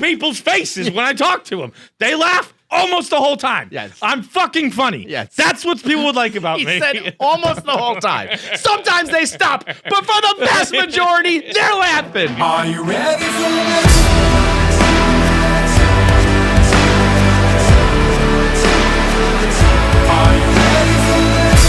people's faces when I talk to them. They laugh almost the whole time. Yes. I'm fucking funny. Yes. That's what people would like about me. He said almost the whole time. Sometimes they stop, but for the vast majority, they're laughing. Are you ready for this? Are you ready for this?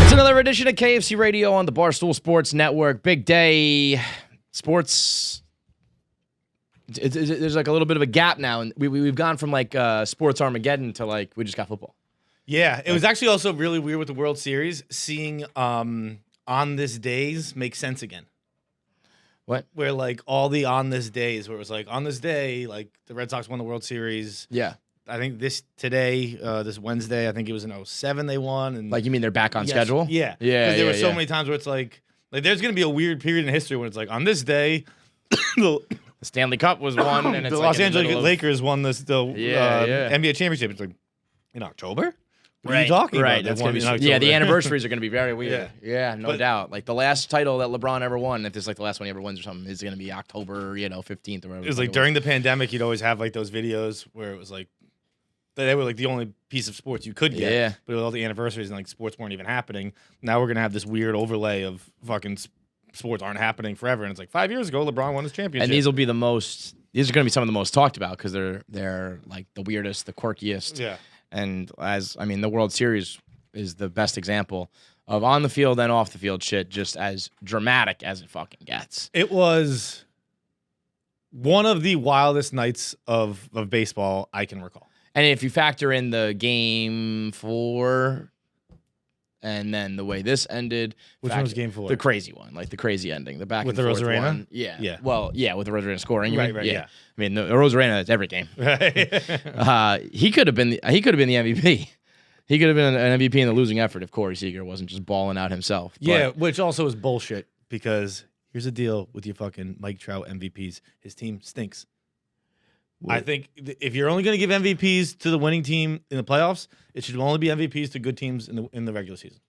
It's another edition of KFC Radio on the Barstool Sports Network. Big day. Sports. There's like a little bit of a gap now, and we've gone from like sports Armageddon to like we just got football. Yeah, it was actually also really weird with the World Series seeing on this days make sense again. What? Where like all the on this days, where it was like on this day, like the Red Sox won the World Series. Yeah. I think this Wednesday, I think it was in 07 they won. And Like you mean they're back on schedule? Yeah. Yeah. Because there were so many times where it's like there's going to be a weird period in history when it's like on this day, The Stanley Cup was won, and it's the like Los Angeles Lakers won this Yeah. NBA championship. It's like in October? What are you talking Right. about? That's They won gonna be in October. yeah. The anniversaries are going to be very weird. Yeah. Yeah, no But- doubt. Like the last title that LeBron ever won, if it's like the last one he ever wins or something, is going to be October, 15th or whatever. It was like during the pandemic, you'd always have like those videos where it was like they were like the only piece of sports you could get. Yeah. But with all the anniversaries and like sports weren't even happening. Now we're gonna have this weird overlay of fucking sports aren't happening forever. And it's like 5 years ago, LeBron won his championship. And these will be the most. These are going to be some of the most talked about because they're like the weirdest, the quirkiest. Yeah. And the World Series is the best example of on the field and off the field shit, just as dramatic as it fucking gets. It was one of the wildest nights of baseball I can recall. And if you factor in the game 4 and then the way this ended. Which one was game 4? The crazy one, like the crazy ending, the back With and the forth Rosarena? one. Yeah. Yeah. Well, yeah, with the Rosarena scoring. You Right, mean? yeah. I mean, the Rosarena is every game. He could have been the MVP. He could have been an MVP in the losing effort if Corey Seager wasn't just balling out himself. But Yeah, which also is bullshit because here's the deal with your fucking Mike Trout MVPs. His team stinks. I think if you're only going to give MVPs to the winning team in the playoffs, it should only be MVPs to good teams in the regular season.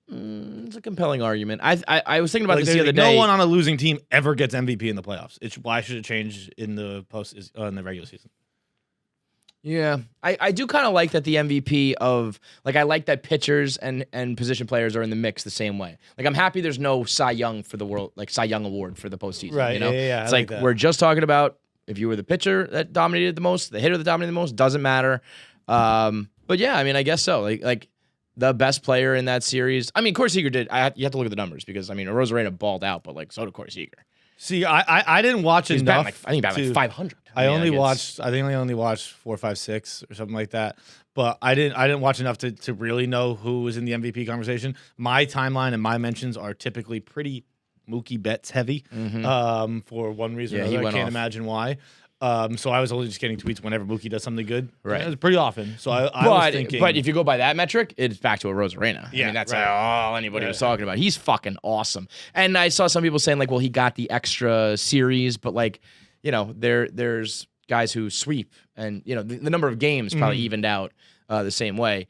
It's a compelling argument. I was thinking about this the other No day. one on a losing team ever gets MVP in the playoffs. Why should it change in the in the regular season? Yeah, I do kind of like that the MVP of I like that pitchers and position players are in the mix the same way. Like I'm happy there's no Cy Young for the world Cy Young award for the postseason. Right? You know? Yeah. It's I like that. we're just talking about if you were the pitcher that dominated the most, the hitter that dominated the most, doesn't matter. But yeah, I mean, I guess so. Like the best player in that series. I mean, Corey Seager did. You have to look at the numbers because I mean, Rosarena balled out, but so did Corey Seager. See, I didn't watch He's enough. batting I think he batted 500. I only watched 4, 5, 6 or something like that. But I didn't watch enough to really know who was in the MVP conversation. My timeline and my mentions are typically pretty Mookie Betts heavy. For one reason or he another. I went can't off. imagine why. So I was only just getting tweets whenever Mookie does something good. Right. It was pretty often. So I was thinking. But if you go by that metric, it's back to a Rosarena. Yeah, I mean, that's right. all anybody was talking about. He's fucking awesome. And I saw some people saying well, he got the extra series, but there's guys who sweep, and the number of games probably evened out the same way.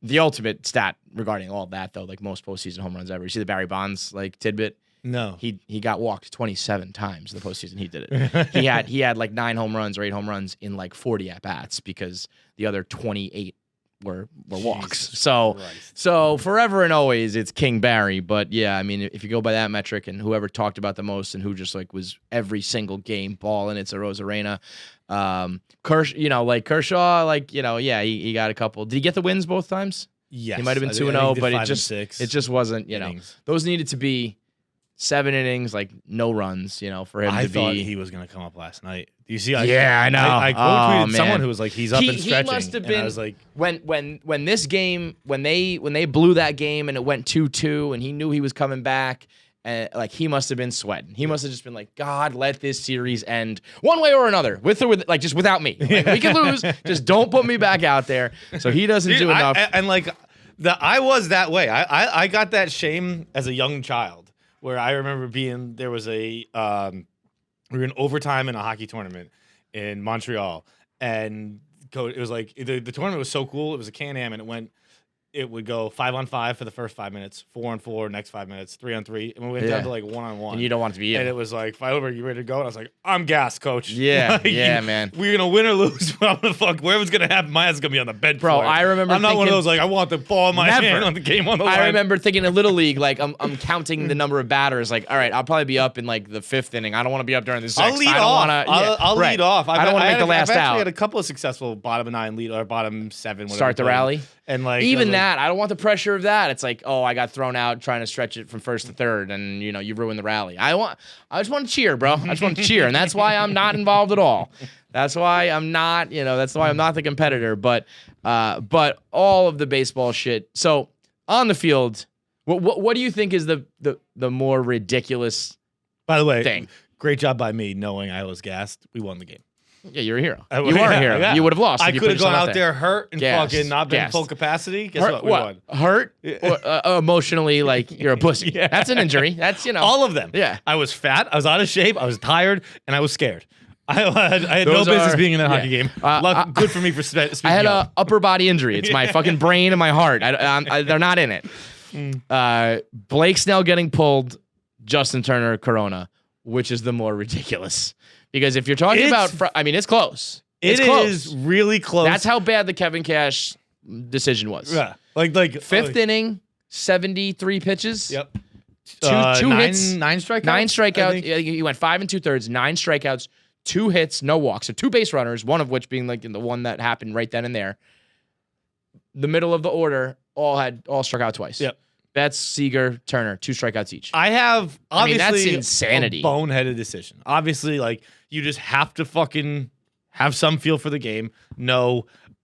The ultimate stat regarding all that, though, most postseason home runs ever. You see the Barry Bonds tidbit. No. He got walked 27 times in the postseason. He did it. he had 9 home runs or 8 home runs in 40 at bats because the other 28 were walks. So forever and always it's King Barry. But yeah, I mean if you go by that metric and whoever talked about the most and who just was every single game balling, it's a Rosarena. Kershaw, he got a couple. Did he get the wins both times? Yes. He might have been 2-0, but it just wasn't. Those needed to be 7 innings, no runs, for him to be. I thought he was going to come up last night. Do you see? Yeah, I know. I quote tweeted man. someone who was he's up and stretching. He must have and been. I was like, when this game, when they blew that game and it went 2-2, and he knew he was coming back, and he must have been sweating. He must have just been God, let this series end one way or another, with or with just without me. We can lose, just don't put me back out there. So he doesn't do enough. I was that way. I got that shame as a young child. Where I remember there was we were in overtime in a hockey tournament in Montreal, and It was like the tournament was so cool. It was a Can-Am, and it would go 5-on-5 for the first 5 minutes, 4-on-4 next 5 minutes, 3-on-3, and we went down to like 1-on-1. And you don't want it to be you. And it was like, fight over, you ready to go? And I was like, I'm gassed, coach. Yeah, Like, man. We're gonna win or lose. But I'm gonna whatever's gonna happen. My ass is gonna be on the bench. Bro, for it. I remember I'm not one of thinking- those like I want the ball in my Never. hand on the game on the line. I remember thinking in Little League, like I'm counting the number of batters. Like, all right, I'll probably be up in like the 5th inning. I don't want to be up during the 6th. I'll lead I don't off. Wanna, I'll right. lead off. I don't want to make the last I've actually out. had a couple of successful bottom of 9 lead or bottom 7. Whatever Start the played. rally. And like Even like, that, I don't want the pressure of that. It's like, oh, I got thrown out trying to stretch it from 1st to 3rd, and you ruined the rally. I just want to cheer, bro. I just want to cheer, and that's why I'm not involved at all. That's why I'm not, that's why I'm not the competitor. But all of the baseball shit. So on the field, what do you think is the more ridiculous? By the way, thing? Great job by me knowing I was gassed. We won the game. Yeah, you're a hero. I- You are a hero. yeah. You would have lost. I if you could put have gone yourself out there hurt and Gassed. fucking not been Gassed. full capacity. Guess Hurt, what? We won. Hurt? Or, emotionally, like you're a pussy. Yeah. That's an injury. That's All of them. Yeah. I was fat. I was out of shape. I was tired, and I was scared. I had no Those business are- being in that yeah. hockey game. I- Good for me for speaking I had up. a upper body injury. It's my fucking brain and my heart. They're not in it. Blake Snell getting pulled, Justin Turner, Corona. Which is the more ridiculous? Because if you're talking It's- about, it's close. It It's close. is really close. That's how bad the Kevin Cash decision was. Yeah. Like 5th inning, 73 pitches. Yep. Two nine, hits, 9 strikeouts. 9 I strikeouts. think. Yeah, he went 5 2/3, 9 strikeouts, 2 hits, no walks. So 2 base runners, one of which being like in the one that happened right then and there. The middle of the order all struck out twice. Yep. Betts, Seager, Turner, 2 strikeouts each. I have I mean, obviously that's insanity. a boneheaded decision. Obviously, like you just have to fucking have some feel for the game. No,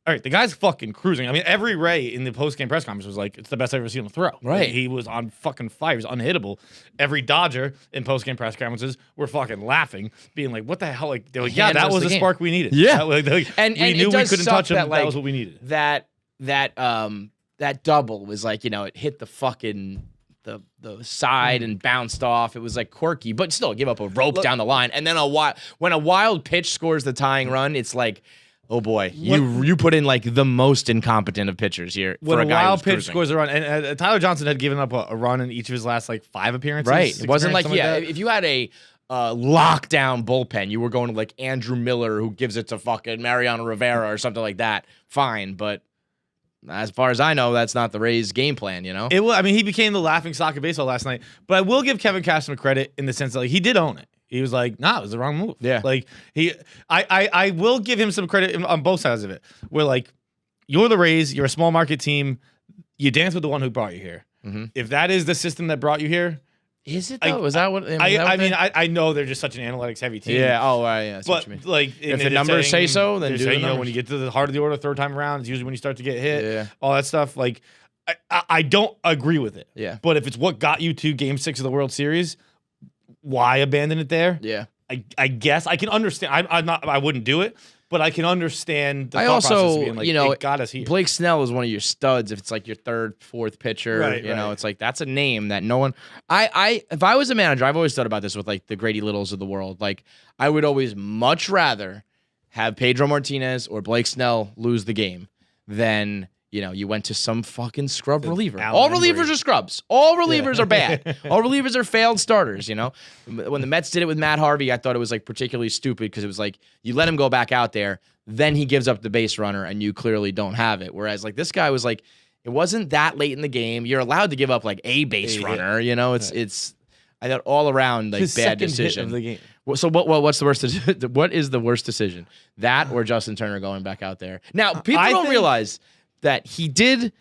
all right, the guy's fucking cruising. I mean, every Ray in the post-game press conference was like, "It's the best I've ever seen him throw." Right. Like, he was on fucking fire. He was unhittable. Every Dodger in post-game press conferences were fucking laughing, being like, "What the hell?" Like they're like, "Yeah, that Handles was the the game. spark we needed." Yeah. And we it knew we does couldn't suck touch him. that, That was what we needed. That double was like, it hit the fucking the side and bounced off. It was like quirky, but still give up a rope down the line. And then when a wild pitch scores the tying run, it's like, oh boy, you put in like the most incompetent of pitchers here. When for a guy wild who's pitch cruising. scores a run, and Tyler Johnson had given up a run in each of his last like 5 appearances. Right. 6 It wasn't like, appearances, something yeah, that. if you had a lockdown bullpen, you were going to like Andrew Miller, who gives it to fucking Mariano Rivera or something like that. Fine. But as far as I know, that's not the Rays' game plan, It will. I mean, he became the laughing stock of baseball last night. But I will give Kevin Cash some credit in the sense that like, he did own it. He was like, "Nah, it was the wrong move." Yeah. Like I will give him some credit on both sides of it. Where like, you're the Rays, you're a small market team, you dance with the one who brought you here. Mm-hmm. If that is the system that brought you here, Is it though? Is that what? I know they're just such an analytics heavy team. Yeah. Oh, right. Yeah. That's what you mean. But like, If the numbers say so, then they're do the saying, numbers. when you get to the heart of the order, 3rd time around, it's usually when you start to get hit. Yeah. All that stuff. Like, I don't agree with it. Yeah. But if it's what got you to Game 6 of the World Series, why abandon it there? Yeah. I guess I can understand. I wouldn't do it, but I can understand the I thought process also, of being like, it got us here. Blake Snell is one of your studs. If it's like your 3rd, 4th pitcher, Right, right. it's like that's a name that no one. If I was a manager, I've always thought about this with like the Grady Littles of the world. Like I would always much rather have Pedro Martinez or Blake Snell lose the game than you went to some fucking scrub reliever. Alan All Embry. relievers are scrubs. All relievers are bad. All relievers are failed starters. When the Mets did it with Matt Harvey, I thought it was like particularly stupid because it was like you let him go back out there, then he gives up the base runner, and you clearly don't have it. Whereas like this guy was like, it wasn't that late in the game. You're allowed to give up like a base runner. It's I thought all around like His bad second hit decision of the game. So what's the worst? What is the worst decision? That or Justin Turner going back out there? Now people I don't think- realize that he did.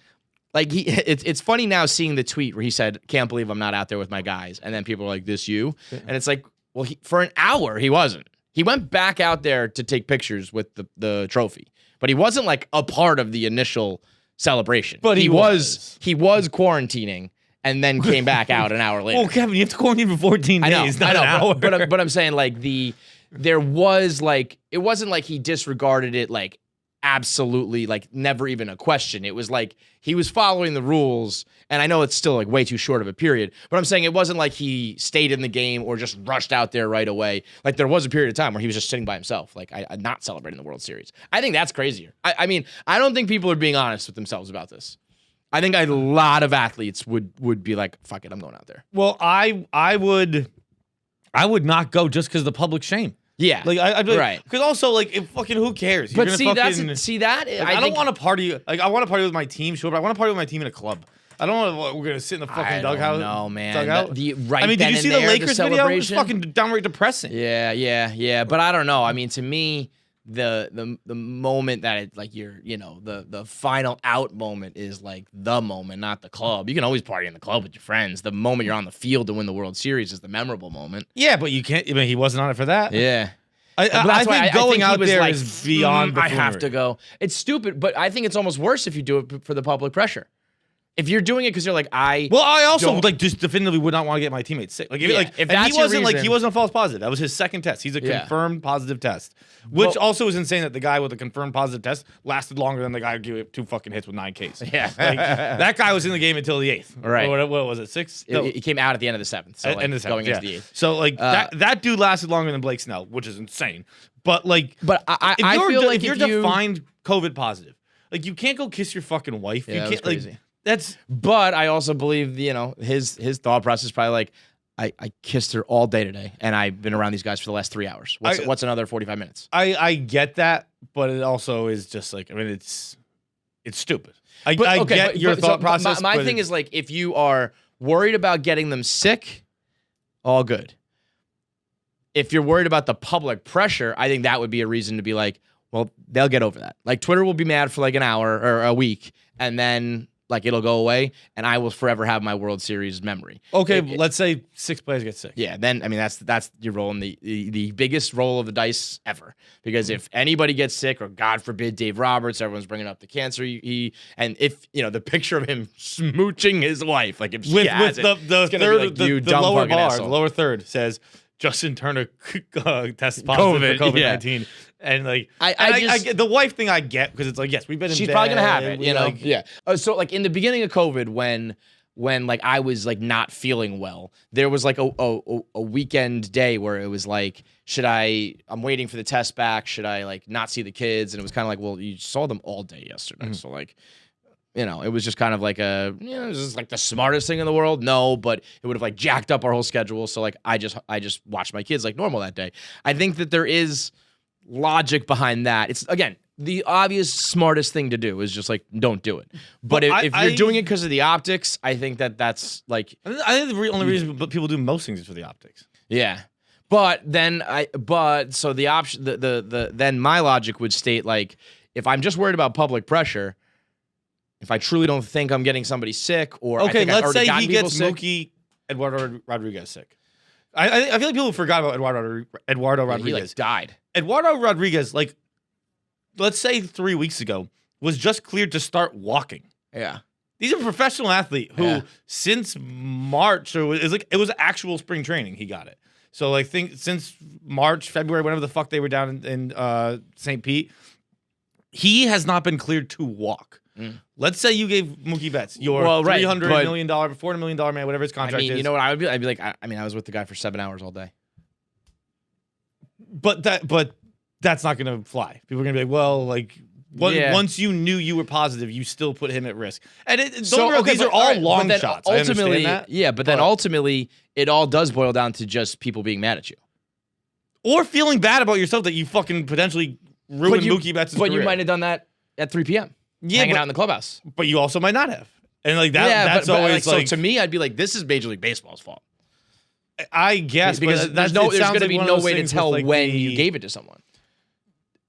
Like it's funny now seeing the tweet where he said, "Can't believe I'm not out there with my guys," and then people are like, "This you?" And it's like, well, for an hour he wasn't. He went back out there to take pictures with the trophy, but he wasn't like a part of the initial celebration. But he was. He was quarantining and then came back out an hour later. Well, Kevin, you have to quarantine for 14 days, not an hour. But I'm saying like there was like it wasn't like he disregarded it like absolutely like never even a question. It was like he was following the rules, and I know it's still like way too short of a period, but I'm saying it wasn't like he stayed in the game or just rushed out there right away. Like there was a period of time where he was just sitting by himself, like not celebrating the World Series. I think that's crazier. I mean, I don't think people are being honest with themselves about this. I think a lot of athletes would be like, fuck it, I'm going out there. Well, I would not go just because of the public shame. Yeah, Like I'd be like, right. Because also like fucking who cares? But You're see, gonna that's fucking, see that like, I don't want to party. Like I want to party with my team, sure, but I want to party with my team in a club. I don't want to. We're gonna sit in the fucking dugout. No, man. Dugout. Right. I mean, did you see the Lakers video? It was celebration? fucking downright depressing. Yeah. But I don't know. I mean, to me, the moment that it like you're, the final out moment is like the moment, not the club. You can always party in the club with your friends. The moment you're on the field to win the World Series is the memorable moment. Yeah, but you can't. I mean, he wasn't on it for that. Yeah. I think going out there like, is beyond. I have to go. It's stupid, but I think it's almost worse if you do it for the public pressure. If you're doing it because you're like, I also don't- like just definitively would not want to get my teammates sick. Like, if and that's he your wasn't like he reason- wasn't a false positive. That was his second test. He's a Yeah. confirmed positive test, which Well- also is insane that the guy with the confirmed positive test lasted longer than the guy who gave 2 fucking hits with 9 Ks. Yeah. like, that guy was in the game until the 8th. Right. What was it? 6? No. He came out at the end of the 7th, so like, End of the going seventh, into the 8th. So like that dude lasted longer than Blake Snell, which is insane. But like, But I you're feel like if you're if you- defined COVID positive, like you can't go kiss your fucking wife. Yeah, You that can't was like crazy. that's But I also believe, his thought process is probably like, I kissed her all day today, and I've been around these guys for the last 3 hours. What's another 45 minutes? I get that, but it also is just like, I mean, it's stupid. I Okay, get your thought so process. My but thing is like, if you are worried about getting them sick, all good. If you're worried about the public pressure, I think that would be a reason to be like, well, they'll get over that. Like Twitter will be mad for like an hour or a week, and then like it'll go away, and I will forever have my World Series memory. okay, let's say 6 players get sick. Yeah, then I mean that's you're rolling the biggest roll of the dice ever, because if anybody gets sick, or God forbid Dave Roberts, everyone's bringing up the cancer and if the picture of him smooching his wife, like if she With has the it, it's gonna be third, like, the you the dumb lower fucking bar, asshole. the lower third says Justin Turner tests positive for COVID-19. And like, I just- get the wife thing I get, because it's like, yes, we've been in she's bed, probably gonna have it, we, like, yeah. So like in the beginning of COVID, when like I was like not feeling well, there was like a weekend day where it was like, I'm waiting for the test back, should I like not see the kids? And it was kind of like, well, you saw them all day yesterday, so like, it was just kind of like this is like the smartest thing in the world. No, but it would have like jacked up our whole schedule. So like I just watched my kids like normal that day. I think that there is logic behind that. It's again, the obvious smartest thing to do is just like don't do it. But if you're doing it because of the optics, I think that's like I think the only reason people do most things is for the optics. yeah. But then so the option then my logic would state like, if I'm just worried about public pressure, if I truly don't think I'm getting somebody sick, or I Okay, think I've let's already say gotten he people gets sick, Mookie Eduardo Rodriguez sick. I feel like people forgot about Eduardo he Rodriguez. like died. Eduardo Rodriguez, like, let's say 3 weeks ago, was just cleared to start walking. Yeah. He's a professional athlete who, Yeah. since March, or it was actual spring training, he got it. So like, since March, February, whenever the fuck they were down in St. Pete, he has not been cleared to walk. Let's say you gave Mookie Betts your $300 million, $400 million man, whatever his contract is. You know what I would be? I'd be like, I mean, I was with the guy for 7 hours all day. But that's not going to fly. People are going to be like, well, like, Yeah. once you knew you were positive, you still put him at risk. And these but are all alright, long but then shots. I Ultimately, understand that. yeah, but then ultimately, it all does boil down to just people being mad at you. Or feeling bad about yourself that you fucking potentially ruined Mookie Betts' But career. you might have done that at 3 p.m. Yeah, hanging but- out in the clubhouse. But you also might not have. And like that, Yeah, that's but always like, so to me, I'd be like, this is Major League Baseball's fault. I guess, Because but there's it sounds going to like be one of no those way to things tell with, like, when the- you gave it to someone.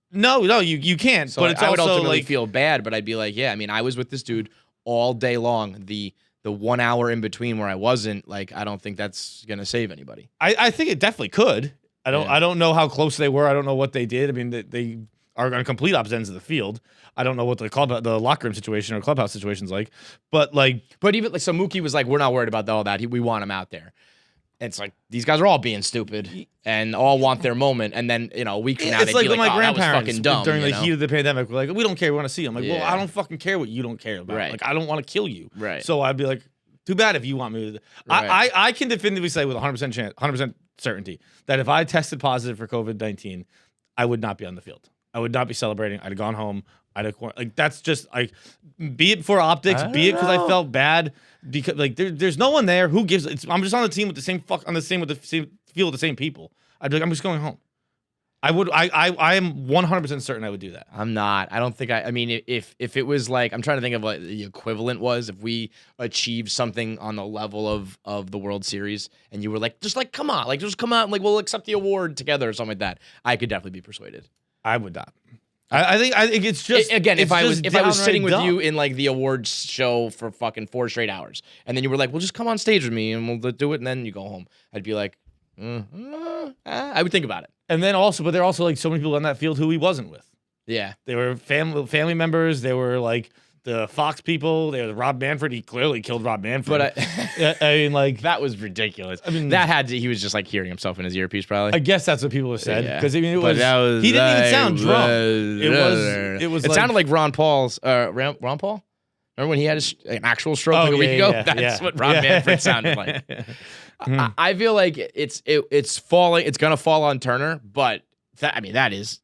No, you can't. So but it's I would also ultimately like feel bad, but I'd be like, yeah, I mean, I was with this dude all day long. The 1 hour in between where I wasn't, like, I don't think that's gonna save anybody. I think it definitely could. I Yeah. don't know how close they were. I don't know what they did. I mean, they are on complete opposite ends of the field. I don't know what the locker room situation or clubhouse situation's like. But like, But even like, so Mookie was like, we're not worried about all that. We want him out there. it's like these guys are all being stupid and all want their moment, and then a week from now It's they'd like be when like, my "Oh, that was grandparents fucking dumb." during the heat of the pandemic were like, "We don't care, we want to see them." Like, well, Yeah. I don't fucking care what you don't care about. Right. Like, I don't want to kill you. Right. So I'd be like, too bad if you want me to. Right. I can definitively say with 100% chance, 100% certainty that if I tested positive for COVID-19, I would not be on the field. I would not be celebrating. I'd have gone home. Like that's just like, be it for optics, be it because I felt bad, because like there's no one there who gives. I'm just on the team with the same with the same field with the same people. I'd be like, I'm just going home. I would. I am 100% certain I would do that. I'm not. I don't think I mean, if it was like, I'm trying to think of what the equivalent was if we achieved something on the level of the World Series, and you were like, come on, like just come out, and like we'll accept the award together or something like that. I could definitely be persuaded. I would not. I think it's just again, if I was sitting with dumb. you in like the awards show for fucking 4 straight hours, and then you were like, well, just come on stage with me and we'll do it, and then you go home, I'd be like, I would think about it. And then also, but there are also like so many people on that field who he wasn't with. Yeah, They were family members. They were like the Fox people. They were Rob Manfred. He clearly killed Rob Manfred. but I mean, like that was ridiculous. I mean, he was just like hearing himself in his earpiece, probably. I guess that's what people have said, Yeah. because I mean, But that was he didn't even like, sound drunk. It was. It sounded like Ron Paul's. Ron Paul. Remember when he had an actual stroke like a week ago? That's what Rob Manfred sounded like. I feel like it's falling. It's gonna fall on Turner, but that is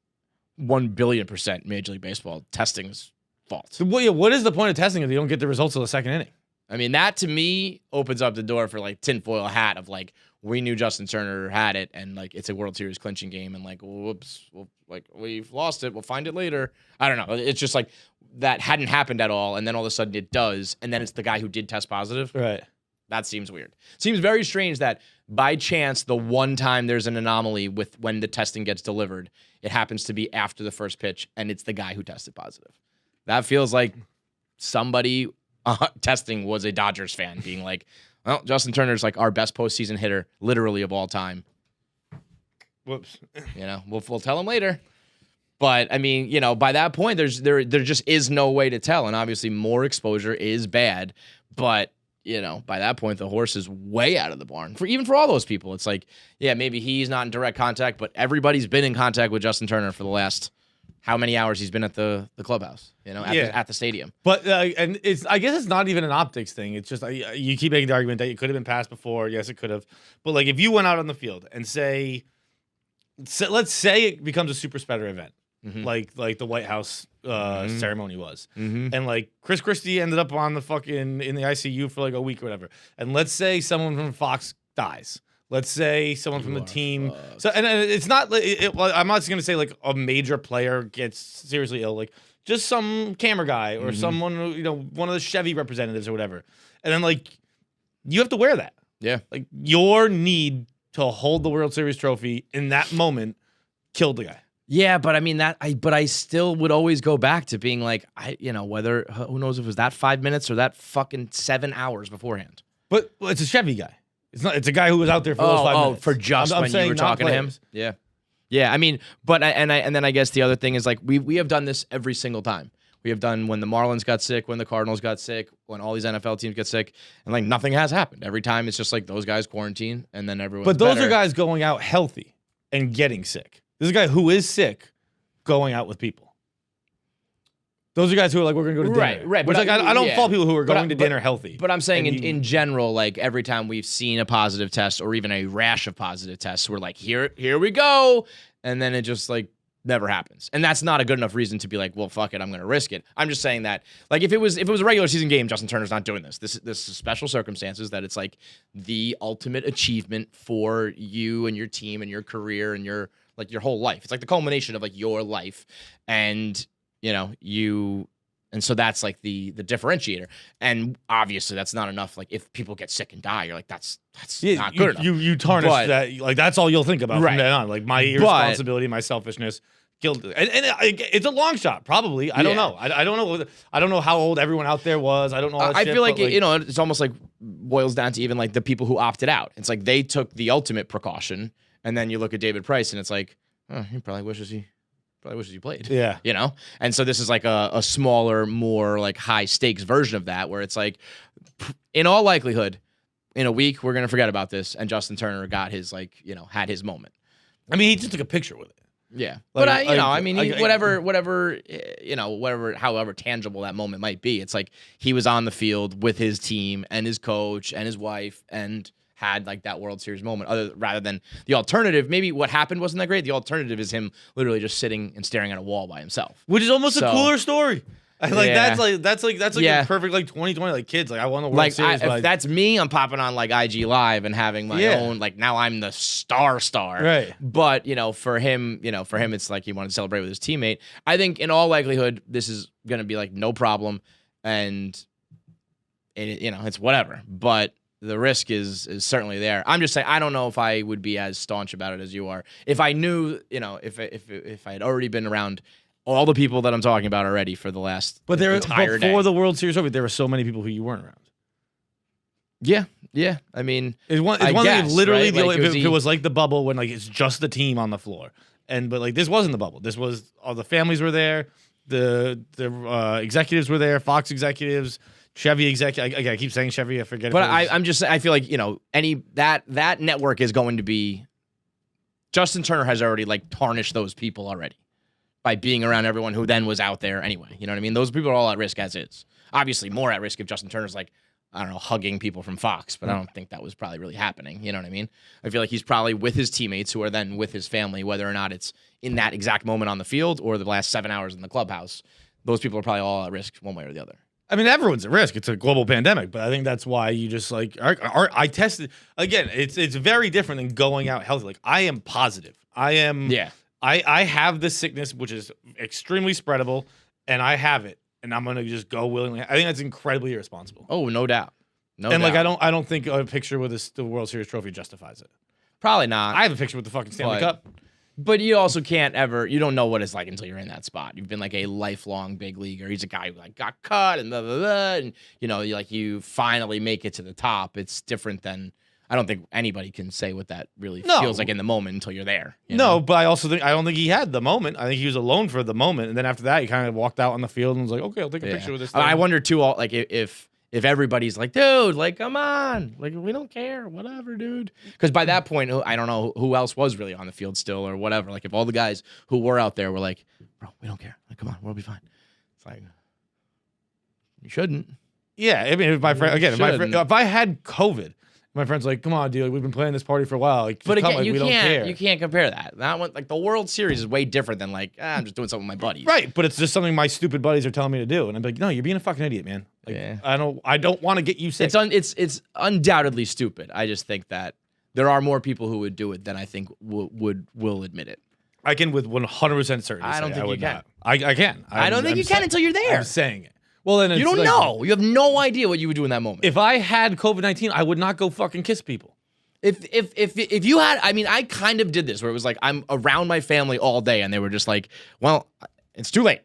1,000,000,000% Major League Baseball testing's fault. So, well, yeah, what is the point of testing if you don't get the results of the second inning? I mean, that to me opens up the door for like tinfoil hat of like, we knew Justin Turner had it, and like it's a World Series clinching game, and like, whoops, like we've lost it. We'll find it later. I don't know. It's just like that hadn't happened at all, and then all of a sudden it does, and then it's the guy who did test positive. Right. That seems weird. Seems very strange that by chance the one time there's an anomaly with when the testing gets delivered, it happens to be after the first pitch, and it's the guy who tested positive. That feels like somebody testing was a Dodgers fan being like, well, Justin Turner's like our best postseason hitter, literally of all time. Whoops. We'll tell him later. But I mean, by that point, there just is no way to tell, and obviously more exposure is bad. But by that point, the horse is way out of the barn. Even for all those people, it's like, yeah, maybe he's not in direct contact, but everybody's been in contact with Justin Turner for the last how many hours he's been at the clubhouse, at the stadium. But and I guess it's not even an optics thing. It's just you keep making the argument that it could have been passed before. Yes, it could have. But like if you went out on the field and let's say it becomes a super spreader event, like the White House ceremony was, and like Chris Christie ended up on the fucking in the ICU for like a week or whatever. And let's say someone from Fox dies. Let's say someone from the team. Fucked. So and it's not. I'm not just gonna say like a major player gets seriously ill. Like just some camera guy or someone, one of the Chevy representatives or whatever. And then like you have to wear that. Yeah. Like your need to hold the World Series trophy in that moment killed the guy. Yeah, but I mean but I still would always go back to being like, whether who knows if it was that 5 minutes or that fucking 7 hours beforehand. But it's a Chevy guy. It's a guy who was out there for those 5 minutes. For just I'm when you saying were not talking to him. players. Yeah. I mean, but and then I guess the other thing is like we have done this every single time. We have done when the Marlins got sick, when the Cardinals got sick, when all these NFL teams get sick, and like nothing has happened. Every time it's just like those guys quarantine, and then everyone's But those better. are guys going out healthy and getting sick. This is a guy who is sick going out with people. Those are guys who are like, we're going to go to dinner. Right. But But I don't yeah. fault people who are going to But- dinner healthy. But I'm saying And in general, like every time we've seen a positive test or even a rash of positive tests, we're like, here we go. And then it just like never happens. And that's not a good enough reason to be like, well, fuck it, I'm going to risk it. I'm just saying that like if it was a regular season game, Justin Turner's not doing this. This is special circumstances that it's like the ultimate achievement for you and your team and your career and your whole life. It's like the culmination of like your life. And and so that's like the differentiator. And obviously that's not enough. Like if people get sick and die, you're like, that's not good enough. You tarnish But- that. Like that's all you'll think about Right. from then on. Like my irresponsibility, my selfishness killed it. And it's a long shot, probably. I don't Yeah. know. I don't know. I don't know how old everyone out there was. I don't know. All that I shit, feel like, but, it's almost like boils down to even like the people who opted out. It's like they took the ultimate precaution. And then you look at David Price and it's like, oh, he probably wishes he played. Yeah. And so this is like a smaller, more like high stakes version of that, where it's like, in all likelihood, in a week we're gonna forget about this, and Justin Turner got his had his moment. I mean, he just took a picture with it. Yeah, Like, but I mean, whatever, however tangible that moment might be, it's like he was on the field with his team and his coach and his wife and had like that World Series moment. Rather than the alternative, maybe what happened wasn't that great. The alternative is him literally just sitting and staring at a wall by himself, Which is almost a cooler story. Yeah. That's like a perfect like 2020 like kids like I won the World like Series. if that's me, I'm popping on like IG Live and having my own like now I'm the star, right? But for him, it's like he wanted to celebrate with his teammate. I think in all likelihood, this is gonna be like no problem, and it's whatever. But the risk is certainly there. I'm just saying I don't know if I would be as staunch about it as you are. If I knew, if I had already been around all the people that I'm talking about already for the last entire day. Before the World Series over, there were so many people who you weren't around. Yeah. I mean, it's one thing if literally right? if it was like the bubble when like it's just the team on the floor, but like this wasn't the bubble. This was all the families were there, the executives were there, Fox executives, Chevy executive. I keep saying Chevy. I forget. But I'm just I feel like that network is going to be. Justin Turner has already like tarnished those people already by being around everyone who then was out there anyway. You know what I mean? Those people are all at risk as is. Obviously, more at risk if Justin Turner's like, I don't know, hugging people from Fox, but I don't think that was probably really happening. You know what I mean? I feel like he's probably with his teammates who are then with his family, whether or not it's in that exact moment on the field or the last 7 hours in the clubhouse. Those people are probably all at risk one way or the other. I mean, everyone's at risk. It's a global pandemic, but I think that's why you just like I tested again. It's very different than going out healthy. Like I am positive. I am. Yeah. I have this sickness, which is extremely spreadable, and I have it, and I'm gonna just go willingly. I think that's incredibly irresponsible. Oh, no doubt. Like I don't think a picture with the World Series trophy justifies it. Probably not. I have a picture with the fucking Stanley Cup. But you also can't you don't know what it's like until you're in that spot. You've been like a lifelong big leaguer. He's a guy who like got cut and blah, blah, blah, and you finally make it to the top. It's different than. I don't think anybody can say what that really feels like in the moment until you're there. No, but I don't think he had the moment. I think he was alone for the moment, and then after that, he kind of walked out on the field and was like, "Okay, I'll take a picture with this." I wonder too, like if everybody's like, "Dude, like, come on, like, we don't care, whatever, dude." Because by that point, I don't know who else was really on the field still or whatever. Like, if all the guys who were out there were like, "Bro, we don't care. Like, come on, we'll be fine." It's like you shouldn't. Yeah, I mean, if I had COVID. My friend's like, "Come on, dude. We've been playing this party for a while. Like, but again, we don't care." You can't compare that. That one, like the World Series, is way different than like I'm just doing something with my buddies. Right, but it's just something my stupid buddies are telling me to do, and I'm like, "No, you're being a fucking idiot, man. Like, I don't want to get you sick." It's undoubtedly stupid. I just think that there are more people who would do it than I think will admit it. I can with 100% certainty. I don't think you can. Not. I can. I don't think you can until you're there. I'm saying it. Well, then you don't know. You have no idea what you would do in that moment. If I had COVID-19, I would not go fucking kiss people. If you had, I mean, I kind of did this where it was like I'm around my family all day and they were just like, well, it's too late.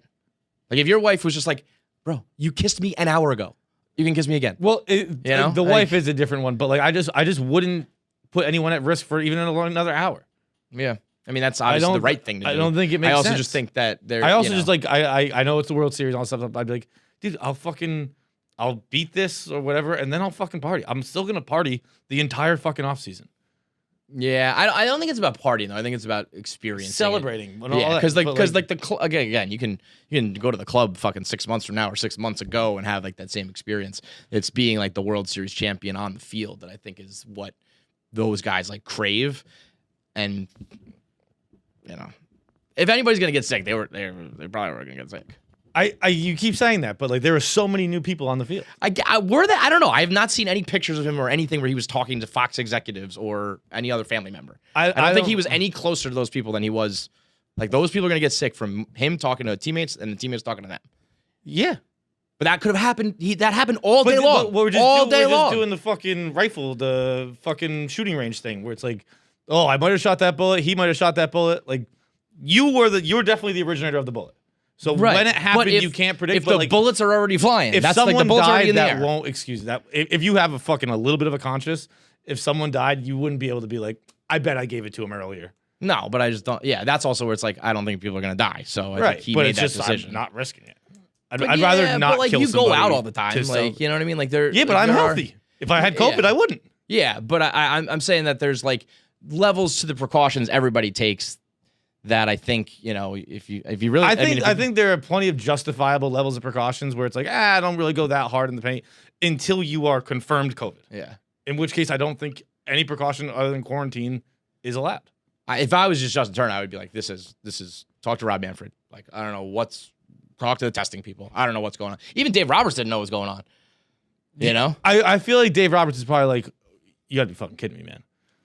Like if your wife was just like, bro, you kissed me an hour ago, you can kiss me again. Well, the wife is a different one, but like I just wouldn't put anyone at risk for even another hour. Yeah, I mean that's obviously the right thing to do. I don't think it makes sense. I also just think that there. I also just like I know it's the World Series and all that stuff. I'd be like, dude, I'll beat this or whatever, and then I'll fucking party. I'm still gonna party the entire fucking offseason. Yeah, I don't think it's about partying though. I think it's about experiencing, celebrating. Yeah, because again, you can go to the club fucking 6 months from now or 6 months ago and have like that same experience. It's being like the World Series champion on the field that I think is what those guys like crave. And if anybody's gonna get sick, they probably were gonna get sick. You keep saying that, but like there are so many new people on the field. I don't know. I have not seen any pictures of him or anything where he was talking to Fox executives or any other family member. I don't think he was any closer to those people than he was. Like those people are gonna get sick from him talking to teammates and the teammates talking to them. Yeah, but that could have happened. That happened all day long. We're just doing the fucking rifle, the fucking shooting range thing, where it's like, oh, I might have shot that bullet. He might have shot that bullet. Like you were definitely the originator of the bullet. So when it happened, you can't predict. If the bullets are already flying, if that's someone like the bullets died, already in the that air. won't excuse that. If you have a little bit of a conscience, if someone died, you wouldn't be able to be like, I bet I gave it to him earlier. No, but I just don't. Yeah, that's also where it's like I don't think people are gonna die. So I think he made that decision. I'm not risking it. I'd rather not. But like kill you go somebody out all the time, like you know what I mean. Like they're but I'm healthy. If I had COVID, I wouldn't. Yeah, but I'm saying that there's like levels to the precautions everybody takes that I think, you know, if you really I think there are plenty of justifiable levels of precautions where it's like, I don't really go that hard in the paint until you are confirmed COVID. Yeah. In which case I don't think any precaution other than quarantine is allowed. If I was just Justin Turner, I would be like, this is talk to Rob Manfred. Like, I don't know talk to the testing people. I don't know what's going on. Even Dave Roberts didn't know what's going on. You know? I feel like Dave Roberts is probably like, you gotta be fucking kidding me, man.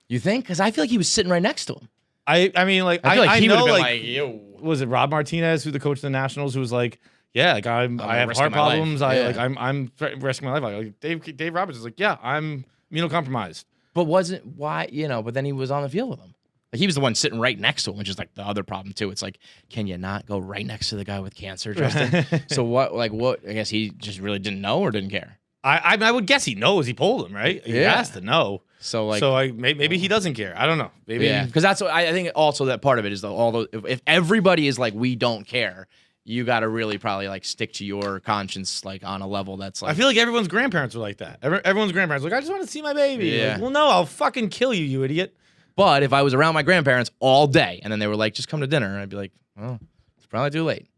You think? Because I feel like he was sitting right next to him. I mean, like, I feel like he would know, have been like, yo. Was it Rob Martinez, who's the coach of the Nationals, who was like, yeah, like I have risking heart my life. problems. Yeah. I'm risking my life. Like Dave Roberts is like, yeah, I'm immunocompromised. But why, you know, but then he was on the field with him. Like he was the one sitting right next to him, which is like the other problem too. It's like, can you not go right next to the guy with cancer, Justin? So what, I guess he just really didn't know or didn't care. I would guess he knows. He polled him, right? He Yeah. has to know. So like, Maybe he doesn't care. I don't know. Maybe. yeah, because that's what I think. Also, that part of it is if everybody is like, we don't care, you got to really probably like stick to your conscience like on a level that's like. I feel like everyone's grandparents were like that. Everyone's grandparents were like, I just want to see my baby. Yeah. Like, well, no, I'll fucking kill you, you idiot. But if I was around my grandparents all day and then they were like, just come to dinner, I'd be like, oh, it's probably too late.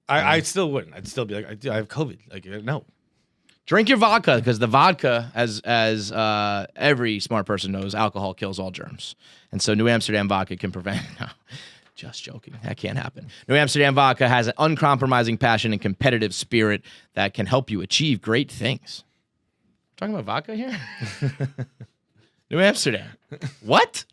I still wouldn't. I'd still be like, I have COVID. Like, no. Drink your vodka because the vodka, as every smart person knows, alcohol kills all germs. And so New Amsterdam vodka can prevent. No, just joking. That can't happen. New Amsterdam vodka has an uncompromising passion and competitive spirit that can help you achieve great things. Talking about vodka here? New Amsterdam. What?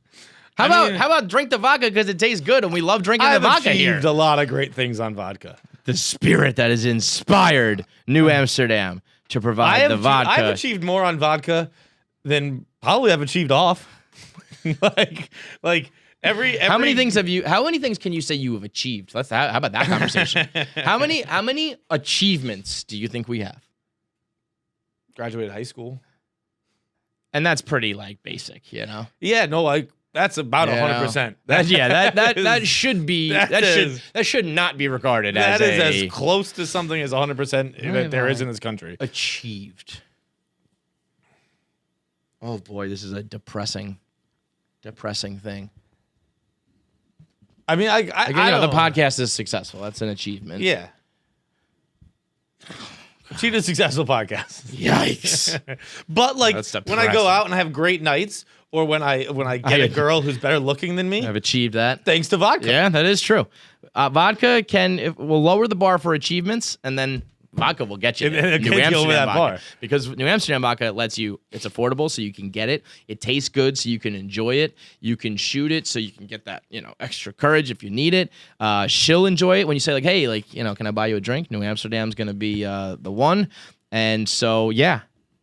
How about drink the vodka because it tastes good and we love drinking the I've vodka achieved here? a lot of great things on vodka. The spirit that has inspired New Amsterdam to provide the vodka. I've achieved more on vodka than probably I've achieved off. like every How many things can you say you have achieved? How about that conversation? How many achievements do you think we have? Graduated high school. And that's pretty like basic, you know. Yeah, no, like that's about 100%. That should be that should not be regarded as as close to something as 100% that there is in this country. Achieved. Oh boy, this is a depressing thing. I mean, I the podcast is successful. That's an achievement. Yeah. Achieved a successful podcast. Yikes. But like That's when I go depressing. out and I have great nights, or when I get a girl who's better looking than me, I've achieved that. thanks to vodka. Yeah, that is true. Vodka will lower the bar for achievements, and then vodka will get you there. It gets you over that bar. Because New Amsterdam vodka lets you, it's affordable, so you can get it. It tastes good, so you can enjoy it. You can shoot it, so you can get that, extra courage if you need it. She'll enjoy it when you say like, hey, like, can I buy you a drink? New Amsterdam's gonna be the one. And so, yeah.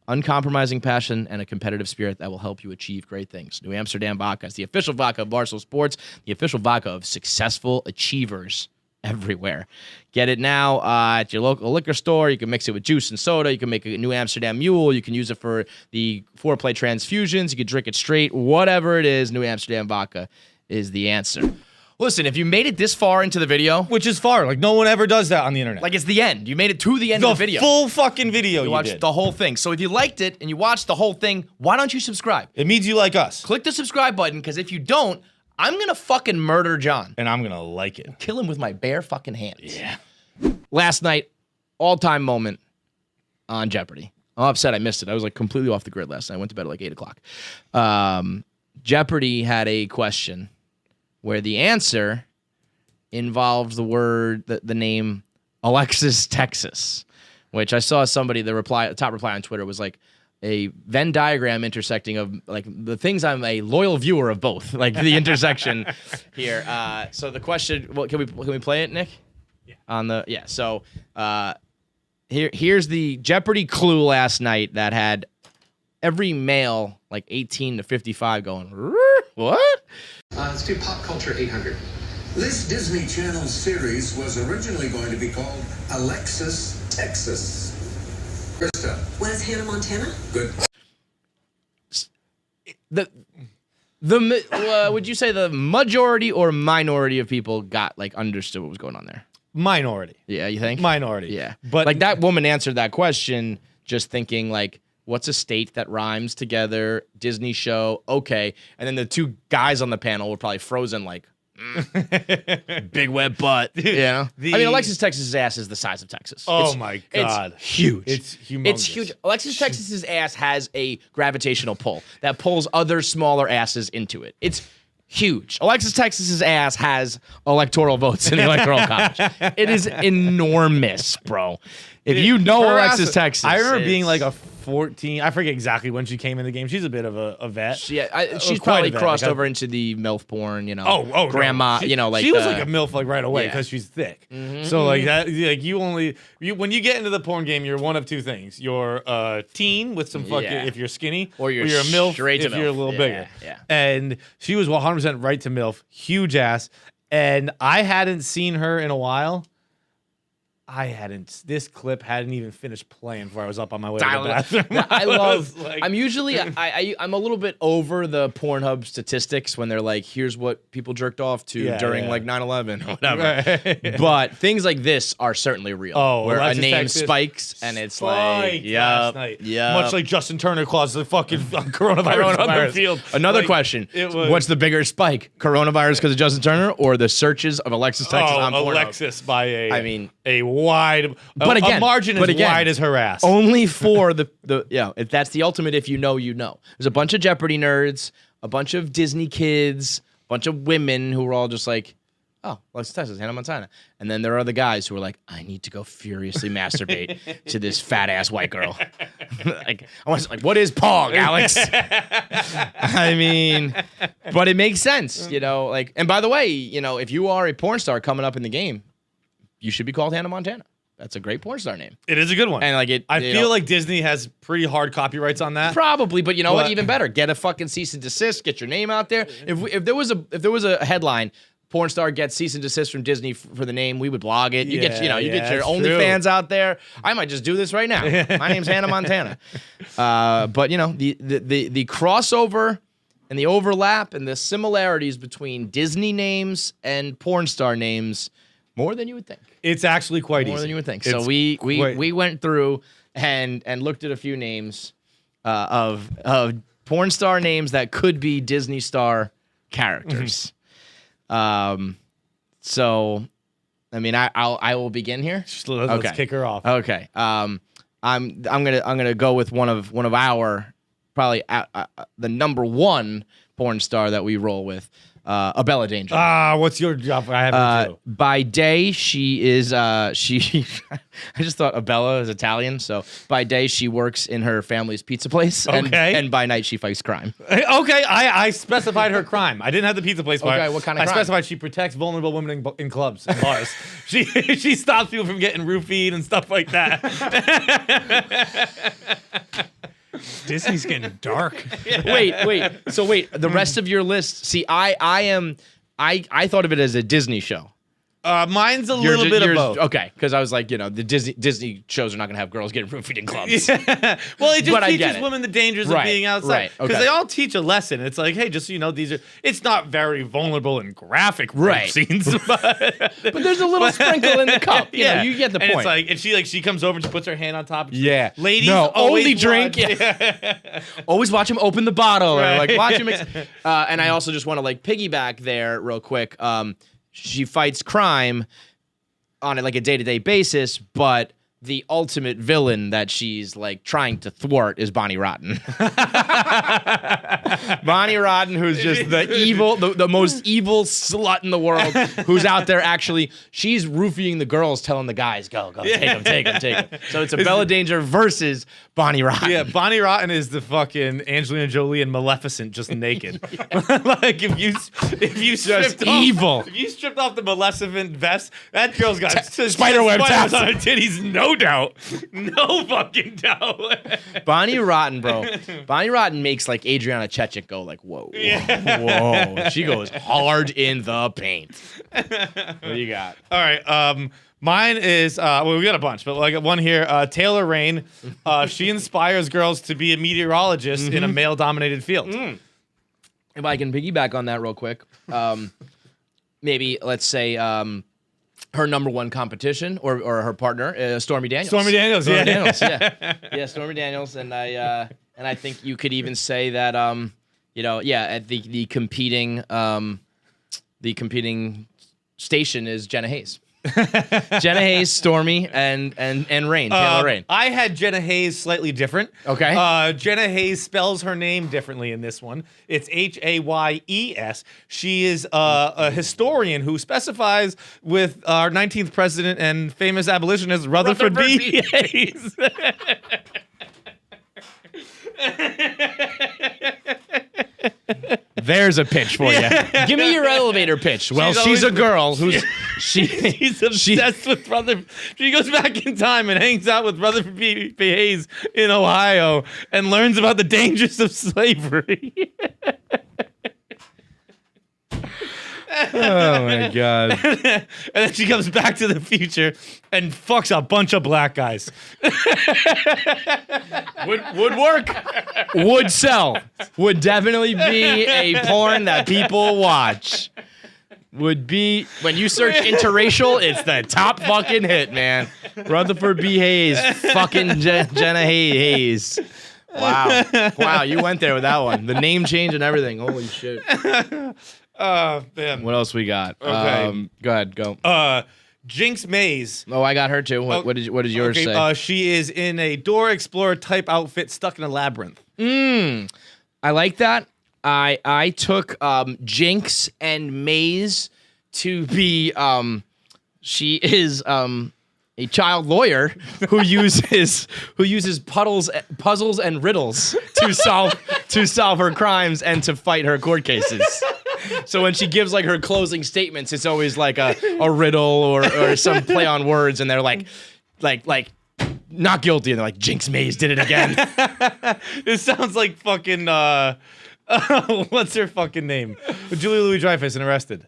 Uncompromising passion and a competitive spirit that will help you achieve great things. New Amsterdam vodka is the official vodka of Barstool Sports, the official vodka of successful achievers everywhere. Get it now at your local liquor store. You can mix it with juice and soda. You can make a New Amsterdam Mule. You can use it for the foreplay transfusions. You can drink it straight. Whatever it is, New Amsterdam vodka is the answer. Listen, if you made it this far into the video, Which is far. Like no one ever does that on the internet. like it's the end. You made it to the end of the video. Full fucking video You you watched did. the whole thing. So if you liked it and you watched the whole thing, why don't you subscribe? It means you like us. Click the subscribe button, because if you don't, I'm gonna fucking murder John. And I'm gonna like it. Kill him with my bare fucking hands. Yeah. Last night, all-time moment on Jeopardy. I'm upset I missed it. I was like completely off the grid last night. I went to bed at like 8 o'clock. Jeopardy had a question where the answer involved the name Alexis Texas, which I saw somebody, the top reply on Twitter was like a Venn diagram intersecting of like the things I'm a loyal viewer of both, like the intersection here. So the question, well, can we play it, Nick? Yeah. So here's the Jeopardy clue last night that had every male like 18 to 55 going, what? Let's do Pop Culture 800. This Disney Channel series was originally going to be called Alexis, Texas. Krista. Was Hannah Montana? Good. Would you say the majority or minority of people got like understood what was going on there? Minority. Yeah, you think? Minority. Yeah. But like that woman answered that question just thinking like What's a state that rhymes together? Disney show. Okay. And then the two guys on the panel were probably frozen like, big wet butt. You know? I mean, Alexis Texas's ass is the size of Texas. Oh my God. It's huge. It's humongous. It's huge. Alexis Texas's ass has a gravitational pull that pulls other smaller asses into it. It's huge. Alexis Texas's ass has electoral votes in the electoral college. It is enormous, bro. If you know Alexis Texas, I remember being like a 14. I forget exactly when she came in the game. She's a bit of a vet. she's quite probably a vet. crossed Like, over into the MILF porn, you know. Grandma, no. you know, like she was like a MILF like right away Yeah. because she's thick. So like that, like when you get into the porn game, you're one of two things. You're a teen with some fucking if you're skinny, or you're a MILF straight to if MILF. you're a little bigger. Yeah. And she was 100% right to MILF, huge ass, and I hadn't seen her in a while. This clip hadn't even finished playing before I was up on my way to the bathroom. I love. like, I'm usually I'm a little bit over the Pornhub statistics when they're like, here's what people jerked off to during like 9/11 or whatever. Right. But things like this are certainly real. Oh, where Alexis a name Texas spikes and it's spiked like, last night. Much like Justin Turner caused the fucking coronavirus on the field. Another Like, question: it was- what's the bigger spike? Coronavirus because of Justin Turner, or the searches of Alexis Texas on Pornhub? Alexis by a wide, but again, a margin as wide as her ass. Only for if that's the ultimate. If you know, you know. There's a bunch of Jeopardy nerds, a bunch of Disney kids, a bunch of women who were all just like, oh, Alexis Texas, Hannah Montana. And then there are the guys who are like, I need to go furiously masturbate to this fat ass white girl. Like, I was like, what is Pog, Alex? I mean, but it makes sense, you know. Like, and by the way, you know, if you are a porn star coming up in the game, you should be called Hannah Montana. That's a great porn star name. It is a good one. And like I feel like Disney has pretty hard copyrights on that. Probably, but you know what? Even better, get a fucking cease and desist. Get your name out there. If there was a headline, porn star gets cease and desist from Disney for the name, we would blog it. You get your that's OnlyFans out there. I might just do this right now. My name's Hannah Montana. But you know the crossover and the overlap and the similarities between Disney names and porn star names more than you would think. It's actually quite easy. More than you would think. It's So we went through and looked at a few names of porn star names that could be Disney star characters. So, I mean, I will begin here. Let's kick her off. Okay. I'm gonna go with one of our probably the number one porn star that we roll with. Abella Danger. What's your job? I have to do. By day, she is she. I just thought Abella is Italian, so by day she works in her family's pizza place, and by night she fights crime. Okay, I specified her crime. I didn't have the pizza place part. Okay, what kind of I crime? specified she protects vulnerable women in clubs and bars. she stops people from getting roofied and stuff like that. Disney's getting dark. Wait. So the rest of your list. See, I thought of it as a Disney show. Mine's a little bit of both. Okay, because I was like, you know, the Disney shows are not going to have girls getting roofied in clubs. Well, it just But I get teaches it. women the dangers Right, of being outside. right, Because okay. they all teach a lesson. It's like, hey, just so you know, it's not very vulnerable and graphic rape Right. scenes. But there's a little sprinkle in the cup. You know, you get the and point. It's like, she comes over and she puts her hand on top. Yeah. Ladies, No, always only drink. watch- Always watch him open the bottle or Right. like watch him mix. And I also just want to like piggyback there real quick. She fights crime on like a day-to-day basis, but the ultimate villain that she's like trying to thwart is Bonnie Rotten. Bonnie Rotten, who's just the evil, the most evil slut in the world, who's out there actually, she's roofing the girls, telling the guys, go, take him. So it's a Bella Danger versus Bonnie Rotten. Yeah, Bonnie Rotten is the fucking Angelina Jolie and Maleficent just naked. Like if you stripped evil. Off, if you stripped off the Maleficent vest, that girl's got spiderweb spiders taps on her titties. No doubt, no fucking doubt. Bonnie Rotten, bro. Bonnie Rotten makes like Adriana Chechik go like, whoa. She goes hard in the paint. What do you got? All right. Mine is well, we got a bunch, but like one here. Taylor Rain. She inspires girls to be a meteorologist in a male-dominated field. If I can piggyback on that real quick, maybe let's say her number one competition or her partner, Stormy Daniels. Stormy Daniels, Stormy yeah. Daniels, yeah, Stormy Daniels, and I think you could even say that at the competing station is Jenna Hayes. Jenna Hayes, Stormy, and Rain, Taylor Rain. I had Jenna Hayes slightly different. Okay. Jenna Hayes spells her name differently in this one. It's Hayes. She is a historian who specifies with our 19th president and famous abolitionist Rutherford B. Hayes. There's a pitch for you. Give me your elevator pitch. Well, she's a girl who's she's obsessed with Rutherford. She goes back in time and hangs out with Rutherford B. Hayes in Ohio and learns about the dangers of slavery. Oh my god. And then she comes back to the future and fucks a bunch of black guys. Would work. Would sell. Would definitely be a porn that people watch. Would be, when you search interracial, it's the top fucking hit, man. Rutherford B. Hayes, fucking Jenna Hayes. Wow. Wow, you went there with that one. The name change and everything. Holy shit. Man. What else we got? Okay. Go ahead, go. Jinx Mays. Oh, I got her too. What did yours say? She is in a Dora Explorer type outfit stuck in a labyrinth. I like that. I took Jinx and Maze to be she is a child lawyer who uses puzzles and riddles to solve her crimes and to fight her court cases. So when she gives like her closing statements, it's always like a riddle or some play on words, and they're like not guilty, and they're like, Jinx Mays did it again. It sounds like fucking what's her fucking name? Julia Louis-Dreyfus in Arrested.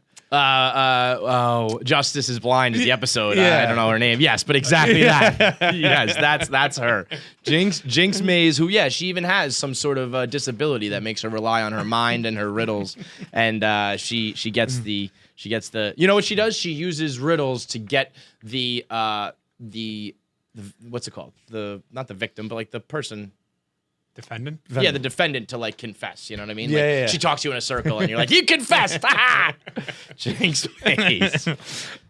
Justice is Blind is the episode. Yeah. I don't know her name. Yes, but exactly that. Yes, that's her. Jinx Mays, who she even has some sort of disability that makes her rely on her mind and her riddles, and she gets the you know what she does? She uses riddles to get the what's it called? Not the victim, but like the person. Defendant? Yeah, the defendant to like confess. You know what I mean? Yeah, Like, yeah. She talks to you in a circle, and you're like, "You confessed!" Jinx Mays.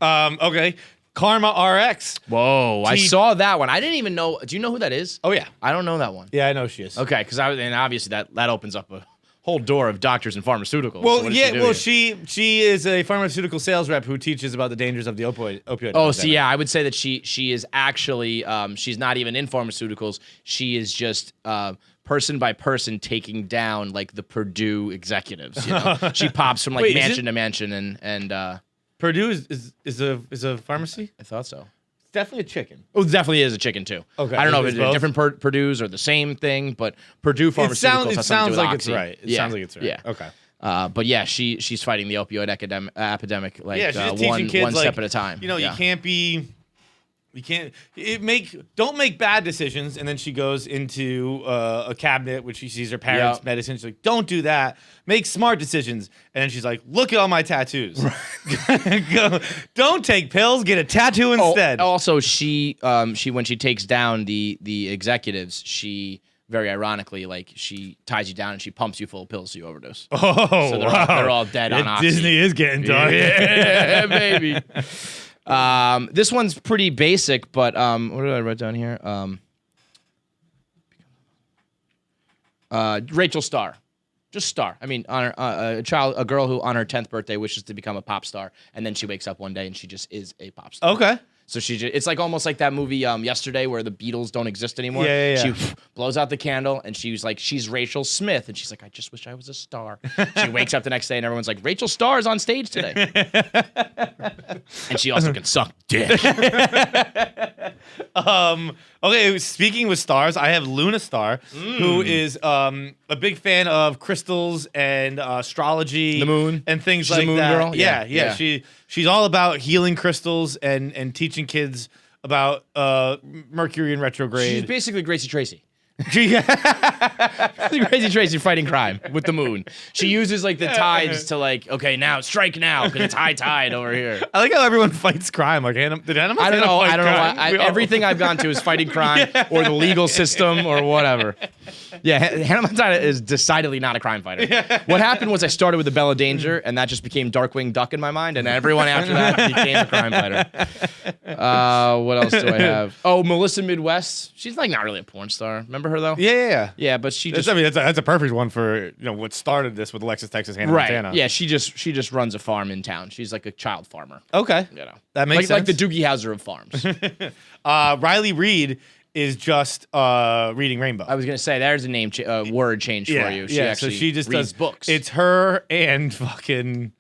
Okay. Karma RX. Whoa, I T- saw that one. I didn't even know. Do you know who that is? Oh yeah. I don't know that one. Yeah, I know she is. Okay, because and obviously that opens up a whole door of doctors and pharmaceuticals. Well, So what does yeah. she do Well, here? she is a pharmaceutical sales rep who teaches about the dangers of the opioid. Oh, epidemic. so yeah, I would say that she is actually she's not even in pharmaceuticals. She is just person by person taking down like the Purdue executives. You know? She pops from like Wait, is mansion it- to mansion, and Purdue is a pharmacy. I thought so. It's definitely a chicken. Oh, definitely is a chicken too. Okay, I don't know it if is it's both? different Purdue's or the same thing, but Purdue Pharmaceuticals It sounds has something to do with like it's Oxy. right. It Yeah, sounds like it's right. Yeah. Okay. But yeah, she's fighting the opioid epidemic like Yeah, she's just teaching one kids step like, at a time. You know, Yeah. don't make bad decisions. And then she goes into a cabinet which she sees her parents' Yeah. medicine. She's like, don't do that. Make smart decisions. And then she's like, look at all my tattoos. Don't take pills. Get a tattoo instead. Also, she when she takes down the executives, she very ironically she ties you down and she pumps you full of pills so you overdose. Oh, So wow. they're all dead on Oxy. Disney is getting dark. Yeah, baby. This one's pretty basic, but what did I write down here? Rachel Starr. Just Starr. I mean, on her, a girl who on her 10th birthday wishes to become a pop star, and then she wakes up one day and she just is a pop star. Okay. So it's like almost like that movie Yesterday where the Beatles don't exist anymore. Yeah. She blows out the candle and she's like, she's Rachel Smith, and she's like, I just wish I was a star. She wakes up the next day and everyone's like, Rachel Starr is on stage today, and she also can suck dick. Okay, speaking with stars, I have Luna Star, who is a big fan of crystals and astrology, The moon. and things She's a like moon that. girl? Yeah. Yeah. She's all about healing crystals and teaching kids about Mercury in retrograde. She's basically Gracie Tracy. Crazy Tracy fighting crime with the moon. She uses like the tides to like, okay, now strike now because it's high tide over here. I like how everyone fights crime. Like, did animals? I don't know. I don't know. know. Everything I've gone to is fighting crime or the legal system or whatever. Yeah, Hannah Montana is decidedly not a crime fighter. What happened was I started with the Bella Danger, and that just became Darkwing Duck in my mind, and everyone after that became a crime fighter. What else do I have? Oh, Melissa Midwest. She's like not really a porn star. Remember her though? Yeah. Yeah, but she just That's a perfect one for what started this with Alexis Texas Hannah right. Montana. Yeah, she just runs a farm in town. She's like a child farmer. Okay. You know, That makes like sense. the Doogie Howser of farms. Riley Reid is just reading Rainbow. I was gonna say there's a name word change for you. She actually so she just reads does books. It's her and fucking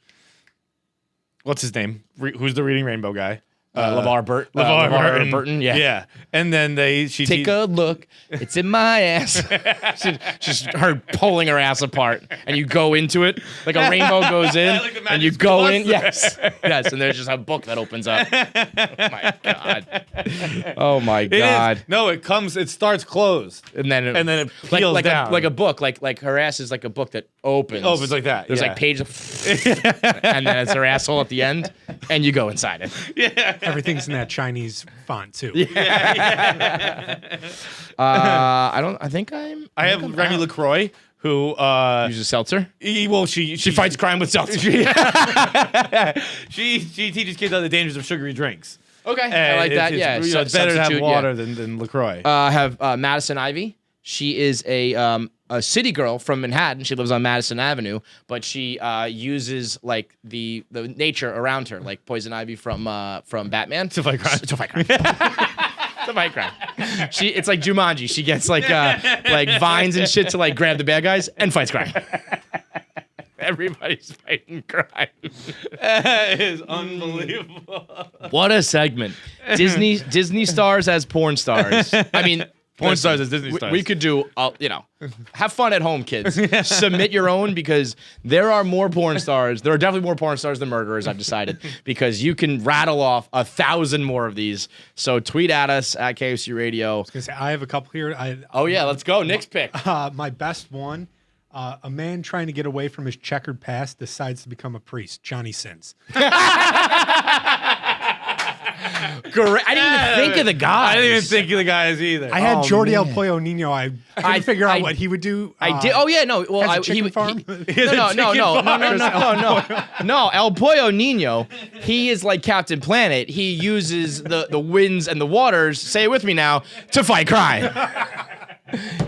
what's his name? Who's the reading Rainbow guy? LeVar Burton. Yeah. Yeah. And then she Take a look. It's in my ass. Just her pulling her ass apart, and you go into it like a rainbow goes in, Like the and you Magic go Plus. in. Yes, and there's just a book that opens up. Oh my god. Oh my It god. is. No, it comes. It starts closed. And then it peels like down. like a book, like her ass is like a book that opens. Opens like that, There's yeah. like pages, and then it's her asshole at the end, and you go inside it. Everything's in that Chinese font too. I think I'm. I have think I'm Remy out. LaCroix, who Uses seltzer. she Fights crime with seltzer. she teaches kids all the dangers of sugary drinks. Okay, I like that. Yeah, it's better to have substitute, water yeah. than LaCroix. I have Madison Ivy. She is a city girl from Manhattan. She lives on Madison Avenue, but she uses like the nature around her, like poison ivy from Batman To fight crime. To fight crime. To fight crime. It's like Jumanji. She gets like vines and shit to like grab the bad guys and fights crime. Everybody's fighting crime. That is unbelievable. What a segment. Disney stars as porn stars. I mean, Porn stars as Disney stars. We could do, have fun at home, kids. Submit your own because there are more porn stars. There are definitely more porn stars than murderers, I've decided, because you can rattle off 1,000 more of these. So tweet at us at KFC Radio. I have a couple here. Oh, yeah, let's go. Nick's pick. My best one. A man trying to get away from his checkered past decides to become a priest. Johnny Sins. Great. I didn't even think of the guys. I didn't even think of the guys either. I had Jordi El man. Pollo Nino. I couldn't figure out what he would do. I did. Oh yeah, no. Well, has a chicken farm? No. El Pollo Nino. He is like Captain Planet. He uses the winds and the waters. Say it with me now to fight crime.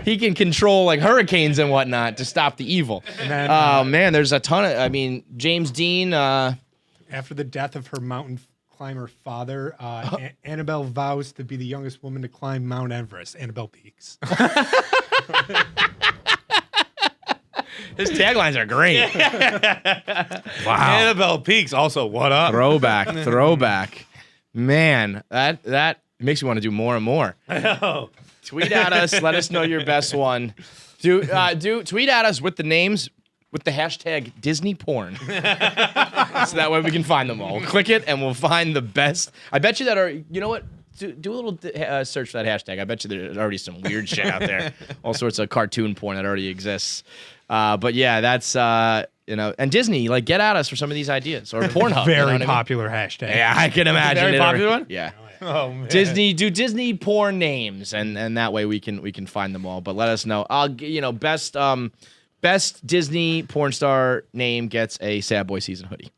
He can control like hurricanes and whatnot to stop the evil. And then, Oh man, there's a ton of. I mean, James Dean. After the death of her mountain climber father, Annabelle vows to be the youngest woman to climb Mount Everest. Annabelle Peaks. His taglines are great. Wow. Annabelle Peaks also. What up? Throwback. Man, that makes me want to do more and more. I know. Tweet at us. Let us know your best one. Do tweet at us with the names with the hashtag Disney porn, so that way we can find them all. Click it and we'll find the best. I bet you that are. You know what? Do a little search for that hashtag. I bet you there's already some weird shit out there. All sorts of cartoon porn that already exists. But yeah, that's and Disney, like, get at us for some of these ideas or Pornhub. Very you know what I mean? popular hashtag. Yeah, I can imagine. Very it. popular one? Yeah. Oh man. Disney porn names, and that way we can find them all. But let us know. Best Disney porn star name gets a Sad Boy Season hoodie.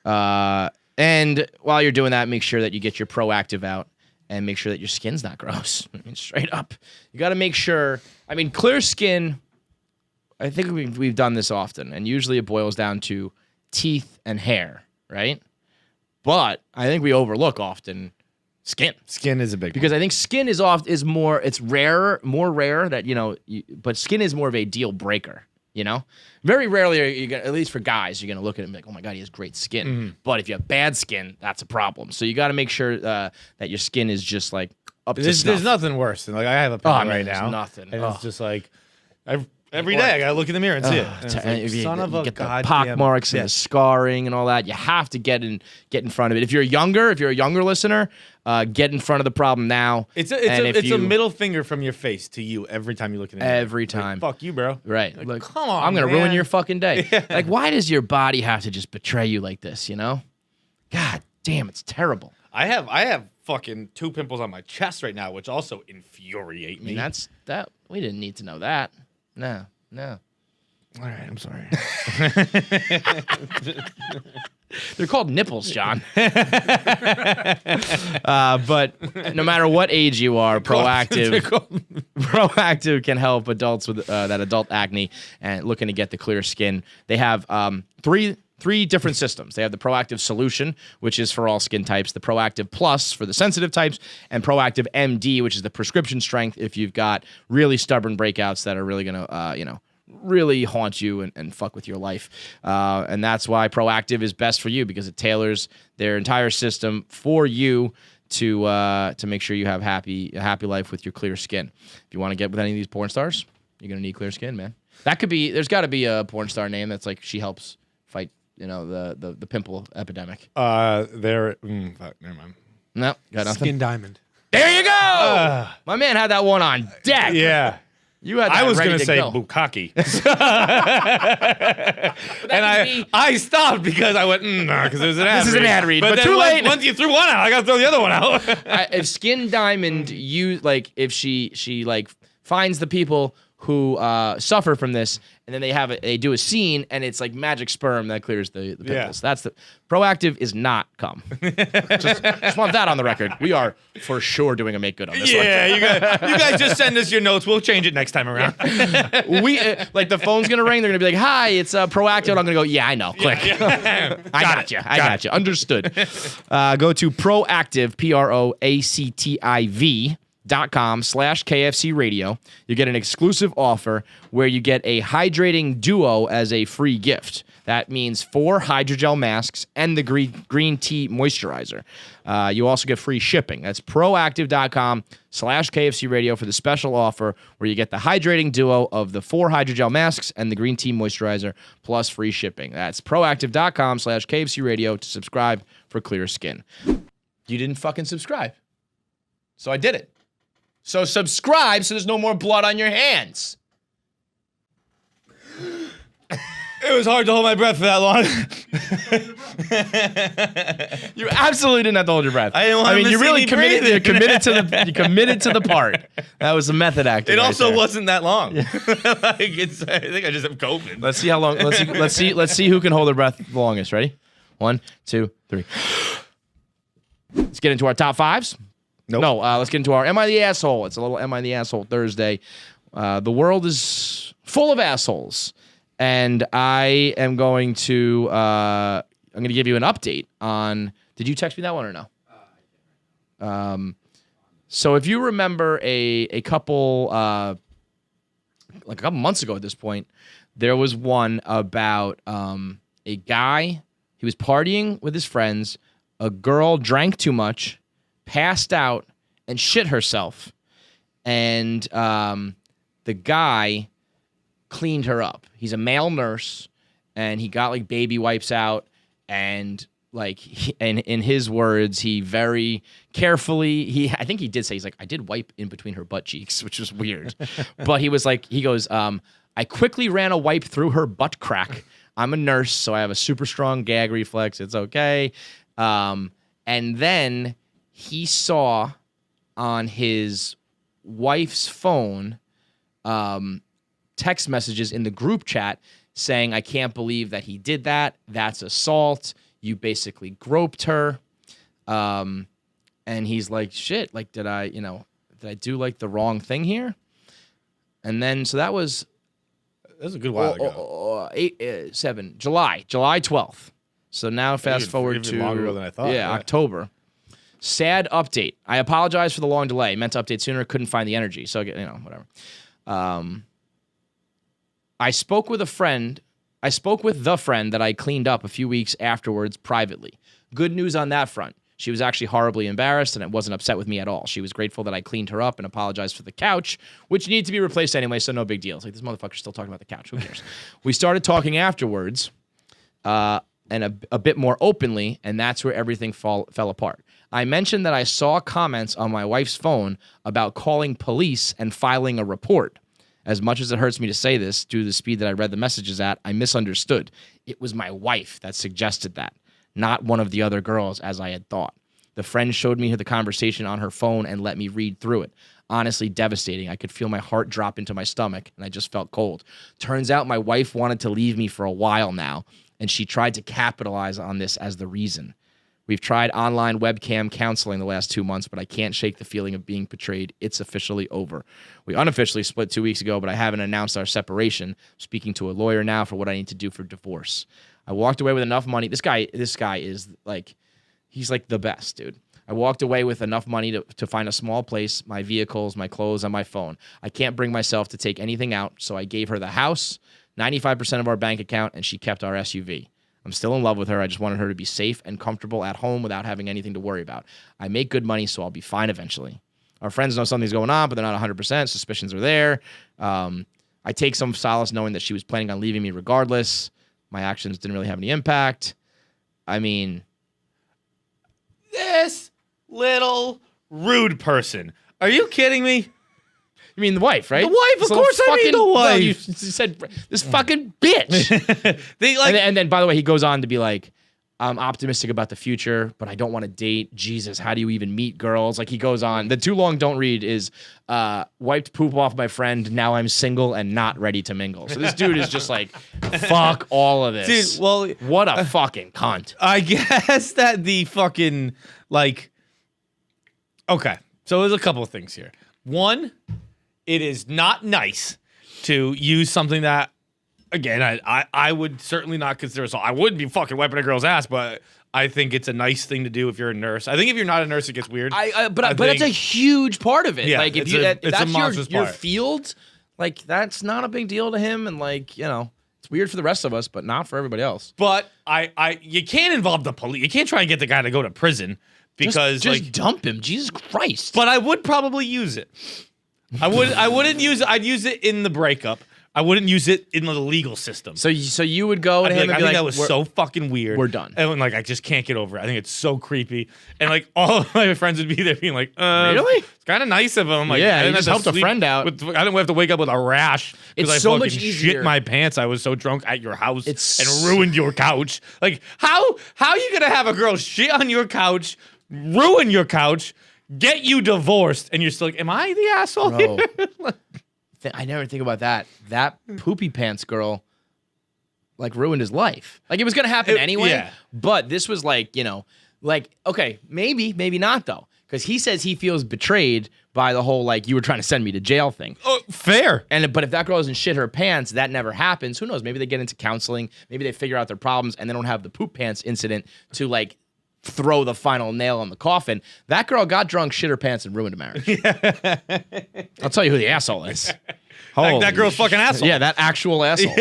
And while you're doing that, make sure that you get your Proactive out and make sure that your skin's not gross. I mean, straight up, you got to make sure. I mean, clear skin. I think we've done this often, and usually it boils down to teeth and hair, right? But I think we overlook often skin. Skin is a big Because I think skin is more more rare that, but skin is more of a deal breaker, Very rarely are you gonna, at least for guys, you're going to look at it and be like, oh my God, he has great skin. Mm-hmm. But if you have bad skin, that's a problem. So you got to make sure that your skin is just like up to There's snuff. nothing worse than I have a Oh, pimple man, right there's now. nothing. And Oh. it's just like I Every day, I gotta look in the mirror and see it. And it's like, If you- son of you a get the goddamn pock marks and the bitch. scarring and all that. You have to get in front of it. If you're a younger listener, get in front of the problem now. It's And if a you- middle finger from your face to you every time you look in the mirror. Every It's like, time. fuck you, bro. Right. Like, Look, come on, I'm gonna ruin man. your fucking day. Like, why does your body have to just betray you like this? You know? God damn, it's terrible. I have fucking 2 pimples on my chest right now, which also infuriate I me. mean, that. We didn't need to know that. No. All right, I'm sorry. They're called nipples, John. But no matter what age you are, Proactive can help adults with that adult acne and looking to get the clear skin. They have three different systems. They have the Proactive Solution, which is for all skin types, the Proactive Plus for the sensitive types, and Proactive MD, which is the prescription strength if you've got really stubborn breakouts that are really going to, really haunt you and fuck with your life. And that's why Proactive is best for you, because it tailors their entire system for you to make sure you have a happy life with your clear skin. If you want to get with any of these porn stars, you're going to need clear skin, man. There's got to be a porn star name that's like she helps fight, the pimple epidemic. Fuck, never mind. No, got nothing. Skin Diamond. There you go. My man had that one on deck. Yeah. You had that I was ready gonna to say go. bukkake, and I stopped because I went because there's an ad. This is an ad read, but then too late. Once you threw one out, I gotta throw the other one out. If Skin Diamond, if she like finds the people who suffer from this, and then they do a scene, and it's like magic sperm that clears the pimples. Yeah. That's the Proactive is not cum. just want that on the record. We are for sure doing a make good on this one. Yeah, you guys just send us your notes. We'll change it next time around. We like the phone's gonna ring. They're gonna be like, "Hi, it's Proactive." And I'm gonna go, "Yeah, I know." Click. I got you. I got you. Understood. Go to Proactive, PROACTIV.com/KFC radio. You get an exclusive offer where you get a hydrating duo as a free gift. That means 4 hydrogel masks and the green tea moisturizer. You also get free shipping. That's proactive.com/KFC radio for the special offer where you get the hydrating duo of the 4 hydrogel masks and the green tea moisturizer plus free shipping. That's proactive.com/KFC radio to subscribe for clear skin. You didn't fucking subscribe. So I did it. So subscribe so there's no more blood on your hands. It was hard to hold my breath for that long. You absolutely didn't have to hold your breath. I didn't want him to you see really me committed. breathing. You committed to the part. That was a method acting. It right also there. wasn't that long. I think I just have COVID. Let's see how long. Let's see who can hold their breath the longest. Ready? 1, 2, 3. Let's get into our top 5s. Nope. No, let's get into our Am I the Asshole? It's a little Am I the Asshole Thursday. The world is full of assholes. And I am going to give you an update on. Did you text me that one or no? So if you remember a couple months ago at this point, there was one about a guy. He was partying with his friends. A girl drank too much, passed out, and shit herself. And the guy cleaned her up. He's a male nurse, and he got like baby wipes out, and like in his words, he very carefully I think he did say, he's like, I did wipe in between her butt cheeks, which was weird. But he was like, he goes, I quickly ran a wipe through her butt crack. I'm a nurse, so I have a super strong gag reflex. It's okay. And then he saw on his wife's phone text messages in the group chat saying, I can't believe that he did that. That's assault. You basically groped her. And he's like, shit, like, did I do like the wrong thing here? And then, so that was a good while ago. July 12th. So now fast forward even to longer ago than I thought. Yeah, October. Sad update. I apologize for the long delay. Meant to update sooner. Couldn't find the energy. So, whatever. I spoke with the friend that I cleaned up a few weeks afterwards privately. Good news on that front. She was actually horribly embarrassed and it wasn't upset with me at all. She was grateful that I cleaned her up and apologized for the couch, which needed to be replaced anyway, so no big deal. It's like, this motherfucker's still talking about the couch. Who cares? We started talking afterwards and a bit more openly, and that's where everything fell apart. I mentioned that I saw comments on my wife's phone about calling police and filing a report. As much as it hurts me to say this, due to the speed that I read the messages at, I misunderstood. It was my wife that suggested that, not one of the other girls, as I had thought. The friend showed me the conversation on her phone and let me read through it. Honestly, devastating. I could feel my heart drop into my stomach, and I just felt cold. Turns out my wife wanted to leave me for a while now, and she tried to capitalize on this as the reason. We've tried online webcam counseling the last 2 months, but I can't shake the feeling of being betrayed. It's officially over. We unofficially split 2 weeks ago, but I haven't announced our separation. I'm speaking to a lawyer now for what I need to do for divorce. I walked away with enough money. This guy is like, he's like the best, dude. I walked away with enough money to find a small place, my vehicles, my clothes, and my phone. I can't bring myself to take anything out, so I gave her the house, 95% of our bank account, and she kept our SUV. I'm still in love with her. I just wanted her to be safe and comfortable at home without having anything to worry about. I make good money, so I'll be fine eventually. Our friends know something's going on, but they're not 100%. Suspicions are there. I take some solace knowing that she was planning on leaving me regardless. My actions didn't really have any impact. I mean, This little rude person. Are you kidding me? you mean the wife, right? The wife, This of little course I mean the well, wife. you said this fucking bitch. They like And then, by the way, he goes on to be like, I'm optimistic about the future, but I don't want to date. Jesus, how do you even meet girls? Like, he goes on. The too long don't read is wiped poop off my friend. Now I'm single and not ready to mingle. So this dude is just like, fuck all of this. Dude, well, what a fucking cunt. I guess that the fucking like. Okay, so there's a couple of things here. One, it is not nice to use something that, again, I would certainly not consider. So I wouldn't be fucking wiping a girl's ass, but I think it's a nice thing to do if you're a nurse. I think if you're not a nurse, it gets weird. But it's a huge part of it. Yeah, like, if it's you a- if it's a that's monstrous your part. field, like, that's not a big deal to him. And, like, you know, it's weird for the rest of us, but not for everybody else. But you can't involve the police. You can't try and get the guy to go to prison because just like. dump him. Jesus Christ. But I would probably use it. I wouldn't use it. I'd use it in the breakup. I wouldn't use it in the legal system. So you would go to I'd be him like, and I be think like, that was "We're- so fucking weird. we're done." And like, I just can't get over it. I think it's so creepy. And like, all of my friends would be there being like, Really? It's kind of nice of him. Like, Yeah, I you didn't just have to helped a sleep friend out. I didn't have to wake up with a rash because It's I so fucking much easier. shit my pants. I was so drunk at your house It's and ruined your couch. Like, how are you gonna have a girl shit on your couch, ruin your couch, get you divorced, and you're still like, am I the asshole? Bro. here? I never think about that. That poopy pants girl, like, ruined his life. Like, it was gonna happen anyway. yeah. But this was like, you know, like, okay, maybe not though, because he says he feels betrayed by the whole, like, you were trying to send me to jail thing. Oh, fair. But if that girl doesn't shit her pants, that never happens. Who knows? Maybe they get into counseling. Maybe they figure out their problems and they don't have the poop pants incident to, like, throw the final nail on the coffin. That girl got drunk, shit her pants, and ruined a marriage. I'll tell you who the asshole is. That girl's fucking asshole. Yeah, that actual asshole.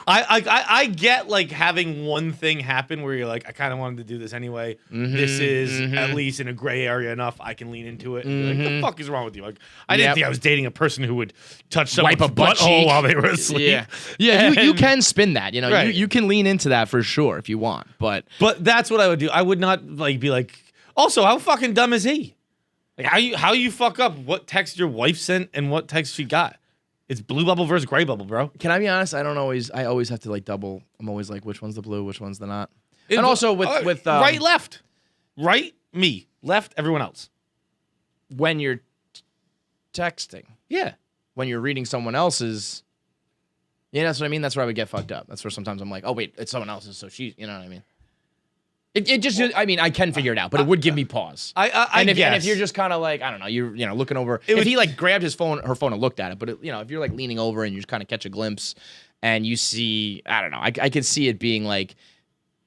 I get like having one thing happen where you're like, I kind of wanted to do this anyway. This is at least in a gray area enough. I can lean into it. And be like, the fuck is wrong with you? Like, I didn't Yep. think I was dating a person who would touch someone's Wipe a butt butthole cheek. while they were asleep. Yeah, you And- can spin that. You know, Right. you can lean into that for sure if you want. But But that's what I would do. I would not like be like. Also, how fucking dumb is he? Like how you fuck up what text your wife sent and what text she got? It's blue bubble versus gray bubble, bro. can I be honest? I always have to, like, double. I'm always like, which one's the blue, which one's the not. And also with right, left, right, me, left, everyone else. when you're texting, Yeah. when you're reading someone else's, yeah, that's what I mean. That's where I would get fucked up. That's where sometimes I'm like, oh wait, it's someone else's, so she, you know what I mean? It just, I mean, I can figure it out, but it would give me pause. I And if guess. you're just kind of like, I don't know, you're, you know, looking over. It If would- he, like, grabbed her phone and looked at it, but it, you know, if you're, like, leaning over and you just kind of catch a glimpse and you see, I don't know, I could see it being like,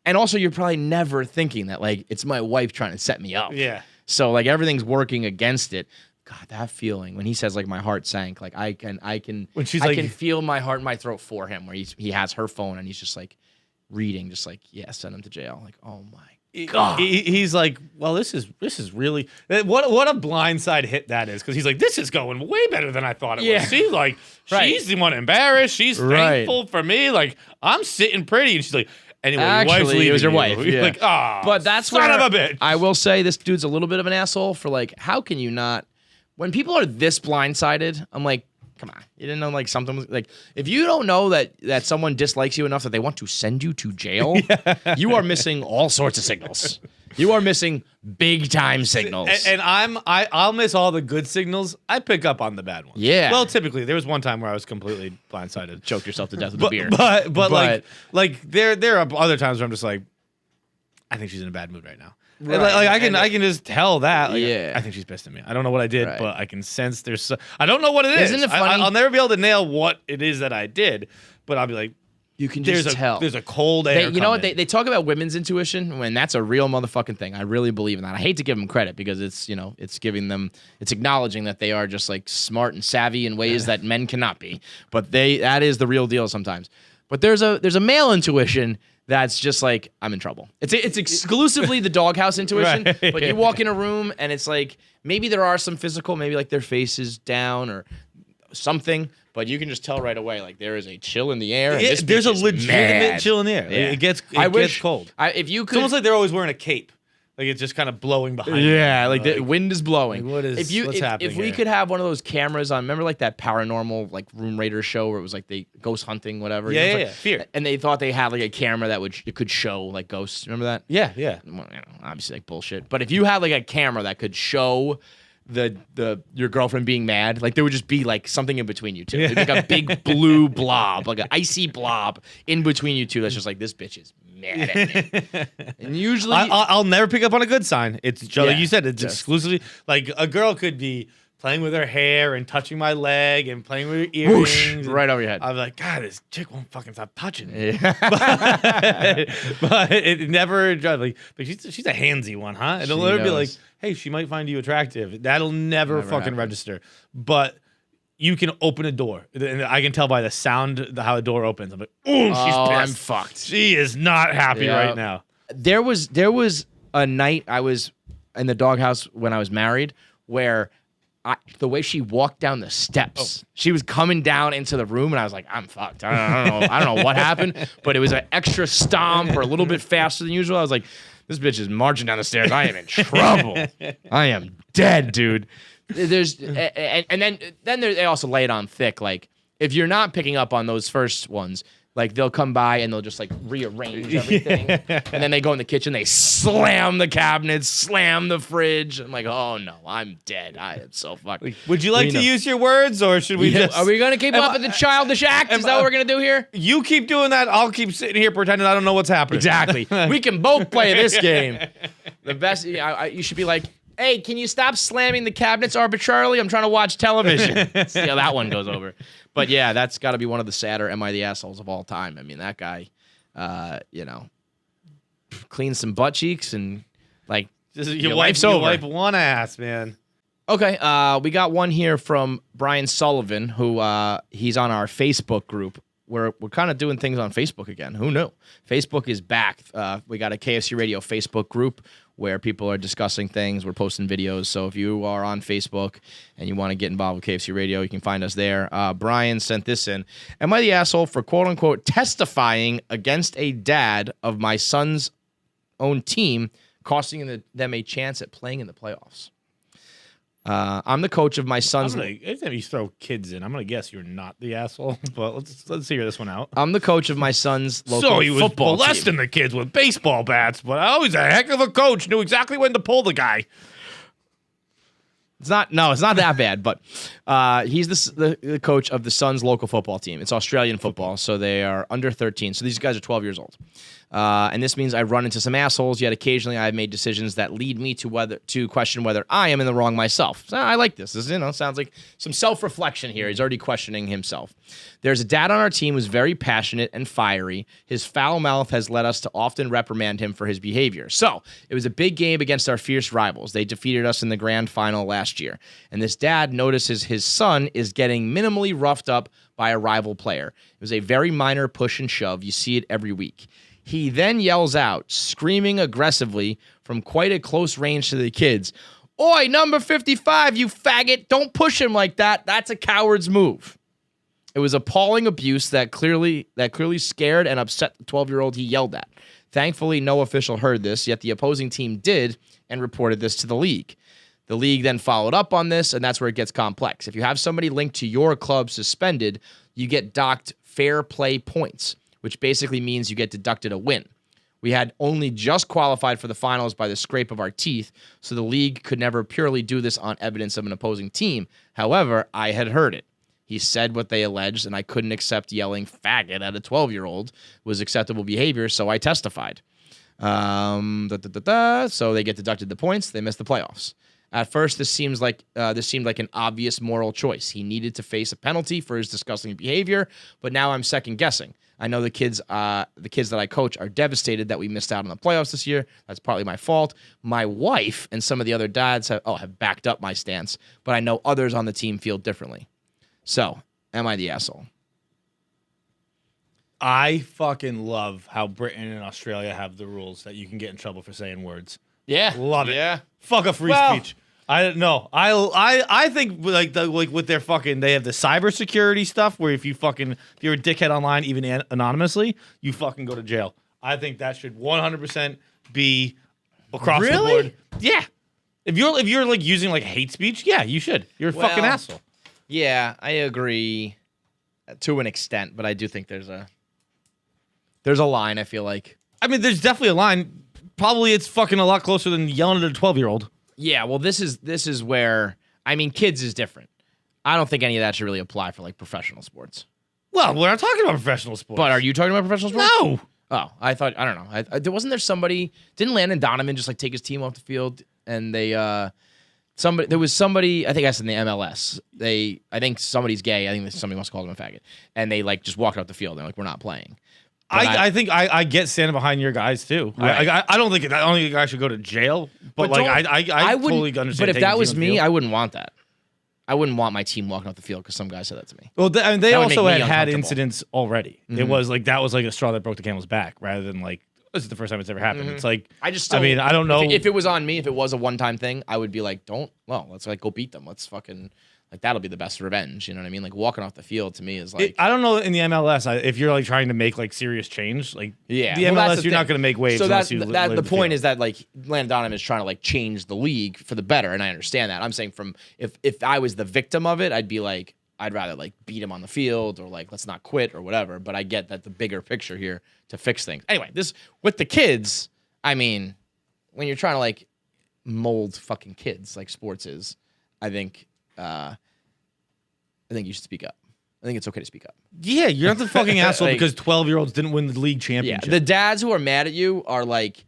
and also you're probably never thinking that, like, it's my wife trying to set me up. Yeah. So, like, everything's working against it. God, that feeling when he says, like, my heart sank, like, I can When she's I like- can feel my heart in my throat for him, where he has her phone and he's just like reading, just like, yeah, send him to jail. Like, oh my he's like, well, this is really what a blindside hit that is, because he's like, this is going way better than I thought it was. See, like she's the one embarrassed. She's thankful for me. Like I'm sitting pretty, and she's like, anyway, actually, it was your wife. You're like, oh, but that's son where of a bitch. I will say this dude's a little bit of an asshole for like, how can you not? When people are this blindsided, I'm like, come on, you didn't know like something was like, if you don't know that someone dislikes you enough that they want to send you to jail, you are missing all sorts of signals. You are missing big time signals. And I'll miss all the good signals. I pick up on the bad ones. Yeah. Well, typically there was one time where I was completely blindsided. Choke yourself to death with a beer. But like there are other times where I'm just like, I think she's in a bad mood right now. Right. And like I can just tell that. Like, Yeah. I think she's pissed at me. I don't know what I did, Right. but I can sense I don't know what it is. Isn't it funny? I'll never be able to nail what it is that I did, but I'll be like, you can just tell. There's a cold air. You know what? They talk about women's intuition, when that's a real motherfucking thing. I really believe in that. I hate to give them credit because it's it's acknowledging that they are just like smart and savvy in ways that men cannot be. But that is the real deal sometimes. But there's a male intuition that's just like, I'm in trouble. It's exclusively the doghouse intuition. Right. But you walk in a room and it's like, maybe there are some physical, maybe like their face is down or something, but you can just tell right away, like there is a chill in the air. And this there's a bitch is legitimate mad. chill in the air. Yeah. It gets cold. If you It's could, almost like they're always wearing a cape. Like it's just kind of blowing behind them. yeah, like the wind is blowing. Like, what's happening if we here? could have one of those cameras on, remember like that paranormal like Room Raider show where it was like they ghost hunting, whatever. Yeah, It was yeah, like- Fear. And they thought they had like a camera that could show like ghosts. Remember that? Yeah. Well, obviously like bullshit. But if you had like a camera that could show your girlfriend being mad, like there would just be like something in between you two. It'd be like a big blue blob, like an icy blob in between you two. That's just like, this bitch is mad at me. And usually, I'll never pick up on a good sign. It's just like Yeah, you said. It's just- exclusively like a girl could be playing with her hair and touching my leg and playing with her earrings. whoosh, and right over your head. I'm like, God, this chick won't fucking stop touching me. Yeah. But it never like she's a handsy one, huh? It'll She literally be like, knows. hey, she might find you attractive. That'll never fucking happen. register. But you can open a door, and I can tell by the sound how the door opens. I'm like, ooh, she's Oh, pissed. I'm fucked. She is not happy Yeah. right now. There was a night I was in the doghouse when I was married where the way she walked down the steps, she was coming down into the room, and I was like, I'm fucked. I don't know what happened, but it was an extra stomp or a little bit faster than usual. I was like, this bitch is marching down the stairs. I am in trouble. I am dead, dude. There's and then they also lay it on thick. Like if you're not picking up on those first ones, like they'll come by and they'll just like rearrange everything, and then they go in the kitchen, they slam the cabinets, slam the fridge. I'm like, oh no, I'm dead. I am so fucked. Would you like to use your words, or should we just? Are we gonna keep up with the childish act? Is that what we're gonna do here? You keep doing that. I'll keep sitting here pretending I don't know what's happening. Exactly. We can both play this game. The best. You should be like, hey, can you stop slamming the cabinets arbitrarily? I'm trying to watch television. See how that one goes over. But yeah, that's got to be one of the sadder "Am I the Assholes" of all time. I mean, that guy, cleans some butt cheeks and like your life's over. You wipe one ass, man. Okay, we got one here from Brian Sullivan, who he's on our Facebook group. We're kind of doing things on Facebook again. Who knew? Facebook is back. We got a KFC Radio Facebook group where people are discussing things. We're posting videos. So if you are on Facebook and you want to get involved with KFC Radio, you can find us there. Brian sent this in. Am I the asshole for quote-unquote testifying against a dad of my son's own team, costing them a chance at playing in the playoffs? I'm the coach of my son's. Anytime you throw kids in, I'm gonna guess you're not the asshole. But let's figure this one out. I'm the coach of my son's local So he was football molesting team. the kids with baseball bats, but he's a heck of a coach. Knew exactly when to pull the guy. It's not that bad, but he's the coach of the Suns' local football team. It's Australian football, so they are under 13. So these guys are 12 years old. And this means I run into some assholes, yet occasionally I've made decisions that lead me to question whether I am in the wrong myself. So I like this. This sounds like some self-reflection here. He's already questioning himself. There's a dad on our team who's very passionate and fiery. His foul mouth has led us to often reprimand him for his behavior. So it was a big game against our fierce rivals. They defeated us in the grand final last year. And this dad notices his son is getting minimally roughed up by a rival player. It was a very minor push and shove. You see it every week. He then yells out, screaming aggressively from quite a close range to the kids, "Oi, number 55, you faggot, don't push him like that. That's a coward's move." It was appalling abuse that clearly scared and upset the 12-year-old he yelled at. Thankfully, no official heard this, yet the opposing team did and reported this to the league. The league then followed up on this, and that's where it gets complex. If you have somebody linked to your club suspended, you get docked fair play points, which basically means you get deducted a win. We had only just qualified for the finals by the scrape of our teeth, so the league could never purely do this on evidence of an opposing team. However, I had heard it. He said what they alleged, and I couldn't accept yelling faggot at a 12-year-old was acceptable behavior, so I testified. So they get deducted the points. They miss the playoffs. At first, this seemed like an obvious moral choice. He needed to face a penalty for his disgusting behavior, but now I'm second guessing. I know the kids that I coach are devastated that we missed out on the playoffs this year. That's partly my fault. My wife and some of the other dads have backed up my stance, but I know others on the team feel differently. So, am I the asshole? I fucking love how Britain and Australia have the rules that you can get in trouble for saying words. Yeah, Love it. Yeah, Fuck a free speech. I don't know. I think like with their fucking, they have the cybersecurity stuff where if you're a dickhead online, even anonymously, you fucking go to jail. I think that should 100% be across the board. Yeah. If you're like using like hate speech, yeah, you should. You're a fucking asshole. Yeah, I agree to an extent, but I do think there's a line, I feel like. I mean, there's definitely a line. Probably it's fucking a lot closer than yelling at a 12-year-old. Yeah, well, this is where, I mean, kids is different. I don't think any of that should really apply for like professional sports. Well, we're not talking about professional sports. But are you talking about professional sports? No. Oh, I don't know. Wasn't there somebody? Didn't Landon Donovan just like take his team off the field and they there was somebody, I think that's in the MLS. I think somebody's gay. I think somebody must have called him a faggot. And they like just walked out the field. They're like, we're not playing. I think I get standing behind your guys too. Right. I don't think a guy should go to jail. But like I totally understand. But if that was me, I I wouldn't want that. I wouldn't want my team walking off the field because some guy said that to me. well, they That would also make me had uncomfortable. incidents already. It was like that was like a straw that broke the camel's back, rather than like this is the first time it's ever happened. It's like I just I mean, I don't know. if it was on me, if it was a one-time thing, I would be like, let's like go beat them. Let's fucking like that'll be the best revenge. You know what I mean? Like walking off the field to me is like I don't know in the MLS if you're like trying to make like serious change, like yeah, the well, that's MLS the you're thing. not going to make waves. So unless that's you that. live The point field. is that like Landon Donovan is trying to like change the league for the better, and I understand that. I'm saying from if I was the victim of it, I'd be like I'd rather like beat him on the field or like let's not quit or whatever. But I get that the bigger picture here to fix things. Anyway, this with the kids. I mean, when you're trying to like mold fucking kids like sports is, I think you should speak up. I think it's okay to speak up. Yeah, you're not the fucking asshole Like- because 12-year-olds didn't win the league Yeah, championship. the dads who are mad at you are like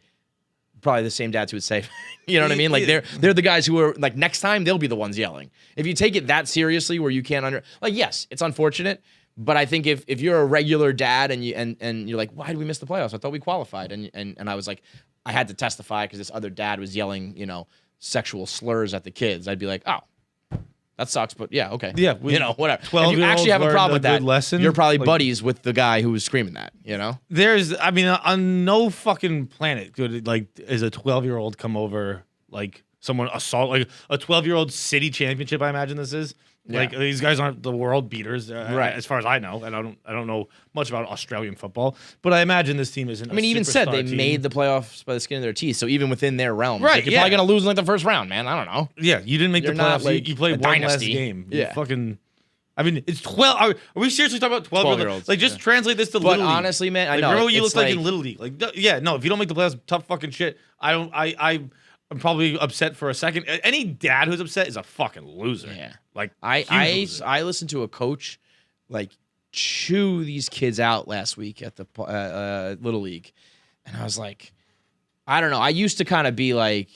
probably the same dads who would say, you know what I mean? Like they're the guys who are like next time they'll be the ones yelling. If you take it that seriously, where you can't yes, it's unfortunate, but I think if you're a regular dad and you're like, why did we miss the playoffs? I thought we qualified, and I was like, I had to testify because this other dad was yelling, sexual slurs at the kids. I'd be like, oh. That sucks, but yeah, okay. Yeah, whatever. If you 12-year-olds actually have a learned problem a with that, good lesson. you're probably Like- buddies with the guy who was screaming that, There's, I mean, on no fucking planet could like is a 12-year-old come over like someone assault like a 12-year-old city championship. I imagine this is like Yeah. these guys aren't the world beaters, Right. As far as I know, and I don't know much about Australian football, but I imagine this team isn't. I mean, he even said they team. made the playoffs by the skin of their teeth. So even within their realm, Right, like, you're yeah. probably gonna lose in like the first round, man. I don't know. Yeah, you didn't make You're the not, playoffs. like, You played a one last dynasty. game. You Yeah. fucking. I mean, it's 12. Are we seriously talking about 12-year-olds? 12-year-olds, Like, just yeah. translate this to But Little League. honestly, man, I Like, know remember what you it's looked like in Little League. Like, if you don't make the playoffs, tough fucking shit. I'm probably upset for a second. Any dad who's upset is a fucking loser. Yeah. Like, I huge loser. listened to a coach like chew these kids out last week at the Little League, and I was like, I don't know. I used to kind of be like,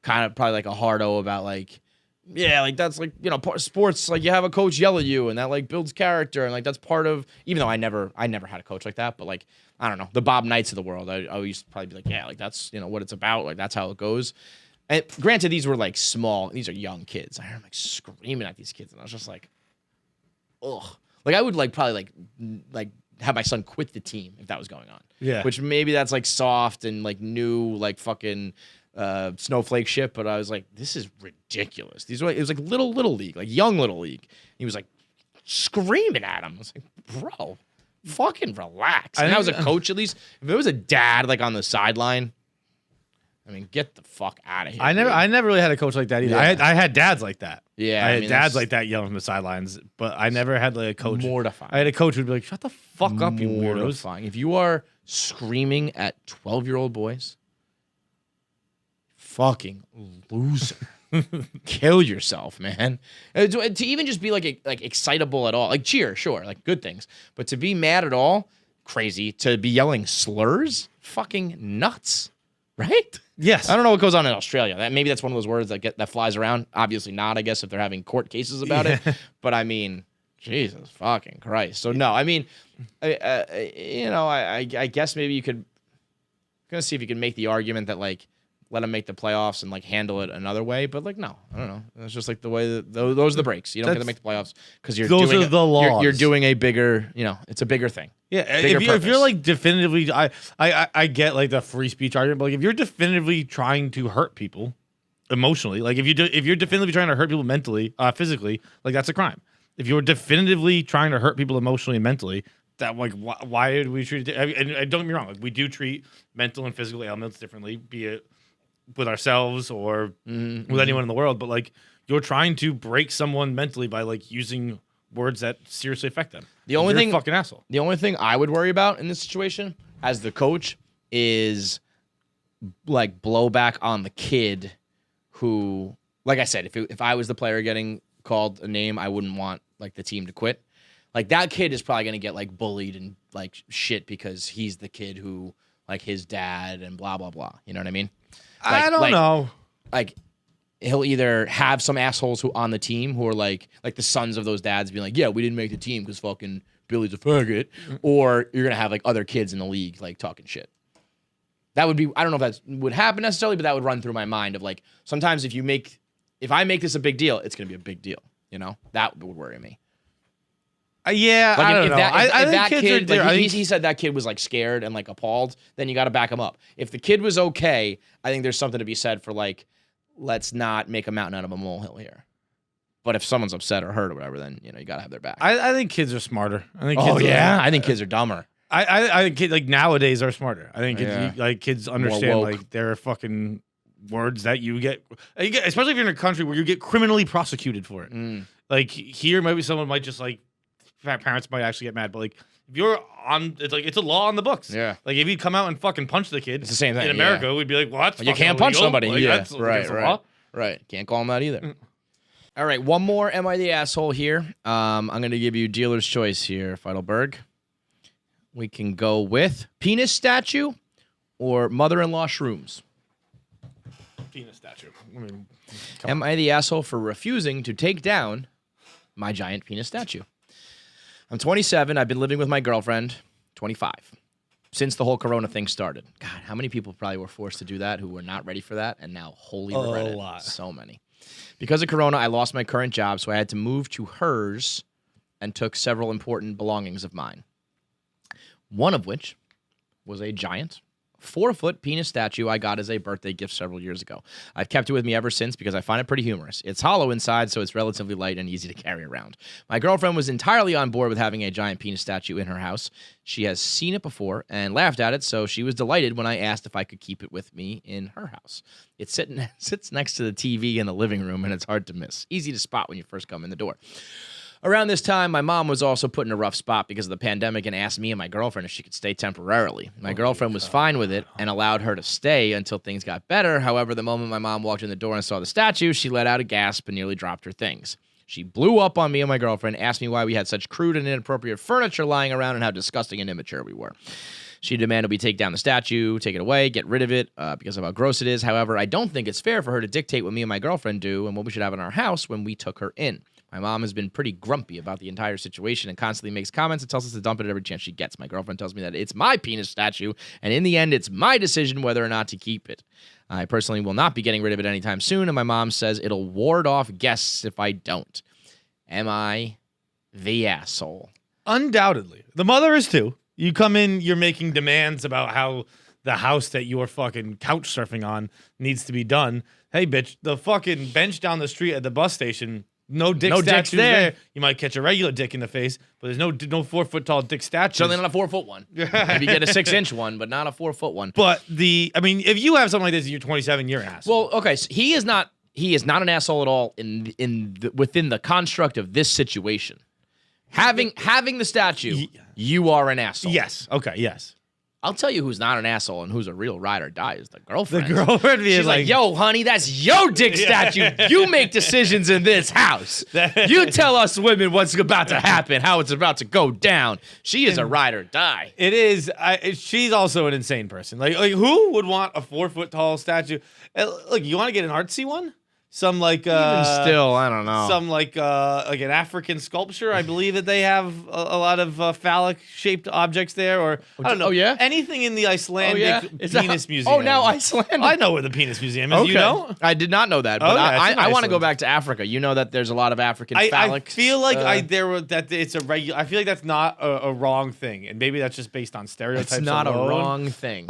probably like a hardo about like, yeah, like that's like sports. Like you have a coach yell at you, and that like builds character, and like that's part of. Even though I never had a coach like that, but like I don't know, the Bob Knights of the world. I used to probably be like, yeah, like that's what it's about. Like that's how it goes. And granted, these were like small. These are young kids. I heard them like screaming at these kids, and I was just like, ugh. Like I would like probably like have my son quit the team if that was going on. Yeah. Which maybe that's like soft and like new, like fucking snowflake shit. But I was like, this is ridiculous. It was like little league, like young little league. He was like screaming at him. I was like, bro, fucking relax. And I was a coach at least. If it was a dad like on the sideline, I mean, get the fuck out of here. I never really had a coach like that either. Yeah. I had dads like that. Yeah, I I had mean, dads that's like that yelling from the sidelines, but I never had like a coach. mortifying. I had a coach who'd be like, "Shut the fuck up, you weirdos." Mortifying. If you are screaming at 12-year-old boys, fucking loser. Kill yourself, man. To even just be like excitable at all, like cheer, sure, like good things, but to be mad at all, crazy. To be yelling slurs, fucking nuts, right? Yes. I don't know what goes on in Australia. Maybe that's one of those words that flies around. Obviously not, I guess, if they're having court cases about it. But I mean, Jesus fucking Christ. So no, I mean, I guess maybe you could gonna see if you can make the argument that like let them make the playoffs and like handle it another way. But like, no, I don't know. It's just like the way that those are the breaks. You don't get to make the playoffs because those are the laws. You're doing a bigger, it's a bigger thing. Yeah, Bigger if you're like definitively, I get like the free speech argument, but like if you're definitively trying to hurt people emotionally, like if you're definitively trying to hurt people mentally, physically, like that's a crime. If you're definitively trying to hurt people emotionally and mentally, that like why did we treat it? And don't get me wrong, like we do treat mental and physical ailments differently, be it with ourselves or with anyone in the world. But like you're trying to break someone mentally by like using words that seriously affect them. You're a fucking asshole. The only thing I would worry about in this situation as the coach is like blowback on the kid who, like I said, if I was the player getting called a name, I wouldn't want like the team to quit. Like that kid is probably going to get like bullied and like shit because he's the kid who like his dad and blah, blah, blah. You know what I mean? Like, I don't know. Like he'll either have some assholes who on the team who are like the sons of those dads being like, yeah, we didn't make the team because fucking Billy's a faggot, or you're gonna have like other kids in the league like talking shit. That would be, I don't know if that would happen necessarily, but that would run through my mind of like sometimes if I make this a big deal, it's gonna be a big deal. That would worry me. Yeah, Like I don't know. I think that kids kid, are like, I he think said that kid was like scared and like appalled, then you got to back him up. If the kid was okay, I think there's something to be said for like, let's not make a mountain out of a molehill here. But if someone's upset or hurt or whatever, then you got to have their back. I think kids are smarter. I think kids I think kids are dumber. I think kids like nowadays are smarter. I think kids understand woke. like there are fucking words that you get, especially if you're in a country where you get criminally prosecuted for it. Like here, maybe someone might just like parents might actually get mad, but like if you're on, it's a law on the books. Yeah. Like if you come out and fucking punch the kid, It's the same thing. in America. We'd be like, well, that's You fucking can't punch illegal. somebody. Like, Yeah. that's against the law. Right. Can't call him that either. All right. One more. Am I the asshole here? I'm going to give you dealer's choice here, Feidelberg. We can go with penis statue or mother-in-law shrooms. Penis statue. I mean, Am I the asshole for refusing to take down my giant penis statue? I'm 27. I've been living with my girlfriend, 25, since the whole Corona thing started. God, how many people probably were forced to do that who were not ready for that and now wholly regret it? A lot. So many. Because of Corona, I lost my current job, so I had to move to hers and took several important belongings of mine. One of which was a giant 4-foot penis statue I got as a birthday gift several years ago. I've kept it with me ever since because I find it pretty humorous. It's hollow inside, so it's relatively light and easy to carry around. My girlfriend was entirely on board with having a giant penis statue in her house. She has seen it before and laughed at it, so she was delighted when I asked if I could keep it with me in her house. It sits next to the TV in the living room, and it's hard to miss. Easy to spot when you first come in the door. Around this time, my mom was also put in a rough spot because of the pandemic and asked me and my girlfriend if she could stay temporarily. My girlfriend was fine with it and allowed her to stay until things got better. However, the moment my mom walked in the door and saw the statue, she let out a gasp and nearly dropped her things. She blew up on me and my girlfriend, asked me why we had such crude and inappropriate furniture lying around and how disgusting and immature we were. She demanded we take down the statue, take it away, get rid of it because of how gross it is. However, I don't think it's fair for her to dictate what me and my girlfriend do and what we should have in our house when we took her in. My mom has been pretty grumpy about the entire situation and constantly makes comments and tells us to dump it at every chance she gets. My girlfriend tells me that it's my penis statue, and in the end, it's my decision whether or not to keep it. I personally will not be getting rid of it anytime soon, and my mom says it'll ward off guests if I don't. Am I the asshole? Undoubtedly. The mother is too. You come in, you're making demands about how the house that you're fucking couch surfing on needs to be done. Hey, bitch, the fucking bench down the street at the bus station, no dick No dicks statues there. there. You might catch a regular dick in the face, but there's no 4 foot tall dick statue. Certainly not a 4 foot one. Maybe get a 6-inch one, but not a 4 foot one. But if you have something like this and you're 27, you're an asshole. Well, okay, so he is not an asshole at all within the construct of this situation. Having the statue, you are an asshole. Yes. Okay. Yes. I'll tell you who's not an asshole and who's a real ride or die is the girlfriend. The girlfriend being She's like, yo, honey, that's your dick statue. You make decisions in this house. You tell us women what's about to happen, how it's about to go down. She is a ride or die. It is. She's also an insane person. Like who would want a 4 foot tall statue? Look, you want to get an artsy one? Some like Even still, I don't know. Some like an African sculpture. I believe that they have a lot of phallic shaped objects there, or I don't know. Oh, yeah? Anything in the Icelandic Is penis that, museum. Oh, now Icelandic. I know where the penis museum is. Okay. You know? I did not know that, but yeah, it's in I want to go Iceland. back to Africa. You know that there's a lot of African I phallic. feel like that it's a regular. I feel like that's not a wrong thing, and maybe that's just based on stereotypes. It's not alone. a wrong thing.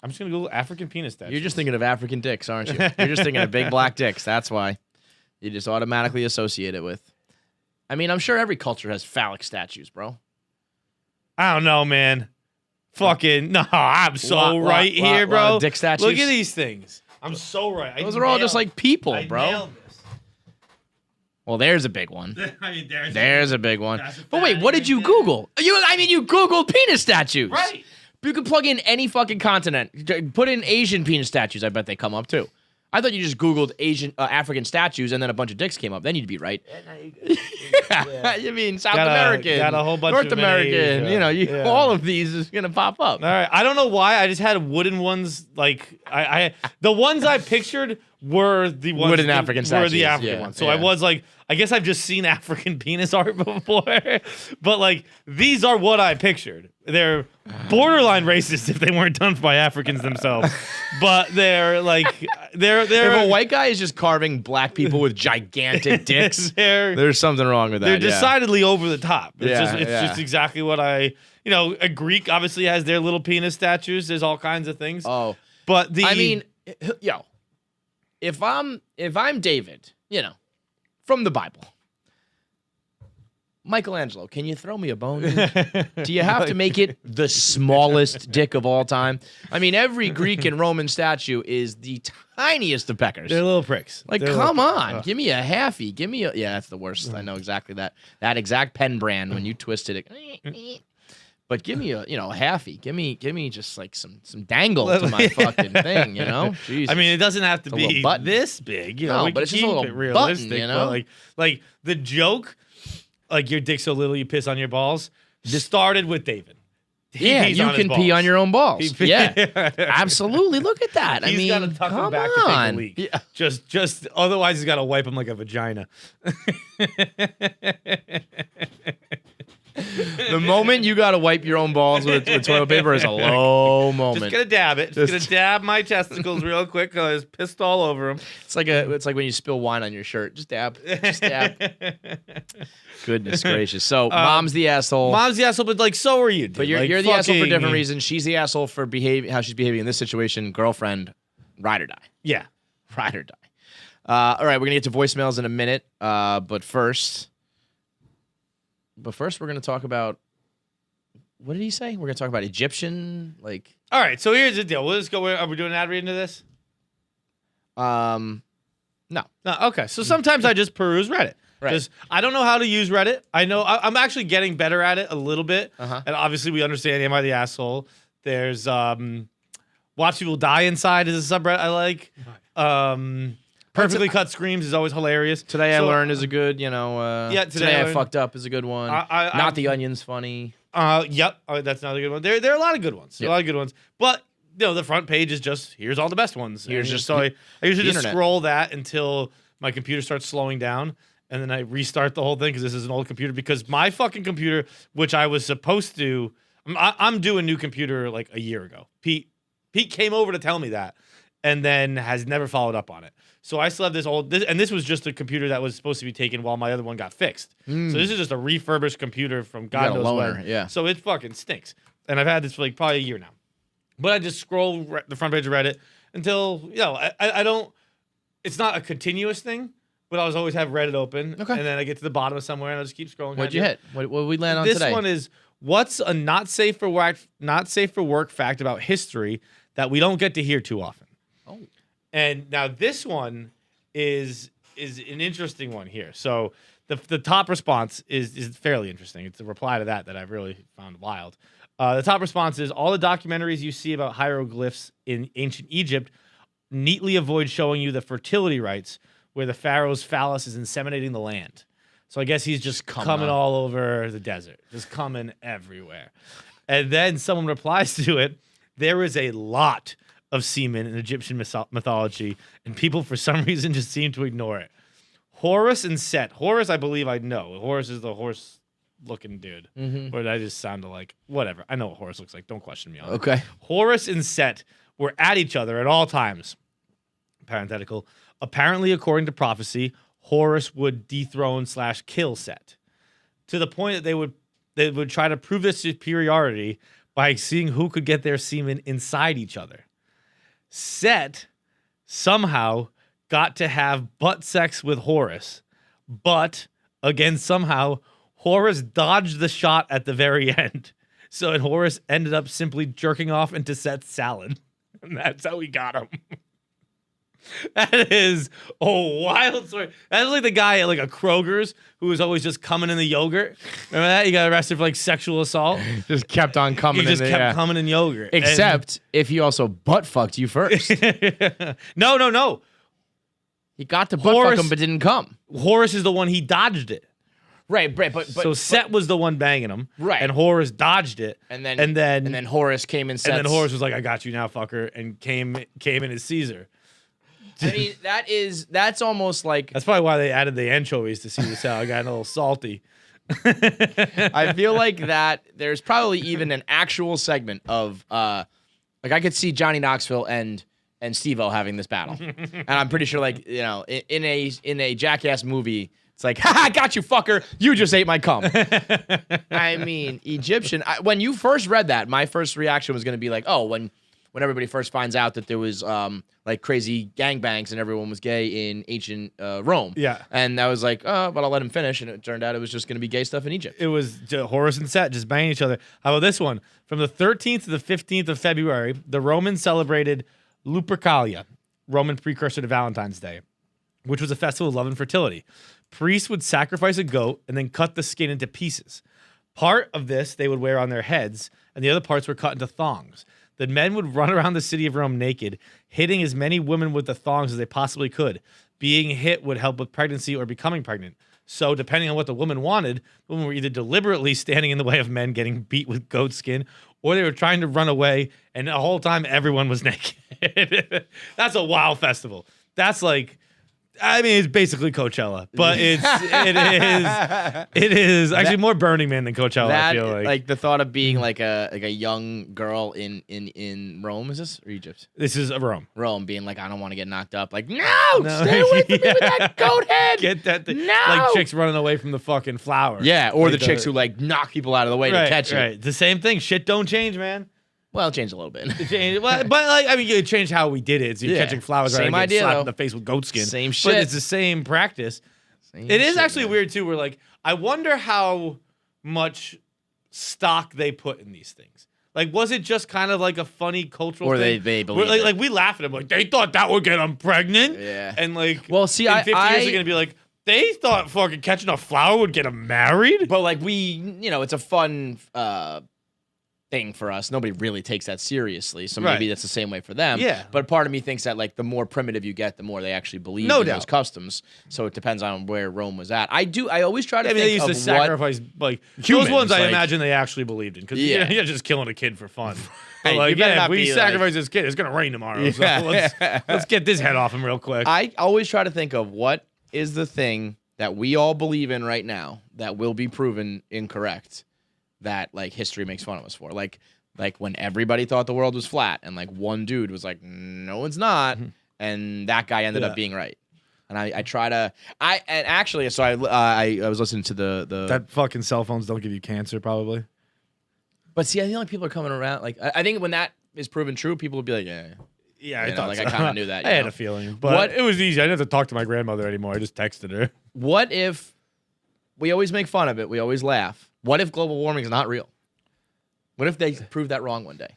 I'm just gonna Google African penis statue. You're just thinking of African dicks, aren't you? You're just thinking of big black dicks. That's why. You just automatically associate it with. I mean, I'm sure every culture has phallic statues, bro. I don't know, man. Fucking no, I'm so right here, bro. lot of dick statues. Look at these things. I'm so right. Those are all just like people, I bro. nailed this. Well, there's a big one. I mean, There's a big one. That's a But wait, fatty what did you right there. Google? You Googled penis statues. Right. You could plug in any fucking continent. Put in Asian penis statues. I bet they come up too. I thought you just Googled African statues and then a bunch of dicks came up. Then you'd be right. You mean South American, got a whole bunch North of them in American. Asia. You all of these is gonna pop up. All right. I don't know why. I just had wooden ones. Like the ones I pictured were the ones Wooden that African were statues, the African yeah, ones. So yeah. I was like, I guess I've just seen African penis art before, but like these are what I pictured. They're borderline racist if they weren't done by Africans themselves, but they're like they're If a white guy is just carving black people with gigantic dicks, they're there's something wrong with that. they're yeah. decidedly over the top. It's Yeah, just yeah. just exactly what I a Greek obviously has their little penis statues. There's all kinds of things. Oh, But I mean, yo, if I'm David, from the Bible, Michelangelo, can you throw me a bone? Do you have to make it the smallest dick of all time? I mean, every Greek and Roman statue is the tiniest of peckers. they're little pricks. Like, They're come little- on, give me a halfie. Give me yeah, that's the worst. I know exactly that exact pen brand when you twisted it. But give me a halfie. Give me just like some dangle to my fucking thing. Jesus. I mean, it doesn't have to a little be button. this big. No, we but can it's just a keep little it realistic. button, But like the joke, like your dick's so little you piss on your balls, started with David. He Yeah, pees you on his can pee balls. on your own balls. He- Yeah, absolutely. Look at that. I He's mean, got to tuck him come back to on. take a leak. Yeah. Just otherwise he's got to wipe him like a vagina. The moment you got to wipe your own balls with toilet paper is a low moment. Just gonna dab it. Just gonna dab my testicles real quick because I was pissed all over them. It's like when you spill wine on your shirt. Just dab. Just dab. Goodness gracious. So mom's the asshole. Mom's the asshole, but like so are you. Dude. But you're Like, the asshole for fucking- different reasons. She's the asshole for how she's behaving in this situation. Girlfriend, ride or die. Yeah. Ride or die. All right, we're gonna get to voicemails in a minute. But first, we're gonna talk about. What did he say? We're gonna talk about Egyptian, like. All right. So here's the deal. We'll just go. Are we doing an ad read into this? No. No. Okay. So sometimes I just peruse Reddit. Right. Because I don't know how to use Reddit. I know I'm actually getting better at it a little bit. Uh-huh. And obviously we understand Am I the Asshole? There's Watch People Die Inside is a subreddit I like. Perfectly Cut Screams is always hilarious. Today I So, learned is a good, Yeah, Today I Learned- fucked up is a good one. Not the Onion's funny. Yep. That's another good one. There are a lot of good ones. There are a lot of good ones. But the front page is just here's all the best ones. Here's And just so I usually the just internet. scroll that until my computer starts slowing down, and then I restart the whole thing because this is an old computer. Because my fucking computer, which I was supposed to, I'm due a new computer like a year ago. Pete came over to tell me that, and then has never followed up on it. So I still have and this was just a computer that was supposed to be taken while my other one got fixed. So this is just a refurbished computer from God knows when. Yeah. So it fucking stinks. And I've had this for like probably a year now. But I just scroll the front page of Reddit until, I don't, it's not a continuous thing, but I always have Reddit open. Okay. And then I get to the bottom of somewhere and I just keep scrolling. What'd you hit? What we land on today? This one is, what's a not safe for work fact about history that we don't get to hear too often? Oh. And now this one is an interesting one here. So the top response is fairly interesting. It's a reply to that I've really found wild. The top response is, all the documentaries you see about hieroglyphs in ancient Egypt neatly avoid showing you the fertility rites where the pharaoh's phallus is inseminating the land. So I guess he's just coming all over the desert, just coming everywhere. And then someone replies to it, there is a lot of semen in Egyptian mythology, and people for some reason just seem to ignore it. Horus and Set. Horus, I believe I know. Horus is the horse-looking dude. Or I just sounded like, whatever. I know what Horus looks like. Don't question me on it. Okay. Horus and Set were at each other at all times. Parenthetical. Apparently, according to prophecy, Horus would dethrone/kill Set, to the point that they would try to prove their superiority by seeing who could get their semen inside each other. Set somehow got to have butt sex with Horus, but again, somehow Horus dodged the shot at the very end. So Horus ended up simply jerking off into Set's salad. And that's how he got him. That is a wild story. That's like the guy at like a Kroger's who was always just coming in the yogurt. Remember that? He got arrested for like sexual assault. Just kept on coming. He just kept coming in yogurt. Except if he also butt fucked you first. No. He got to butt fuck him but didn't come. Horus is the one, he dodged it. Right, but so Set was the one banging him, right? And Horus dodged it, and then Horus came and then Horus was like, "I got you now, fucker," and came in as Caesar. I mean, that's almost like, that's probably why they added the anchovies to Caesar salad. Got a little salty. I feel like that there's probably even an actual segment of like I could see Johnny Knoxville and Steve-O having this battle, and I'm pretty sure like in a Jackass movie. It's like, ha, got you, fucker. You just ate my cum. I mean, Egyptian. When you first read that, my first reaction was going to be like, oh, when everybody first finds out that there was like crazy gangbangs and everyone was gay in ancient Rome. Yeah. And I was like, oh, but I'll let him finish. And it turned out it was just going to be gay stuff in Egypt. It was Horus and Set just banging each other. How about this one? From the 13th to the 15th of February, the Romans celebrated Lupercalia, Roman precursor to Valentine's Day, which was a festival of love and fertility. Priests would sacrifice a goat and then cut the skin into pieces. Part of this they would wear on their heads, and the other parts were cut into thongs. The men would run around the city of Rome naked, hitting as many women with the thongs as they possibly could. Being hit would help with pregnancy or becoming pregnant. So, depending on what the woman wanted, women were either deliberately standing in the way of men getting beat with goat skin, or they were trying to run away, and the whole time everyone was naked. That's a wild festival. That's like, I mean, it's basically Coachella, but it is actually more Burning Man than Coachella. I feel like the thought of being like a young girl in Rome, is this, or Egypt? This is Rome. Rome being like, I don't want to get knocked up. Like, no, stay away from me with that goat head. Get that thing. No, like chicks running away from the fucking flower. Yeah, or like the chicks who like knock people out of the way to catch it. Right, the same thing. Shit don't change, man. Well, it changed a little bit. But like, I mean, it changed how we did it. So you're catching flowers, same right? idea, slapped in the face with goat skin. Same shit. But it's the same practice. It is actually weird too. Where like, I wonder how much stock they put in these things. Like, was it just kind of like a funny cultural thing? Or they believe like we laugh at them, like they thought that would get them pregnant. Yeah. And like, well, see, in 50 years they're gonna be like, they thought fucking catching a flower would get them married. But like it's a fun thing for us. Nobody really takes that seriously, so maybe that's the same way for them. Yeah. But part of me thinks that like the more primitive you get, the more they actually believe in those customs. So it depends on where Rome was at. I always try to think they used of to sacrifice like humans, those ones. I like, imagine they actually believed in, because you're just killing a kid for fun. Hey, like, if we sacrifice this kid, it's gonna rain tomorrow. So let's get this head off him real quick. I always try to think of what is the thing that we all believe in right now that will be proven incorrect, that like history makes fun of us for. Like Like when everybody thought the world was flat, and like one dude was like, "No, it's not," and that guy ended up being right. And I try to and actually, so I was listening to the That fucking cell phones don't give you cancer, probably. But see, I feel like people are coming around. Like I think when that is proven true, people will be like, yeah. Yeah, You I know, thought like so. I kind of knew that. I you had know? a feeling, but it was easy. I didn't have to talk to my grandmother anymore. I just texted her. What if we always make fun of it? We always laugh. What if global warming is not real? What if they prove that wrong one day?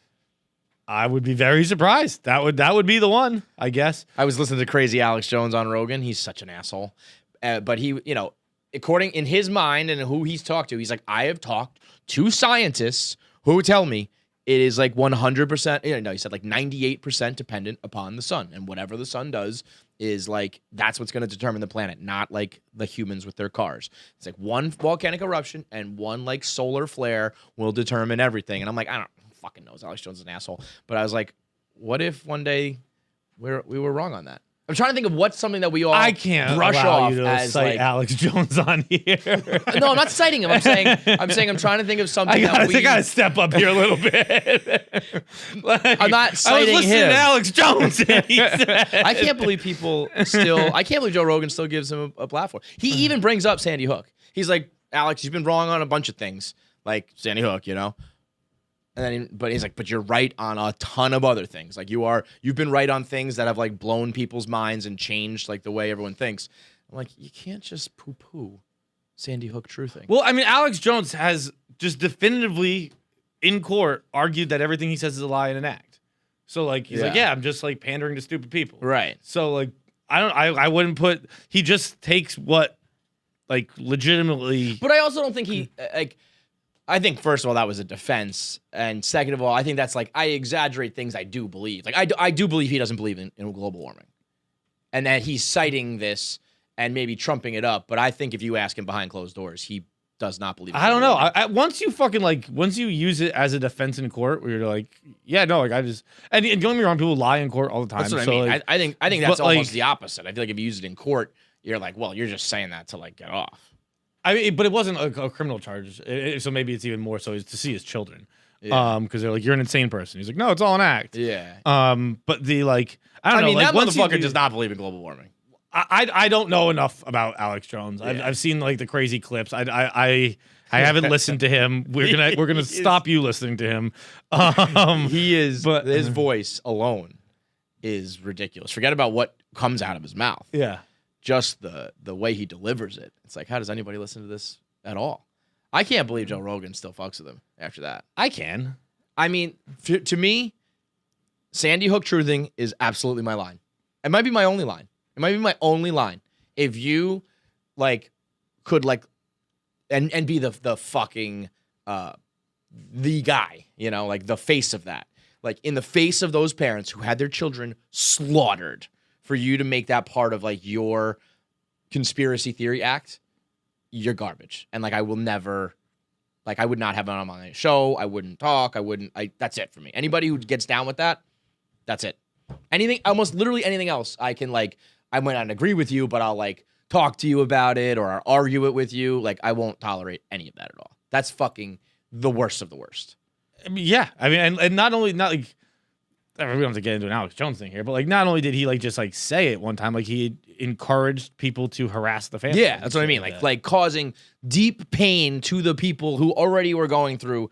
I would be very surprised. That would be the one, I guess. I was listening to crazy Alex Jones on Rogan. He's such an asshole. But he, you know, according in his mind and who he's talked to, he's like, I have talked to scientists who tell me it is like 100%, you know, he said like 98% dependent upon the sun. And whatever the sun does is like, that's what's going to determine the planet, not like the humans with their cars. It's like one volcanic eruption and one like solar flare will determine everything. And I'm like, I don't fucking know. Alex Jones is an asshole. But I was like, what if one day we were wrong on that? I'm trying to think of what's something that we all I can't brush allow off you to as cite like, Alex Jones on here. no, I'm not citing him. I'm saying I'm trying to think of something I that gotta step up here a little bit. I'm not citing I was listening him. to Alex Jones. And he said, I can't believe people still. I can't believe Joe Rogan still gives him a platform. He even brings up Sandy Hook. He's like, Alex, you've been wrong on a bunch of things, like Sandy Hook, you know. And then, but he's like, but you're right on a ton of other things. Like you've been right on things that have like blown people's minds and changed like the way everyone thinks. I'm like, you can't just poo-poo Sandy Hook truthing. well, I mean, Alex Jones has just definitively in court argued that everything he says is a lie and an act. So like he's like, Yeah. yeah, I'm just like pandering to stupid people. Right. So like I wouldn't put. He just takes what like legitimately. But I also don't think he like. I think first of all that was a defense, and second of all, I think that's like I exaggerate things I do believe. Like I do believe he doesn't believe in global warming, and that he's citing this and maybe trumping it up. But I think if you ask him behind closed doors, he does not believe. I don't know. Once you use it as a defense in court, where you're like, yeah, no, like I just and don't get me wrong, people lie in court all the time. That's what so I mean. like, I think that's but, like- almost the opposite. I feel like if you use it in court, you're like, well, you're just saying that to like get off. I mean, but it wasn't a criminal charge, so maybe it's even more so is to see his children, Yeah. because they're like, you're an insane person. He's like, no, it's all an act. Yeah. But the like, I don't know. mean, Like, that once you motherfucker do- does not believe in global warming. I don't know enough about Alex Jones. Yeah. I've seen like the crazy clips. I haven't listened to him. We're gonna stop you listening to him. He is, but- his voice alone is ridiculous. Forget about what comes out of his mouth. Yeah. Just the way he delivers it. It's like, how does anybody listen to this at all? I can't believe Joe Rogan still fucks with him after that. I can. I mean, to me, Sandy Hook truthing is absolutely my line. It might be my only line. It might be my only line. If you like could like and be the fucking the guy, you know, like the face of that. Like in the face of those parents who had their children slaughtered for you to make that part of like your conspiracy theory act, you're garbage. And like I will never like I would not have it on my show. I wouldn't talk. That's it for me. Anybody who gets down with that, that's it. Anything, almost literally anything else, I can like, I might not agree with you, but I'll like talk to you about it or I'll argue it with you. Like I won't tolerate any of that at all. That's fucking the worst of the worst. I mean, yeah. I mean, and not like. I mean, we don't have to get into an Alex Jones thing here, but like, not only did he like just like say it one time, like he encouraged people to harass the family. Yeah, that's what I mean. Like causing deep pain to the people who already were going through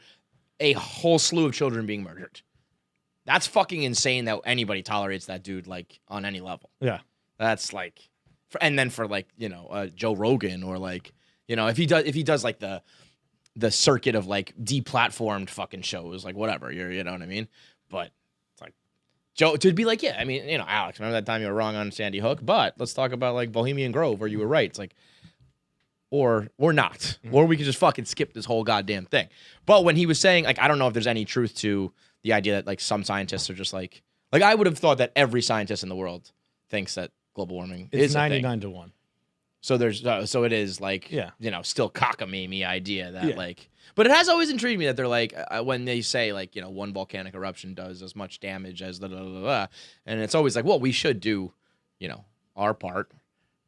a whole slew of children being murdered. That's fucking insane that anybody tolerates that dude like on any level. Yeah. That's like, and then for like, you know, Joe Rogan or like, you know, if he does like the circuit of like deplatformed fucking shows, like whatever, you know what I mean? But it's like Joe to be like, yeah, I mean, you know, Alex, remember that time you were wrong on Sandy Hook, but let's talk about like Bohemian Grove where you were right. It's like, or not, or we could just fucking skip this whole goddamn thing. But when he was saying like, I don't know if there's any truth to the idea that like some scientists are just like I would have thought that every scientist in the world thinks that global warming It's is a thing. 99 to 1. So there's so it is like, Yeah. you know, still cockamamie idea that Yeah. like, but it has always intrigued me that they're like when they say like, you know, one volcanic eruption does as much damage as and it's always like, well, we should do, you know, our part,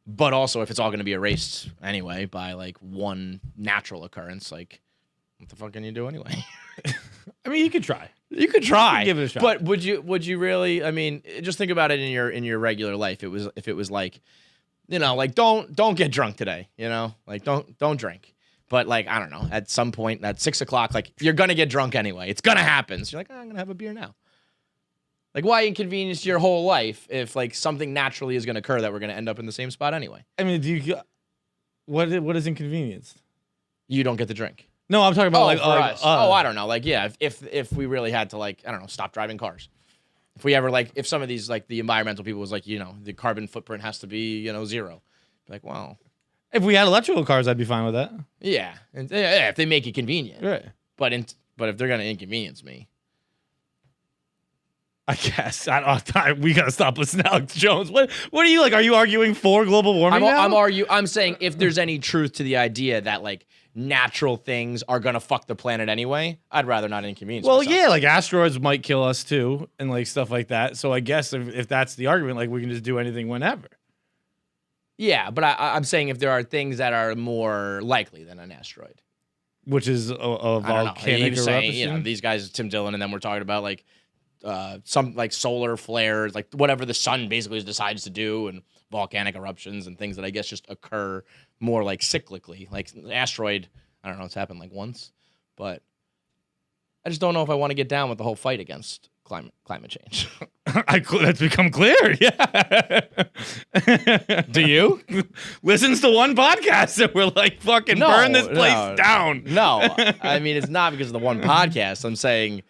but also if it's all going to be erased anyway by like one natural occurrence, like what the fuck can you do anyway? I mean, you could try. You could try. Give it a shot. But would you really? I mean, just think about it in your regular life. If it was like, like don't get drunk today. Like don't drink. But like I don't know. At some point at 6 o'clock, like you're gonna get drunk anyway. It's gonna happen. So you're like, I'm gonna have a beer now. Like why inconvenience your whole life if like something naturally is gonna occur that we're gonna end up in the same spot anyway? I mean, what is inconvenience? You don't get to drink. No, I'm talking about for us. I don't know. Like, yeah, if we really had to, like, I don't know, stop driving cars. If we ever, like, if some of these, like, the environmental people was like, the carbon footprint has to be, 0. Like, well. If we had electrical cars, I'd be fine with that. Yeah. And, yeah, if they make it convenient. Right. But if they're going to inconvenience me. I guess. We got to stop listening to Alex Jones. What are you, like, are you arguing for global warming now? I'm saying if there's any truth to the idea that, like, natural things are gonna fuck the planet anyway, I'd rather not inconvenience myself. Yeah, like asteroids might kill us too, and like stuff like that. So I guess if that's the argument, like we can just do anything whenever. Yeah, but I'm saying if there are things that are more likely than an asteroid, which is a volcanic eruption. Saying, these guys, Tim Dillon, and then we're talking about like some like solar flares, like whatever the sun basically decides to do, and volcanic eruptions and things that I guess just occur more like cyclically. Like asteroid, I don't know, it's happened like once, but I just don't know if I want to get down with the whole fight against climate change. That's become clear. Yeah. Do you? Listens to one podcast and we're like, fucking burn this place down. No, I mean, it's not because of the one podcast. I'm saying,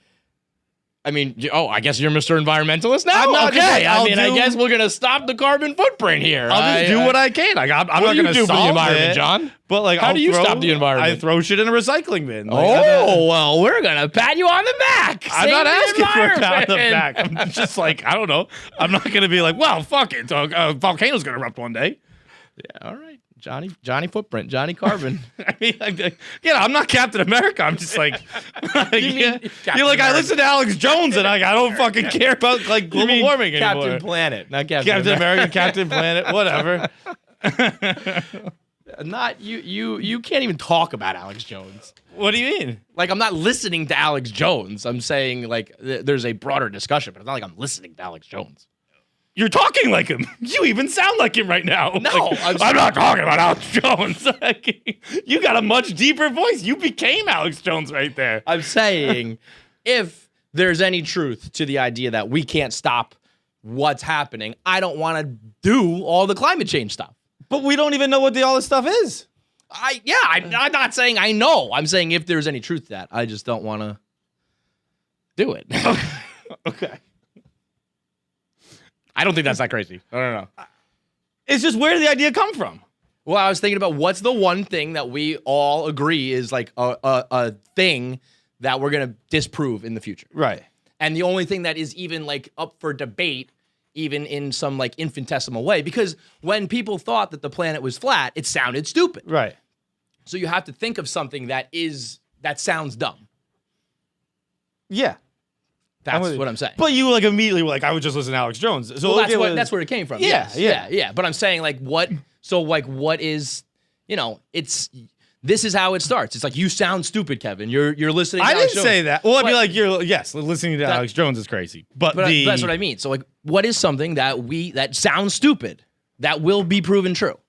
I guess you're Mr. Environmentalist now? I'm not, okay. I guess we're going to stop the carbon footprint here. I'll just do what I can. Like, I'm not going to do for the solve environment, it, John? But like, how do you stop the environment? I throw shit in a recycling bin. Like, well, we're going to pat you on the back. I'm not asking for a pat on the back. I'm just like, I don't know. I'm not going to be like, well, fuck it. Volcano's going to erupt one day. Yeah, all right. Johnny Footprint, Johnny Carbon. I mean, I'm not Captain America. I'm just like, you're like, I listen to Alex Jones and I don't fucking care about like global warming anymore. Captain Planet, not Captain America, Captain Planet, whatever. Not you. You can't even talk about Alex Jones. What do you mean? Like, I'm not listening to Alex Jones. I'm saying like there's a broader discussion, but it's not like I'm listening to Alex Jones. You're talking like him. You even sound like him right now. No, like, I'm not talking about Alex Jones. You got a much deeper voice. You became Alex Jones right there. I'm saying if there's any truth to the idea that we can't stop what's happening, I don't want to do all the climate change stuff. But we don't even know what all this stuff is. I'm not saying I know. I'm saying if there's any truth to that, I just don't want to do it. Okay. I don't think that's that crazy. I don't know. It's just where did the idea come from? Well, I was thinking about what's the one thing that we all agree is like a thing that we're going to disprove in the future. Right. And the only thing that is even like up for debate, even in some like infinitesimal way, because when people thought that the planet was flat, it sounded stupid. Right. So you have to think of something that sounds dumb. Yeah. That's what I'm saying. But you like immediately were like, I would just listen to Alex Jones. So well, that's where it came from. Yeah, yes. Yeah. But I'm saying like what? So like what is? This is how it starts. It's like you sound stupid, Kevin. You're listening. To I Alex didn't Jones. say that. Well, I'd be like, listening to Alex Jones is crazy. But that's what I mean. So like, what is something that sounds stupid that will be proven true?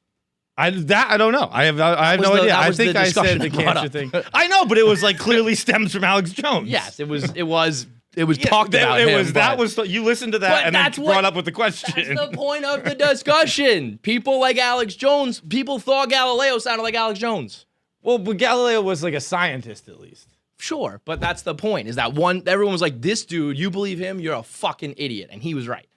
I don't know. I have no idea. I think I said the cancer thing. I know, but it was like clearly stems from Alex Jones. Yes, it was talked about. You listened to that and then brought up with the question. That's the point of the discussion. People like Alex Jones. People thought Galileo sounded like Alex Jones. Well, but Galileo was like a scientist at least. Sure, but that's the point. Is that everyone was like, this dude, you believe him? You're a fucking idiot, and he was right.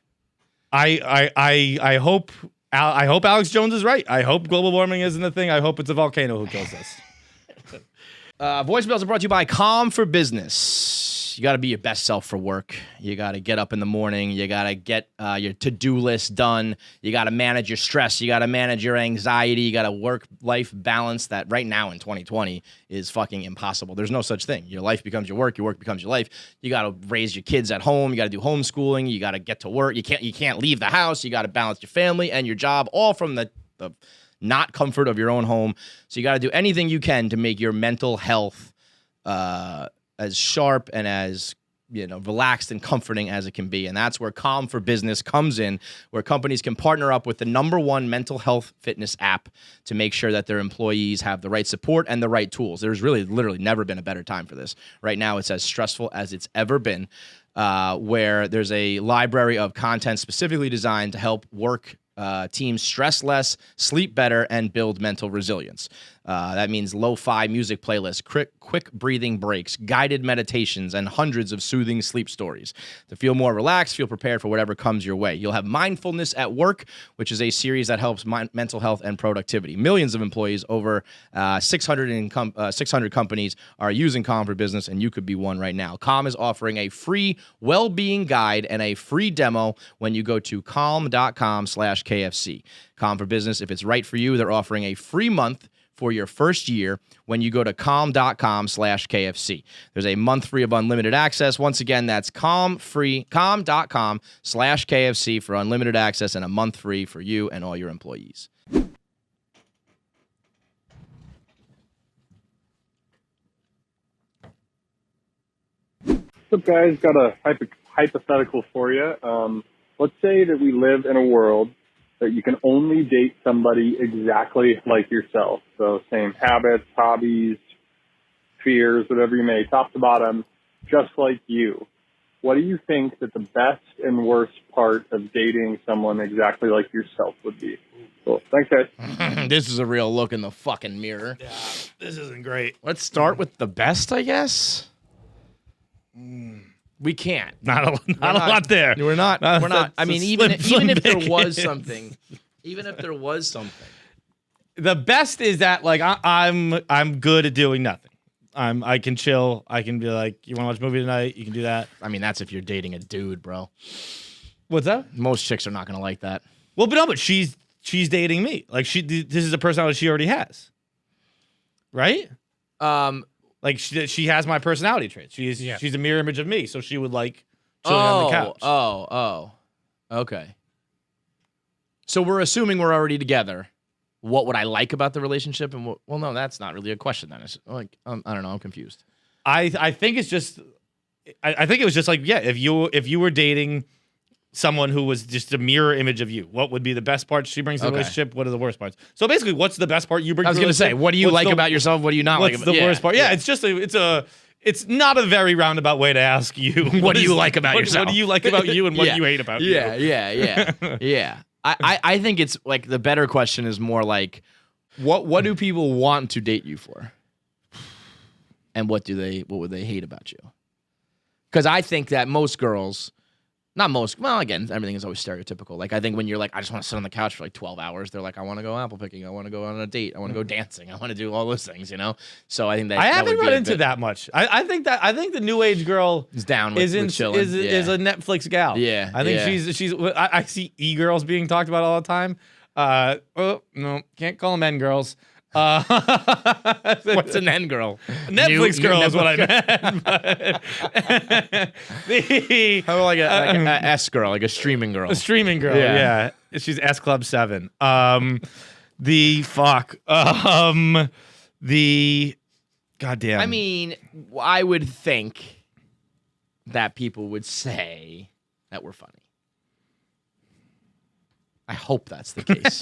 I hope Alex Jones is right. I hope global warming isn't a thing. I hope it's a volcano who kills us. Voicemails are brought to you by Calm for Business. You got to be your best self for work. You got to get up in the morning. You got to get your to-do list done. You got to manage your stress. You got to manage your anxiety. You got to work-life balance that right now in 2020 is fucking impossible. There's no such thing. Your life becomes your work becomes your life. You got to raise your kids at home. You got to do homeschooling. You got to get to work. You can't leave the house. You got to balance your family and your job all from the not comfort of your own home. So you got to do anything you can to make your mental health sharp and as relaxed and comforting as it can be. And that's where Calm for Business comes in, where companies can partner up with the #1 mental health fitness app to make sure that their employees have the right support and the right tools. There's really literally never been a better time for this. Right now, it's as stressful as it's ever been, where there's a library of content specifically designed to help work teams stress less, sleep better, and build mental resilience. That means lo-fi music playlists, quick breathing breaks, guided meditations, and hundreds of soothing sleep stories. To feel more relaxed, feel prepared for whatever comes your way. You'll have Mindfulness at Work, which is a series that helps mental health and productivity. Millions of employees, over 600 companies are using Calm for Business, and you could be one right now. Calm is offering a free well-being guide and a free demo when you go to calm.com/KFC. Calm for Business, if it's right for you, they're offering a free month for your first year when you go to calm.com/KFC. There's a month free of unlimited access. Once again, that's calm.com/KFC for unlimited access and a month free for you and all your employees. What's up, guys? Got a hypothetical for you. Let's say that we live in a world that you can only date somebody exactly like yourself. So same habits, hobbies, fears, whatever you may, top to bottom, just like you. What do you think that the best and worst part of dating someone exactly like yourself would be? Cool. Thanks, guys. This is a real look in the fucking mirror. Yeah, this isn't great. Let's start with the best, I guess. We can't. Not a lot there. We're not. I mean, even if there was something, the best is that like I'm good at doing nothing. I can chill. I can be like, you want to watch a movie tonight? You can do that. I mean, that's if you're dating a dude, bro. What's that? Most chicks are not gonna like that. Well, but she's dating me. Like this is a personality she already has, right? Like she has my personality traits. She's a mirror image of me, so she would like chilling on the couch. Okay. So we're assuming we're already together. What would I like about the relationship? And well, no, that's not really a question. Then it's like I don't know. I'm confused. I think it's just. I think it was just like if you were dating someone who was just a mirror image of you, what would be the best parts she brings to the relationship? What are the worst parts? So basically, what's the best part you bring? I was going to say, what do you like about yourself? What do you not like? What's the worst part? Yeah, it's just it's not a very roundabout way to ask you. What do you like about yourself? What do you like about you, and what do you hate about you? Yeah. I think it's like the better question is more like, what do people want to date you for, and what would they hate about you? Because I think that most girls. Not most. Well, again, everything is always stereotypical. Like, I think when you're like, I just want to sit on the couch for like 12 hours, they're like, I want to go apple picking. I want to go on a date. I want to go dancing. I want to do all those things, So I think that I haven't run into that much. I think the new age girl is down with chilling. Is a Netflix gal. Yeah. I think she's. I see e-girls being talked about all the time. Oh no, can't call them n-girls. What's an N girl? Netflix girl is what I meant. How about like a S girl, like a streaming girl? A streaming girl, yeah. She's S Club 7. The goddamn. I mean, I would think that people would say that we're funny. I hope that's the case.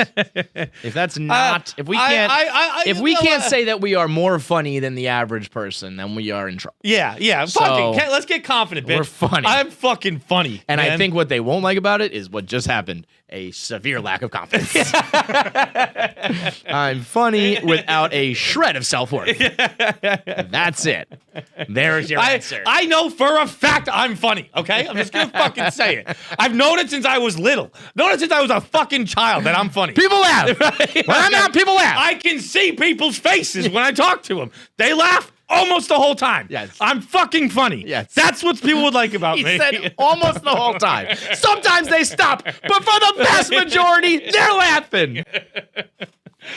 If that's not, if we can't say that we are more funny than the average person, then we are in trouble. Yeah. Let's get confident, bitch. We're funny. I'm fucking funny. And man. I think what they won't like about it is what just happened. A severe lack of confidence. I'm funny without a shred of self-worth. That's it. There's your answer. I know for a fact I'm funny, okay? I'm just gonna fucking say it. I've known it since I was little. Known it since I was a fucking child that I'm funny. People laugh. When I'm out, people laugh. I can see people's faces when I talk to them. They laugh almost the whole time. Yes. I'm fucking funny. Yes. That's what people would like about me. He said almost the whole time. Sometimes they stop, but for the vast majority, they're laughing.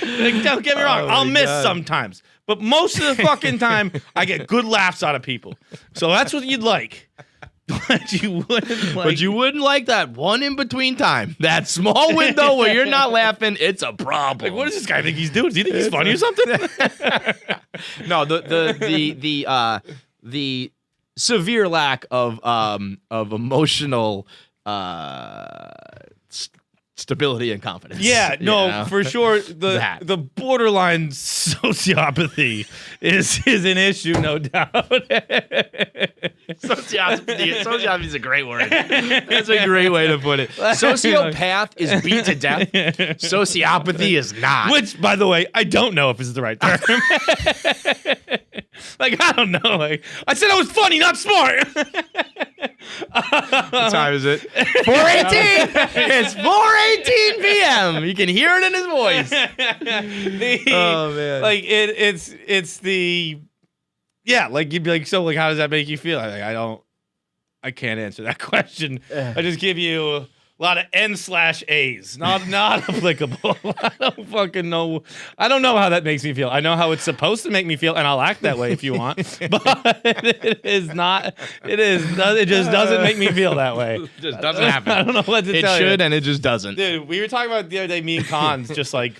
Like, don't get me wrong, I'll miss sometimes. But most of the fucking time, I get good laughs out of people. So that's what you'd like. But you wouldn't like that one in between time. That small window where you're not laughing, it's a problem. Like, what does this guy think he's doing? Does he think he's funny or something? No, the the severe lack of emotional stability and confidence. Yeah, you no, know? for sure. That. The borderline sociopathy is an issue, no doubt. Sociopathy is a great word. That's a great way to put it. Sociopath is beat to death. Sociopathy is not. Which, by the way, I don't know if this is the right term. Like, I don't know. Like, I said I was funny, not smart. What time is it? 4:18. It's 4:18 p.m. You can hear it in his voice. Oh man! Like it's the like you'd be like, so like how does that make you feel? I can't answer that question. I just give you a lot of N/A's, not applicable. I don't fucking know. I don't know how that makes me feel. I know how it's supposed to make me feel, and I'll act that way if you want. But it is not. It just doesn't make me feel that way. It just doesn't happen. I don't know what to tell you. It should, and it just doesn't. Dude, we were talking about the other day, me and Cons, just like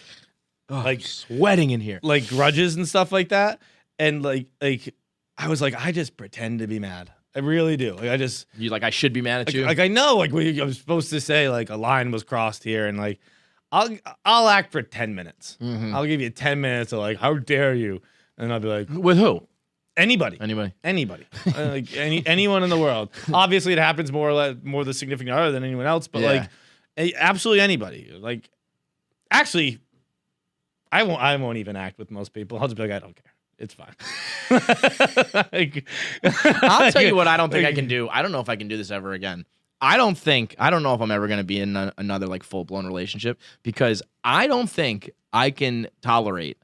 Sweating in here. like grudges and stuff like that, and like I was like, I just pretend to be mad. I really do. Like I should be mad at you. like I know like I was supposed to say like a line was crossed here, and like I'll act for 10 minutes. Mhm. I'll give you 10 minutes of like, how dare you? And I'll be like, With who? anybody. Anybody. Like anyone in the world. Obviously, it happens more the significant other than anyone else, but Yeah. like absolutely anybody. Like, actually, I won't even act with most people. I'll just be like, I don't care. It's fine. Like, I'll tell you what I don't think I can do. I don't know if I can do this ever again. I don't know if I'm ever going to be in another like full-blown relationship, because I don't think I can tolerate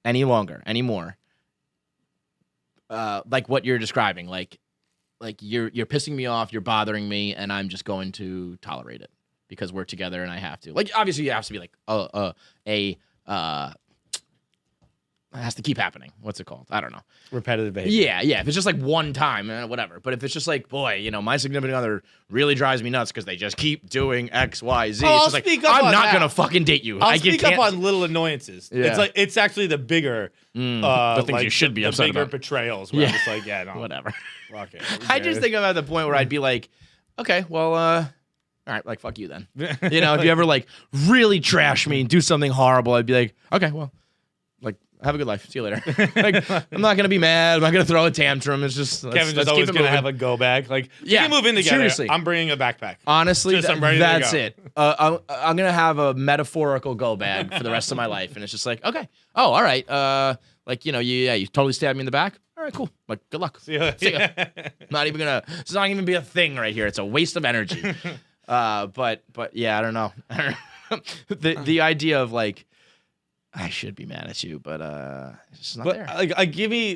anymore. Like what you're describing, like you're pissing me off, you're bothering me, and I'm just going to tolerate it because we're together and I have to. Like, obviously it has to be like it has to keep happening. What's it called? I don't know. repetitive behavior. Yeah. If it's just like one time, whatever. But if it's just like, boy, my significant other really drives me nuts because they just keep doing X, Y, Z. Oh, It's I'll just like, speak up I'm on not that. gonna fucking date you. I'll I speak can't. up on little annoyances. Yeah. It's actually the bigger the things you should be the upset bigger about. betrayals. Where I'm just like, yeah, no, Whatever. fuck it. I just think I'm at the point where I'd be like, okay, well, all right, like fuck you then. If you ever like really trash me and do something horrible, I'd be like, okay, well, like have a good life. See you later. Like, I'm not gonna be mad. I'm not gonna throw a tantrum. It's just Kevin's let's just always keep it gonna moving. have a go bag. Like, Yeah, we can move in together. seriously. I'm bringing a backpack. Honestly, Just, I'm ready to that's go. it. I'm gonna have a metaphorical go bag for the rest of my life, and it's just like, okay, oh, all right, like you totally stabbed me in the back. All right, cool. Like, good luck. See ya. See ya. Not even gonna. It's not even be a thing right here. It's a waste of energy. But yeah, I don't know. the idea of like, I should be mad at you, but it's just not But there. like,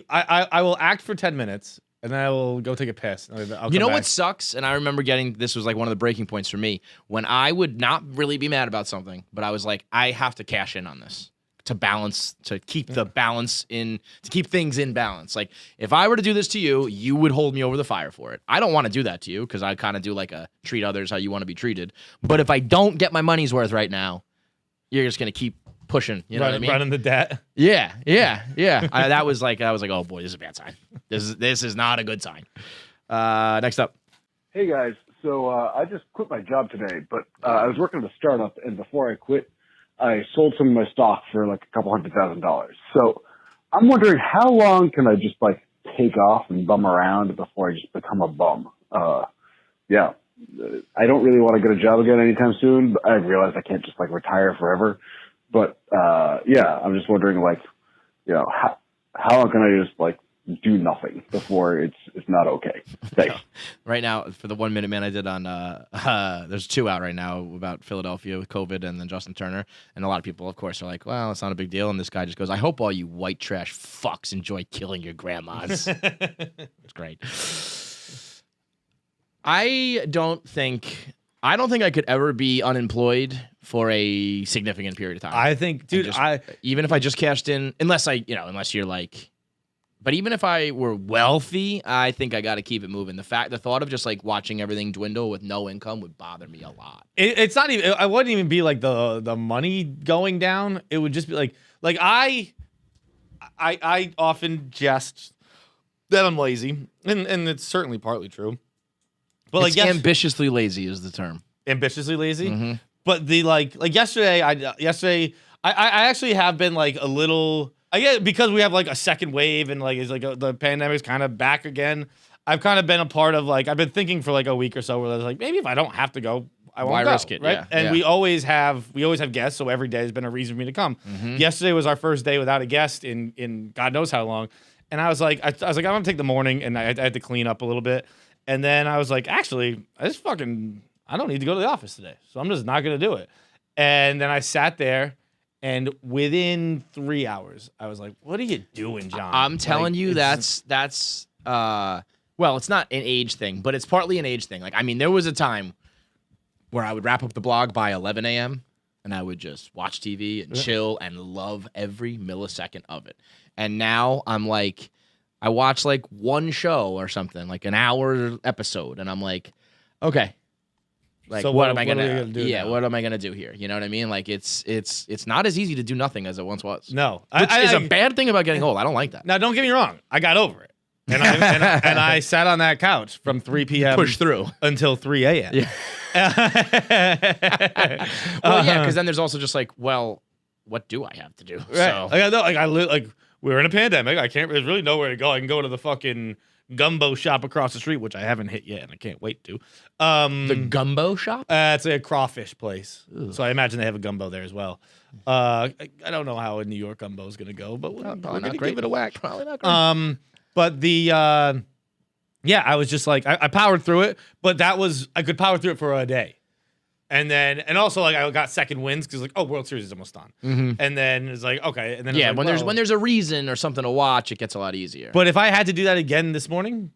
I will act for 10 minutes and then I will go take a piss. I'll You come know back. what sucks? And I remember this was like one of the breaking points for me when I would not really be mad about something, but I was like, I have to cash in on this to keep the balance to keep things in balance. Like, if I were to do this to you, you would hold me over the fire for it. I don't want to do that to you because I kind of do like a treat others how you want to be treated. But if I don't get my money's worth right now, you're just going to keep pushing. You know what I mean? Running the debt. Yeah. I was like, oh boy, this is a bad sign. This is not a good sign. Next up. Hey guys, so I just quit my job today, but I was working at a startup, and before I quit, I sold some of my stock for like $200,000. So I'm wondering, how long can I just like take off and bum around before I just become a bum? Yeah, I don't really want to get a job again anytime soon, but I realize I can't just like retire forever. But yeah, I'm just wondering, like, how long can I just like do nothing before it's not okay? Thanks. Right now, for the 1 minute man I did on, there's 2 out right now about Philadelphia with COVID and then Justin Turner. And a lot of people, of course, are like, well, it's not a big deal. And this guy just goes, I hope all you white trash fucks enjoy killing your grandmas. It's great. I don't think I could ever be unemployed for a significant period of time. I think, dude, Even if I just cashed in, unless you're like, but even if I were wealthy, I think I got to keep it moving. The thought of just like watching everything dwindle with no income would bother me a lot. It's not even. I wouldn't even be like the money going down. It would just be like I often jest that I'm lazy, and it's certainly partly true. But It's ambitiously lazy is the term. Ambitiously lazy. Mm-hmm. But the like yesterday, I actually have been like a little. I get because we have like a second wave and like it's like the pandemic's kind of back again. I've kind of been a part of like I've been thinking for like a week or so where I was like maybe if I don't have to go, I won't Why go, risk it? right? Yeah, and yeah. we always have guests, so every day has been a reason for me to come. Mm-hmm. Yesterday was our first day without a guest in God knows how long, and I was like I'm gonna take the morning, and I had to clean up a little bit, and then I was like actually I don't need to go to the office today, so I'm just not gonna do it. And then I sat there. And within 3 hours, I was like, "What are you doing, John?" I'm telling Like, you, that's well, it's not an age thing, but it's partly an age thing. Like, I mean, there was a time where I would wrap up the blog by 11 a.m. and I would just watch TV and chill and love every millisecond of it. And now I'm like, I watch like one show or something, like an hour episode, and I'm like, okay. Like, So what am what I gonna, are we gonna do now? what am I gonna do here? You know what I mean? Like, it's not as easy to do nothing as it once was. No, Which is a bad thing about getting old. I don't like that. Now, don't get me wrong. I got over it, and I sat on that couch from 3 p.m. Push through. until 3 a.m. Yeah. Well, yeah, because then there's also just like, well, what do I have to do? Right. So, Like we're in a pandemic. There's really nowhere to go. I can go to the fucking gumbo shop across the street, which I haven't hit yet, and I can't wait to. the gumbo shop? It's a crawfish place, so I imagine they have a gumbo there as well. I don't know how a New York gumbo is gonna go, but we're gonna give it a whack. Probably not great. But the yeah, I was just like I powered through it, but I could power through it for a day. And also like I got second wins because like World Series is almost done, and then it's like okay, and then Yeah, it's like, when there's a reason or something to watch, it gets a lot easier. But if I had to do that again this morning,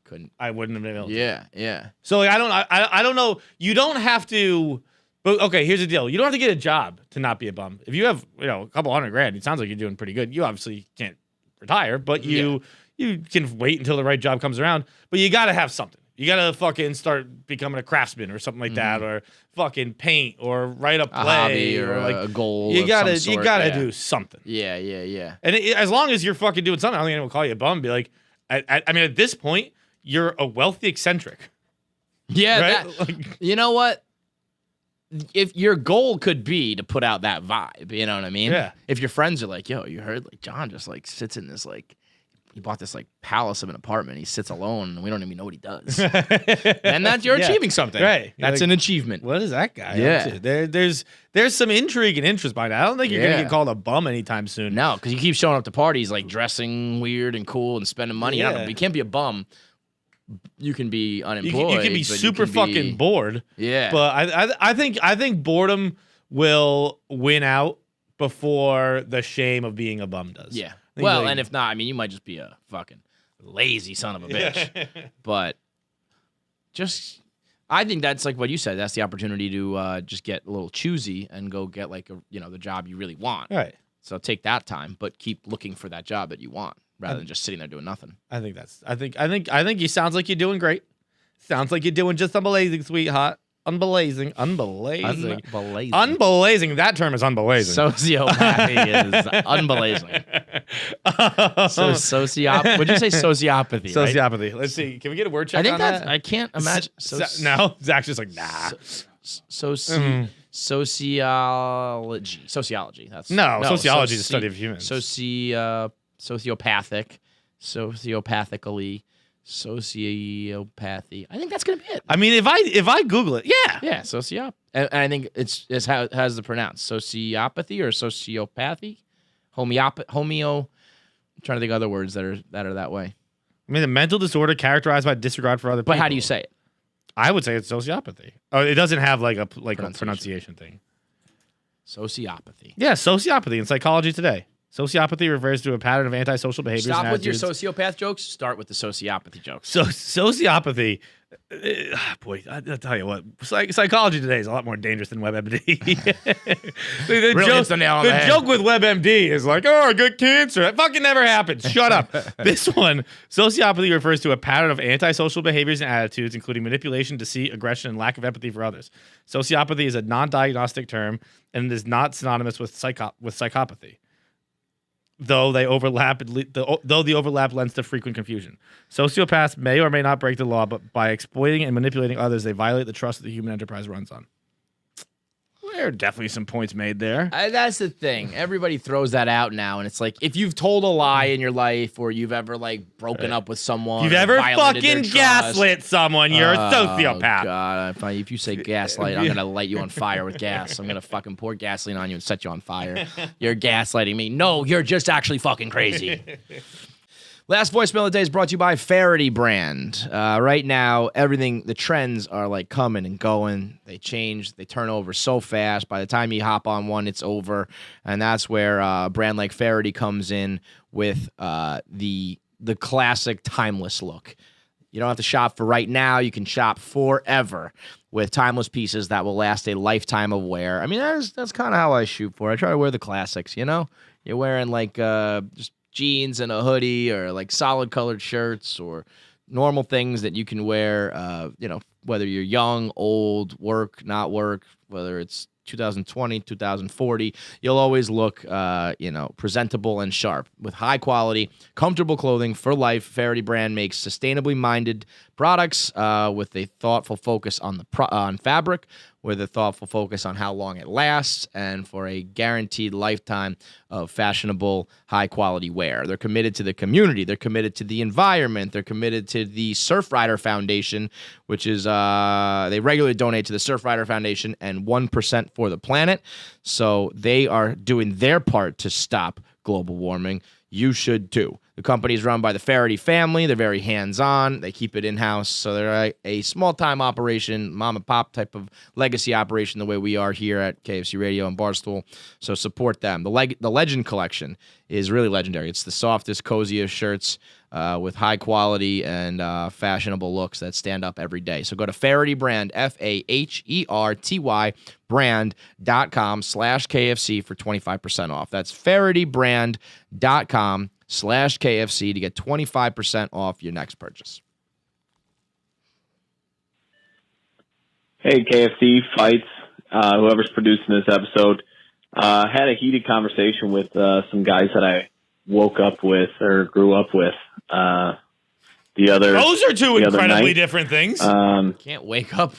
couldn't. I wouldn't have been able to. Yeah. So like, I don't know. You don't have to. But okay, here's the deal. You don't have to get a job to not be a bum. If you have a couple $100,000, it sounds like you're doing pretty good. You obviously can't retire, but you can wait until the right job comes around. But you got to have something. You got to fucking start becoming a craftsman or something like that, or fucking paint or write a play hobby or like a goal. You of gotta some sort. do something. Yeah. And as long as you're fucking doing something, I don't think anyone will call you a bum. Be like, I mean, at this point, you're a wealthy eccentric. Yeah. Right? You know what? If your goal could be to put out that vibe, you know what I mean? Yeah. If your friends are like, yo, you heard like John just like sits in this like he bought this like palace of an apartment. He sits alone and we don't even know what he does. And you're achieving something. Right. You're That's like, an achievement. What is that guy? Yeah. up to? There's some intrigue and interest behind it. I don't think you're gonna Yeah. get called a bum anytime soon. No, because you keep showing up to parties like dressing weird and cool and spending money. Yeah. You can't be a bum. You can be You unemployed. can be but you super can fucking bored. Yeah. But I think boredom will win out before the shame of being a bum does. Yeah. I think Well, like- and if not, I mean, you might just be a fucking lazy son of a bitch. But just, I think that's like what you said. That's the opportunity to just get a little choosy and go get like the job you really want. Right. So take that time, but keep looking for that job that you want rather than just sitting there doing nothing. I think you sounds like you're doing great. Sounds like you're doing just unblazing, sweetheart. Unblazing. Unblazing. Unblazing. That term is unblazing. Sociopathy is unblazing. Would you say sociopathy? Right? Sociopathy. Let's see. Can we get a word check I think on that's. that? I can't imagine. No, Zach's just like nah. Sociology. That's sociology is the study of humans. Sociopathic, sociopathically, sociopathy. I think that's gonna be it. I mean, if I Google it, yeah. Yeah, and I think it's how the pronounced sociopathy or sociopathy, homeo. I'm trying to think of other words that are that way. I mean, a mental disorder characterized by disregard for other people. But how do you say it? I would say it's sociopathy. Oh, it doesn't have like a pronunciation thing. Sociopathy. Yeah, sociopathy in Psychology Today. Sociopathy refers to a pattern of antisocial behaviors. Stop and with your attitudes. sociopath jokes. Start with the sociopathy jokes. So sociopathy, boy, I tell you what, Psychology Today is a lot more dangerous than WebMD. the Really hits the nail on the head. joke with WebMD is like, oh, I get cancer. That fucking never happens. Shut up. This one, sociopathy refers to a pattern of antisocial behaviors and attitudes, including manipulation, deceit, aggression, and lack of empathy for others. Sociopathy is a non-diagnostic term and is not synonymous with psychopathy. though the overlap lends to frequent confusion. Sociopaths may or may not break the law, but by exploiting and manipulating others, they violate the trust that the human enterprise runs on. There are definitely some points made there. That's the thing. Everybody throws that out now, and it's like if you've told a lie in your life, or you've ever like broken up with someone, You've or ever violated their fucking trust. gaslit someone, you're a sociopath. God, if you say gaslight, I'm gonna light you on fire with gas. I'm gonna fucking pour gasoline on you and set you on fire. You're gaslighting me. No, you're just actually fucking crazy. Last voicemail of the day is brought to you by Faraday Brand. Right now, the trends are like coming and going. They change, they turn over so fast. By the time you hop on one, it's over. And that's where a brand like Faraday comes in with the classic timeless look. You don't have to shop for right now. You can shop forever with timeless pieces that will last a lifetime of wear. I mean, that's kind of how I shoot for. I try to wear the classics, you know? You're wearing like just jeans and a hoodie, or like solid colored shirts, or normal things that you can wear, whether you're young, old, work, not work, whether it's 2020, 2040, you'll always look, presentable and sharp with high quality, comfortable clothing for life. Faraday Brand makes sustainably minded products with a thoughtful focus on fabric, with a thoughtful focus on how long it lasts, and for a guaranteed lifetime of fashionable, high-quality wear. They're committed to the community. They're committed to the environment. They're committed to the Surfrider Foundation, which is they regularly donate to the Surfrider Foundation and 1% for the planet. So they are doing their part to stop global warming. You should too. The company is run by the Faraday family. They're very hands-on. They keep it in-house. So they're a small-time operation, mom-and-pop type of legacy operation, the way we are here at KFC Radio and Barstool. So support them. The Legend Collection is really legendary. It's the softest, coziest shirts with high quality and fashionable looks that stand up every day. So go to Faraday Brand, FAHERTY brand.com/KFC for 25% off. That's FaradayBrand.com/KFC to get 25% off your next purchase. Hey, KFC fights, whoever's producing this episode. Had a heated conversation with some guys that I woke up with or grew up with. Those are two incredibly different things. Can't wake up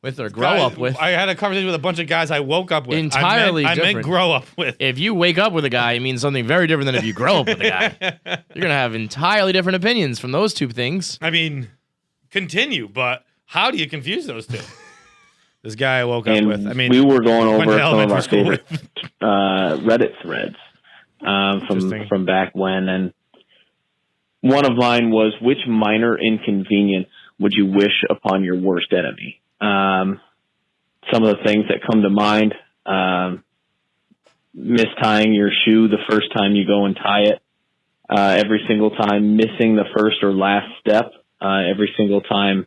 with or grow up with. I had a conversation with a bunch of guys I woke up with. Entirely I different. meant grow up with. If you wake up with a guy, it means something very different than if you grow up with a guy. You're going to have entirely different opinions from those two things. I mean, continue, but how do you confuse those two? This guy I woke up with. I mean, we were going over some of our favorite Reddit threads from back when, and one of mine was, which minor inconvenience would you wish upon your worst enemy? Some of the things that come to mind, mistying your shoe the first time you go and tie it, every single time missing the first or last step, every single time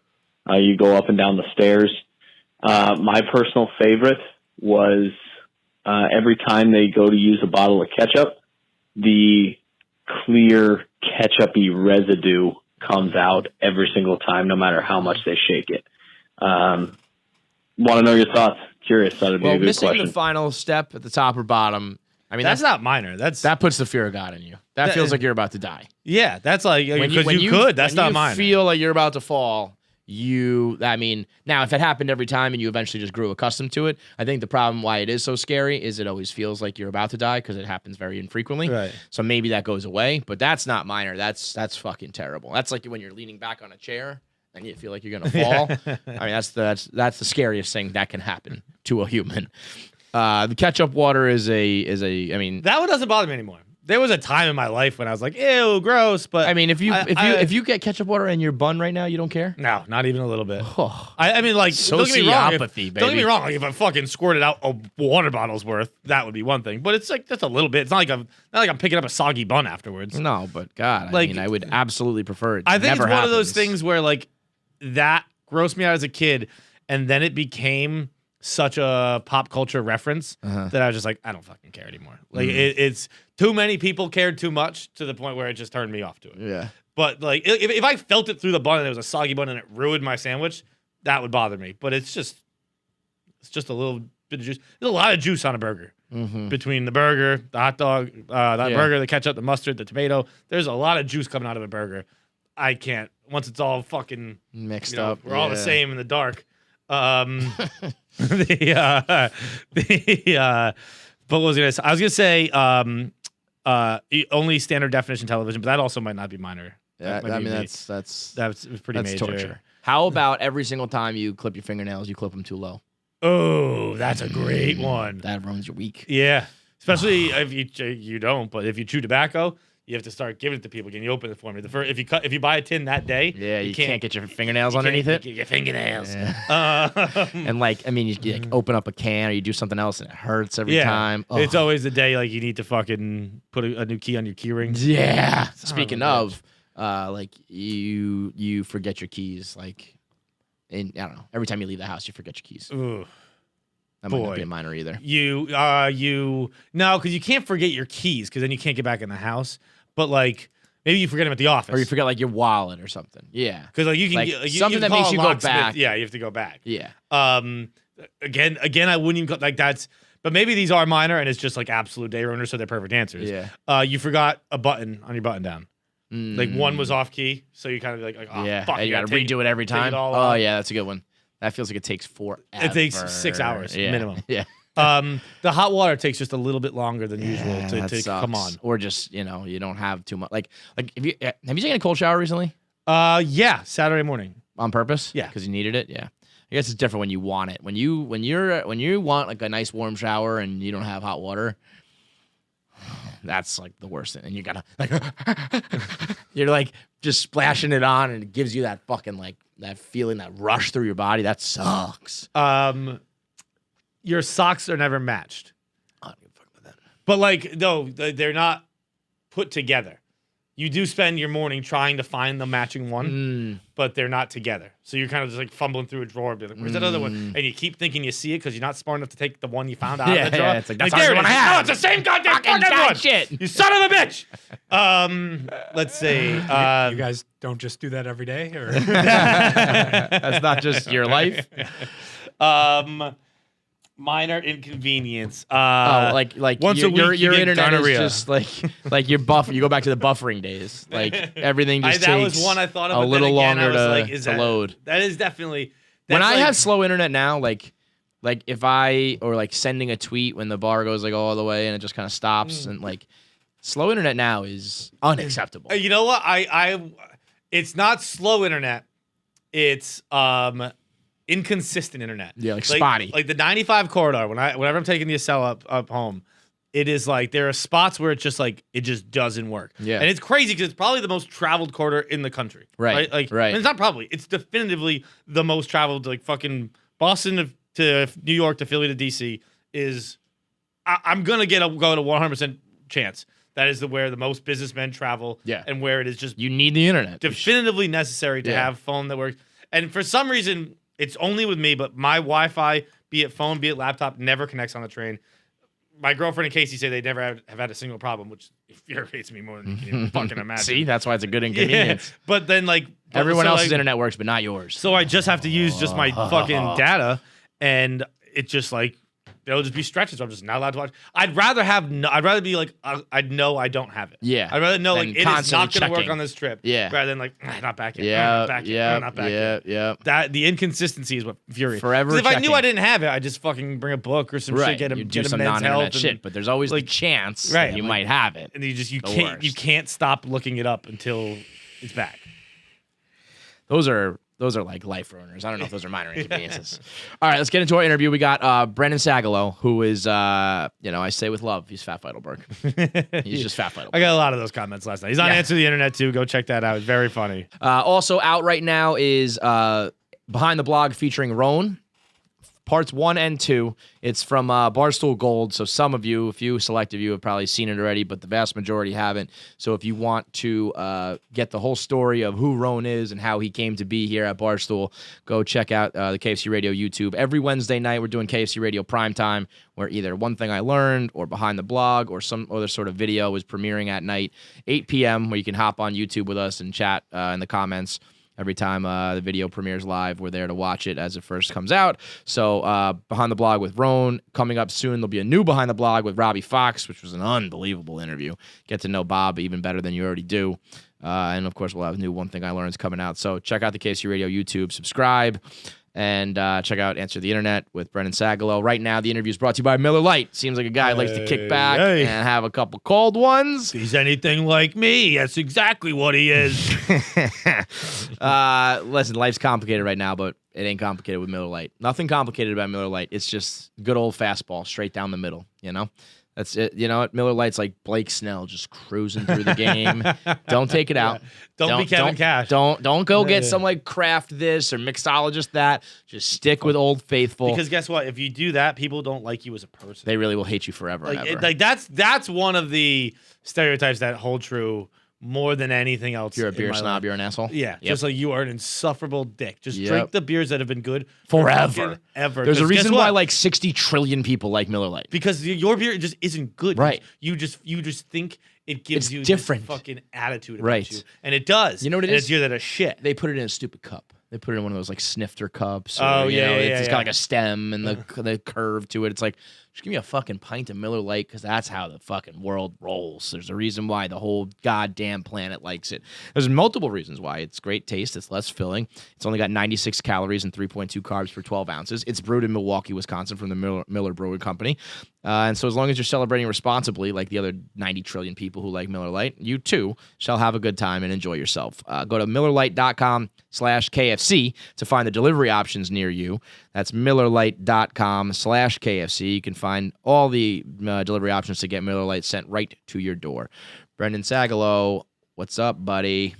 you go up and down the stairs. My personal favorite was every time they go to use a bottle of ketchup, the clear ketchup-y residue comes out every single time, no matter how much they shake it. Want to know your thoughts? Curious. Thought it'd be a good missing question. the final step at the top or bottom. I mean, that's not minor. That puts the fear of God in you. That feels like you're about to die. Yeah, that's like because you could. That's not minor. When you feel like you're about to fall, now if it happened every time and you eventually just grew accustomed to it, I think the problem why it is so scary is it always feels like you're about to die because it happens very infrequently. Right. So maybe that goes away, but that's not minor. That's fucking terrible. That's like when you're leaning back on a chair and you feel like you're gonna fall. I mean, that's the scariest thing that can happen to a human. The ketchup water is a. I mean, that one doesn't bother me anymore. There was a time in my life when I was like, ew, gross. But I mean, if you get ketchup water in your bun right now, you don't care? No, not even a little bit. Oh, I mean, like, don't get me wrong. Sociopathy, baby. Don't get me wrong. Like, if I fucking squirted out a water bottle's worth, that would be one thing. But it's like just a little bit. It's not like I'm picking up a soggy bun afterwards. No, but God, like, I mean, I would absolutely prefer it. I think never it's one of those happens. things where like that grossed me out as a kid, and then it became such a pop culture reference that I was just like, I don't fucking care anymore. Like it's too many people cared too much to the point where it just turned me off to it. Yeah. But like if I felt it through the bun and it was a soggy bun and it ruined my sandwich, that would bother me. But it's just a little bit of juice. There's a lot of juice on a burger. Mm-hmm. Between the burger, the hot dog, burger, the ketchup, the mustard, the tomato. There's a lot of juice coming out of a burger. I can't. Once it's all fucking mixed up. We're all the same in the dark. But what was I gonna say? I was gonna say only standard definition television, but that also might not be minor. Yeah, That might I be mean me. that's pretty major. torture. How about every single time you clip your fingernails, you clip them too low? Oh, that's a great one. That ruins your week. Yeah, especially if you don't, but if you chew tobacco, you have to start giving it to people again. You open it for me. If you buy a tin that day, Yeah, you can't get your fingernails underneath it. Get your fingernails. And like, I mean, you like open up a can or you do something else and it hurts every time. Ugh. It's always the day like you need to fucking put a new key on your key ring. Yeah. Speaking of, like you forget your keys. Like, I don't know. Every time you leave the house, you forget your keys. Ugh. That might not be a minor either. No, because you can't forget your keys because then you can't get back in the house. But like maybe you forget them at the office, Or you forget like your wallet or something. Yeah. because like you can Like, get, something that call makes a you go locksmith. back. Yeah, you have to go back. Yeah. Again, I wouldn't even like that's. But maybe these are minor and it's just like absolute day runners, so they're perfect answers. Yeah. You forgot a button on your button down. Like one was off key, so you kind of like oh, Yeah. fuck, And you got to take- redo it every take it time. all Oh, out. yeah. That's a good one. That feels like it takes forever. It takes 6 hours Yeah. minimum. Yeah. The hot water takes just a little bit longer than usual That to sucks. come on. Or just, you don't have too much. Like have you taken a cold shower recently? Yeah, Saturday morning. On purpose? Yeah. Because you needed it? Yeah. I guess it's different when you want it. When you want like a nice warm shower and you don't have hot water, that's like the worst thing. And you gotta like you're like just splashing it on and it gives you that fucking like that feeling, that rush through your body. That sucks. Your socks are never matched. I don't give a fuck about that. But like, no, they're not put together. You do spend your morning trying to find the matching one, but they're not together. So you're kind of just like fumbling through a drawer, be like, "Where's that other one?" And you keep thinking you see it because you're not smart enough to take the one you found out of the drawer. It's like, that's there the it one is. I have. No, it's the same goddamn fucking one. Shit. You son of a bitch. Let's see. You guys don't just do that every day, or That's not just your life. Minor inconvenience. Like once a week your you get internet gonorrhea. is just like your buff. You go back to the buffering days. Like everything just that takes was one I thought of a but little then again, longer I was like, is to that, load. That is definitely. When that's I like- have slow internet now, like if I or like sending a tweet when the bar goes like all the way and it just kind of stops and like slow internet now is unacceptable. You know what? It's not slow internet. It's inconsistent internet. Yeah, like spotty. Like the 95 corridor. Whenever I'm taking the Acela up home, it is like there are spots where it's just like it just doesn't work. Yeah. And it's crazy because it's probably the most traveled corridor in the country. Right, Like right. and it's not probably. It's definitively the most traveled. Like fucking Boston to New York to Philly to DC is. I'm gonna go to 100% chance. That is where the most businessmen travel. Yeah. And where it is just You need the internet. definitively necessary to have phone that works. And for some reason, it's only with me, but my Wi-Fi, be it phone, be it laptop, never connects on the train. My girlfriend and Casey say they never have had a single problem, which infuriates me more than you can even fucking imagine. See, that's why it's a good Yeah. inconvenience. But then like Everyone so, else's like, internet works, but not yours. So I just have to use just my fucking data, and it just like there'll just be stretches where I'm just not allowed to watch. I'd rather be like I'd know I don't have it. Yeah. I'd rather know Than like it is constantly not going to work checking. on this trip. Yeah. Rather than like not back yet. Yeah, Not back yet. yeah, Not back yeah, yet. yeah. That the inconsistency is what infuriates. Forever 'Cause if I knew checking. I didn't have it, I'd just fucking bring a book or some shit, You do get a some men's health, non-internet and, shit, but there's always the like, chance right, that you like- might have it. and you The worst. can't stop looking it up until it's back. Those are like life ruiners. I don't know if those are minor inconveniences. All right, let's get into our interview. We got Brendan Sagalow, who is, I say with love, he's Fat Feidelberg. He's just Fat Feidelberg. I got a lot of those comments last night. He's on Yeah. Answer the Internet too. Go check that out. It's very funny. Also out right now is Behind the Blog featuring Roan. Parts 1 and 2. It's from Barstool Gold. So some of you, a few select of you, have probably seen it already, but the vast majority haven't. So if you want to get the whole story of who Roan is and how he came to be here at Barstool, go check out the KFC Radio YouTube. Every Wednesday night, we're doing KFC Radio Primetime, where either One Thing I Learned or Behind the Blog or some other sort of video is premiering at night, 8 p.m., where you can hop on YouTube with us and chat in the comments. Every time the video premieres live, we're there to watch it as it first comes out. So Behind the Blog with Roan coming up soon. There'll be a new Behind the Blog with Robbie Fox, which was an unbelievable interview. Get to know Bob even better than you already do. And, of course, we'll have a new One Thing I Learned coming out. So check out the KC Radio YouTube, subscribe, and check out Answer the Internet with Brendan Sagalow. Right now, the interview is brought to you by Miller Lite. Seems like a guy who likes to kick back and have a couple cold ones. If he's anything like me, that's exactly what he is. Listen, life's complicated right now, but it ain't complicated with Miller Lite. Nothing complicated about Miller Lite. It's just good old fastball, straight down the middle, you know? That's it. You know what? Miller Lite's like Blake Snell, just cruising through the game. Don't take it out. Don't be Kevin Cash. Don't go get some like craft this or mixologist that. Just stick with Old Faithful. Because guess what? If you do that, people don't like you as a person. They really will hate you forever and ever. Like that's one of the stereotypes that hold true more than anything else. You're a beer snob. You're an asshole. Yeah, just like you are an insufferable dick. Just Yep. drink the beers that have been good Forever. ever. There's a 'Cause guess reason why what? like 60 trillion people like Miller Lite. Because your beer just isn't good. Right. You just think it gives It's you different. this fucking attitude about Right. you. And it does. You know what it and is? It's you that are shit. They put it in a stupid cup. They put it in one of those like snifter cups. Or, Oh, you yeah, know, yeah, it's yeah. got like a stem and the curve to it. It's like, just give me a fucking pint of Miller Lite because that's how the fucking world rolls. There's a reason why the whole goddamn planet likes it. There's multiple reasons why. It's great taste. It's less filling. It's only got 96 calories and 3.2 carbs per 12 ounces. It's brewed in Milwaukee, Wisconsin from the Miller Brewing Company. And so as long as you're celebrating responsibly, like the other 90 trillion people who like Miller Lite, you too shall have a good time and enjoy yourself. Go to MillerLite.com/KFC to find the delivery options near you. That's MillerLite.com/KFC. You can find all the delivery options to get Miller Lite sent right to your door. Brendan Sagalow, what's up, buddy?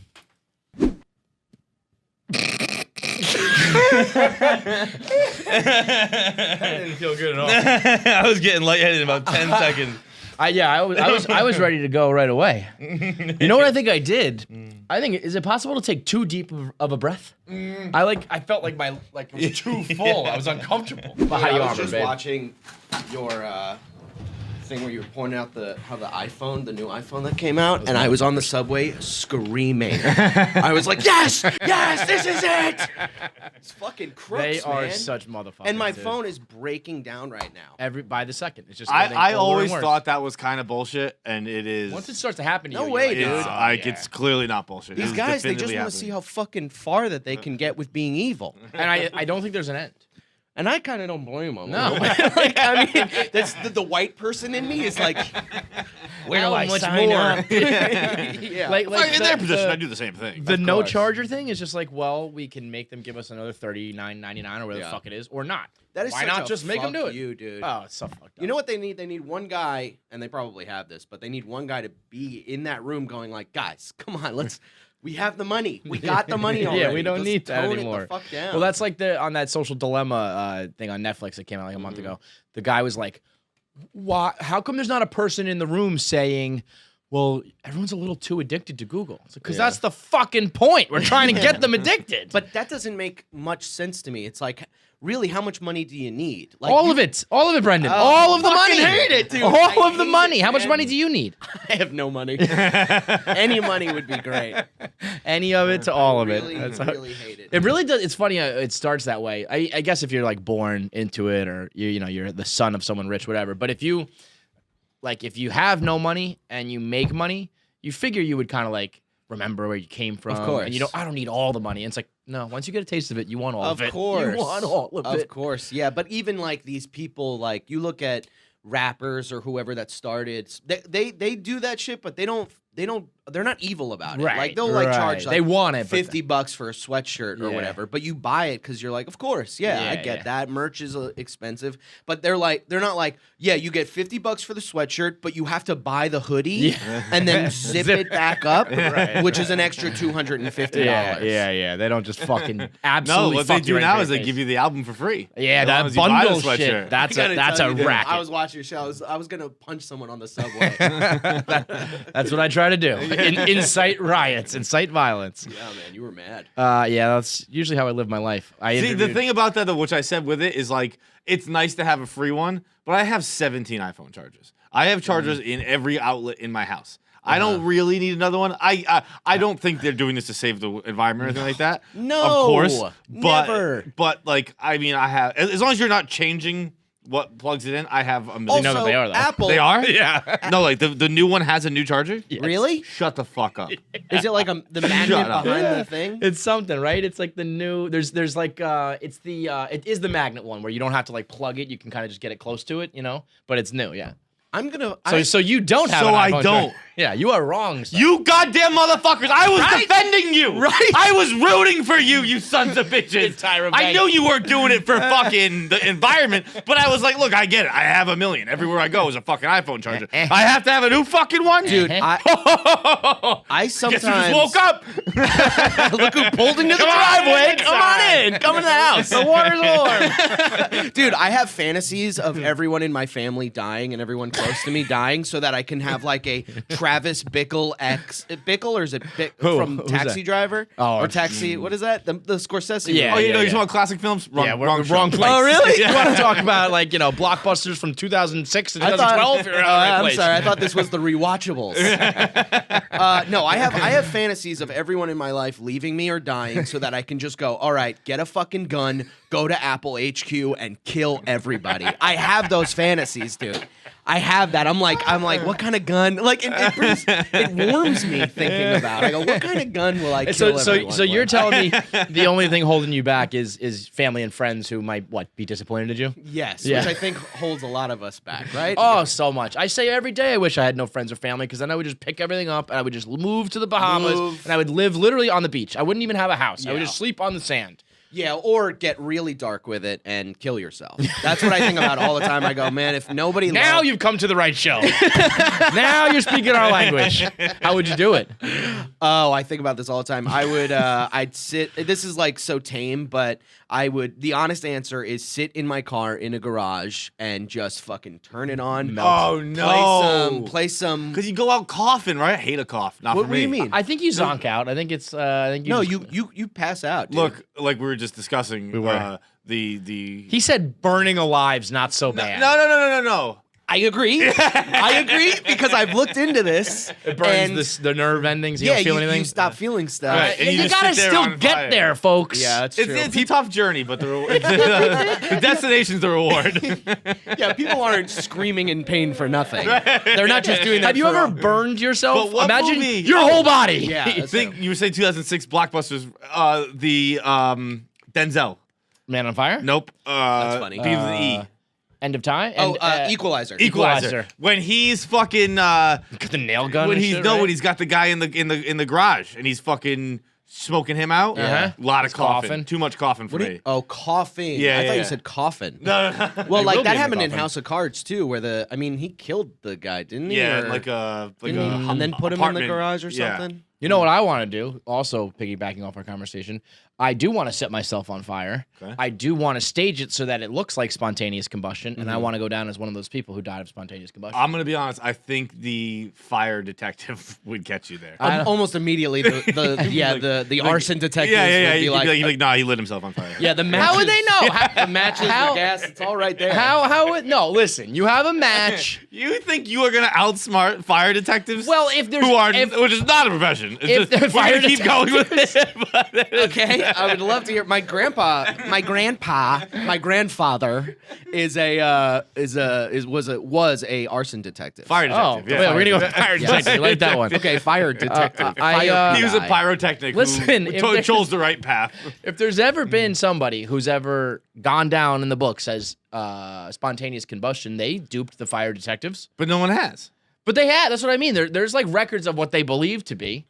That didn't feel good at all. I was getting lightheaded in about 10 seconds. I was ready to go right away. You know what I think I did? I think, is it possible to take too deep of a breath? I felt like my it was too full. I was uncomfortable. But how do you I was armor, just babe? watching your thing where you were pointing out how the new iPhone that came out, and I was on the subway screaming. I was like, yes, this is it. It's fucking crooks, They are man. such motherfuckers. And my dude. phone is breaking down right now. By the second, it's just. I getting colder and always worse. thought that was kind of bullshit, and it is. Once it starts to happen to No you, way, you're dude. it's, like, oh, yeah. it's clearly not bullshit. These It's guys, they just definitively want to see happening. how fucking far that they can get with being evil. And I don't think there's an end. And I kind of don't blame them. No. Like, I mean, that's the white person in me is like, where do How I much sign more? up? Yeah. Like in their position, the- I do the same thing. The no course. charger thing is just like, well, we can make them give us another $39.99 or whatever the fuck it is, or not. That is Why such not a just make them do fuck it? you, dude. Oh, it's so fucked up. You know what they need? They need one guy, and they probably have this, but they need one guy to be in that room going like, guys, come on, we have the money. We got the money already. Yeah, we don't Let's need that tone anymore. It the fuck down. Well, that's like on that Social Dilemma thing on Netflix that came out like a month ago. The guy was like, "Why? How come there's not a person in the room saying?" Well, everyone's a little too addicted to Google. Because that's the fucking point. We're trying to get them addicted. But that doesn't make much sense to me. It's like, really, how much money do you need? Like all of it, Brendan. Oh, all of the fucking money. hate it, dude. All I of the hate money. it, How much man. money do you need? I have no money. Any money would be great. Any of it to all of really, it. That's how- really hate it. It really does. It's funny. It starts that way. I guess if you're like born into it, or you're the son of someone rich, whatever. But if you have no money and you make money, you figure you would kind of like remember where you came from. course. And I don't need all the money. And it's like, no. Once you get a taste of it, you want all of it. Of course. You want all of it. Of course, yeah. But even like these people, like you look at rappers or whoever that started, they do that shit, but they're not evil about it. Right, Like they'll like charge like they want it, but $50 for a sweatshirt or Yeah. whatever, but you buy it because you're like, of course, I Yeah, get yeah. that. Merch is expensive, but they're not like, yeah, you get $50 for the sweatshirt, but you have to buy the hoodie and then zip it back up, which is an extra $250. Yeah. They don't just fucking No, absolutely. what they fuck you do right now in is your they face. give you the album for free. Yeah, As long that as you buy the bundle sweatshirt. shit. That's I gotta a tell you, racket. I was watching your show. I was gonna punch someone on the subway. That's what I try to do. Incite riots, incite violence. Yeah, man, you were mad. Yeah, that's usually how I live my life. I See, the interviewed- thing about that, though, which I said with it, is like, it's nice to have a free one, but I have 17 iPhone chargers. I have chargers in every outlet in my house. I don't really need another one. I don't think they're doing this to save the environment or anything like that. No, of course, but never. but like I mean, I have as long as you're not changing what plugs it in. I have a million. know that they are, though. Apple. They are? Yeah. No, like the new one has a new charger. Really? Shut the fuck up. Is it like the magnet Shut up. behind the thing? It's something, right? It's like the new. There's like it is the magnet one where you don't have to like plug it. You can kind of just get it close to it, But it's new, yeah. I'm gonna. So you don't have. So an I iPhone don't. charger. Yeah, you are wrong. Son. You goddamn motherfuckers! I was defending you. Right. I was rooting for you, you sons of bitches. Tyra I Banks. knew you weren't doing it for fucking the environment, but I was like, look, I get it. I have a million. Everywhere I go is a fucking iPhone charger. I have to have a new fucking one, Dude, I sometimes Guess who just woke up? look who pulled into the Come on driveway. inside. Come on in. Come in the house. The water's warm. Dude, I have fantasies of everyone in my family dying and everyone close to me dying so that I can have like a Travis Bickle Bickle, or is it from Who's Taxi that? Driver? Oh, or Taxi, what is that? The Scorsese Yeah, Oh, movie. you know, yeah. you're talking about classic films? Wrong, Yeah, we're wrong, wrong show. place. Oh, really? You want to talk about like blockbusters from 2006 to 2012? You're in the right I'm place. sorry, I thought this was the rewatchables. No, I have fantasies of everyone in my life leaving me or dying so that I can just go, all right, get a fucking gun, go to Apple HQ and kill everybody. I have those fantasies, dude. I have that. I'm like, what kind of gun? Like, it warms me thinking about it. I go, what kind of gun will I kill everyone So you're with? telling me the only thing holding you back is family and friends who might be disappointed in you? Yes, Yeah. which I think holds a lot of us back, right? Oh, so much. I say every day I wish I had no friends or family because then I would just pick everything up and I would just move to the Bahamas and I would live literally on the beach. I wouldn't even have a house. I would Yeah. just sleep on the sand. Yeah, or get really dark with it and kill yourself. That's what I think about all the time. I go, man, if nobody Now loved- you've come to the right show. Now you're speaking our language. How would you do it? Oh, I think about this all the time. I would, I'd sit. This is like so tame, but I would. The honest answer is sit in my car in a garage and just fucking turn it on. Oh, no. Play some. Because you go out coughing, right? I hate a cough. Not What for do me. you mean? I think you zonk out. I think it's. I think No, just- you pass out. Dude. Look, like we were just discussing. We were. The He said burning alive's not so bad. No. I agree. I agree because I've looked into this. It and burns the nerve endings. You yeah, don't feel anything. you stop feeling stuff. Right. And You, you just gotta sit there still on get fire. there, folks. Yeah, that's It's, true. it's a tough journey, but the destination's the reward. Yeah, people aren't screaming in pain for nothing. They're not just doing that. Have you for ever burned yourself? But what Imagine movie? your whole body. Yeah, I that's think you were saying 2006 blockbusters. The Denzel. Man on Fire. Nope. That's funny. Begins with an E. End of Time. Oh, And, Equalizer. Equalizer. When he's fucking Got the nail gun. when and he's shit, no right? when he's got the guy in the garage and he's fucking smoking him out. Uh-huh. A lot of He's coughing. coughing. Too much coughing for What do me. you, oh, coughing. Yeah, I thought yeah. you said coffin. No. Well, He will like be that in the happened in coffin. House of Cards too, where he killed the guy, didn't he? Yeah, Or like a didn't he- and then put him in the apartment. garage or Yeah. something. You know what I want to do? Also, piggybacking off our conversation, I do want to set myself on fire. Okay. I do want to stage it so that it looks like spontaneous combustion, and I Mm-hmm. want to go down as one of those people who died of spontaneous combustion. I'm gonna be honest. I think the fire detective would catch you there. Almost immediately, the arson detectives Yeah. would be You'd like, be like, nah, he lit himself on fire. yeah, the matches. How would they know? The matches, How- the gas, it's all right there. No, listen, you have a match. You think you are gonna outsmart fire detectives? Well, if there's who are, if- which is not a profession. It's if just, the we're fire gonna keep going with this. Okay, I would love to hear. My grandfather was a arson detective. Fire Oh, detective. yeah, we're gonna go with fire Yes. detective. You like that one? Okay, fire detective. I, Fire He was a guy. pyrotechnic. Listen, who if there's- chose the right path. If there's ever been somebody who's ever gone down in the books as spontaneous combustion, they duped the fire detectives. But no one has. But they had. That's what I mean. There's like records of what they believe to be.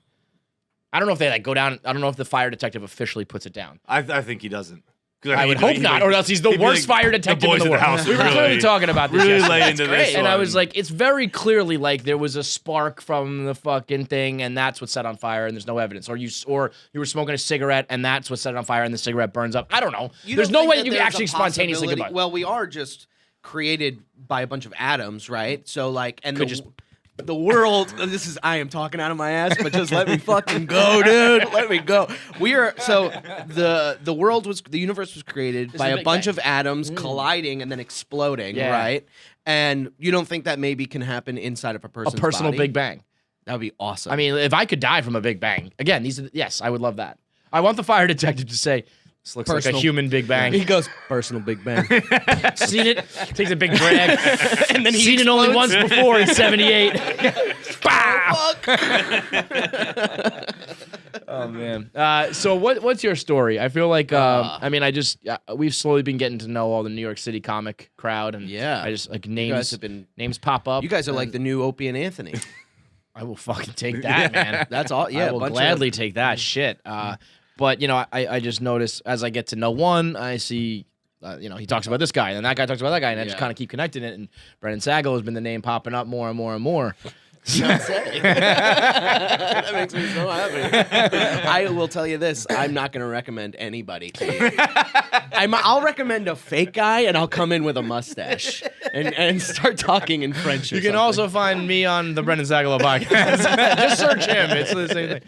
I don't know if they like go down. I don't know if the fire detective officially puts it down. I think he doesn't. 'Cause I would he'd be hope not, or else he's the he'd be worst like, fire the detective boys in the at world. house We were really- clearly talking about this. really yesterday. lay into this And I one. was like, it's very clearly like there was a spark from the fucking thing, and that's what set on fire, and there's no evidence. Or you were smoking a cigarette, and that's what set it on fire, and the cigarette burns up. I don't know. You There's don't no think way that you can there's actually a spontaneously possibility- combust. Well, we are just created by a bunch of atoms, right? So like, and Could the, just- the world. I am talking out of my ass, but just let me fucking go, dude. Let me go. The universe was created by a a Big bunch Bang. of atoms colliding and then exploding, Yeah. right? And you don't think that maybe can happen inside of a a person's personal body? Big Bang. That would be awesome. I mean, if I could die from a Big Bang, again, yes, I would love that. I want the fire detective to say, this looks like a human Big Bang. He goes, personal Big Bang. Seen it, takes a big drag, and then he's seen it only once before in 78. Oh man. So what's your story? I feel like I mean we've slowly been getting to know all the New York City comic crowd, and I just like names pop up. You guys are like the new Opie and Anthony. I will fucking take that, man. That's all. Yeah, I will gladly take that shit. But you know, I just notice as I get to know one, I see. You know, he talks about this guy, and then that guy talks about that guy, and I just kind of keep connecting it. And Brendan Sagalow has been the name popping up more and more and more. That makes me so happy. I will tell you this: I'm not going to recommend anybody to you. I'll recommend a fake guy, and I'll come in with a mustache and start talking in French. You can also find me on the Brendan Sagalow podcast. Just search him; it's the same thing.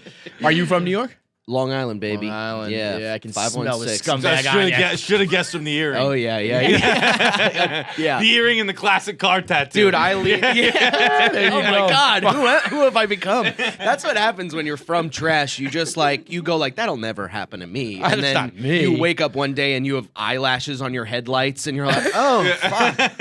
Are you from New York? Long Island, baby. Long Island. Yeah, I can smell the 516. scumbag. Should have guessed from the earring. Oh yeah. Yeah. The earring and the classic car tattoo. Dude, I leave. Yeah. Oh my God, who have I become? That's what happens when you're from trash. You just you go like, that'll never happen to me, and then not me. you wake up one day and you have eyelashes on your headlights, and you're like, oh fuck, God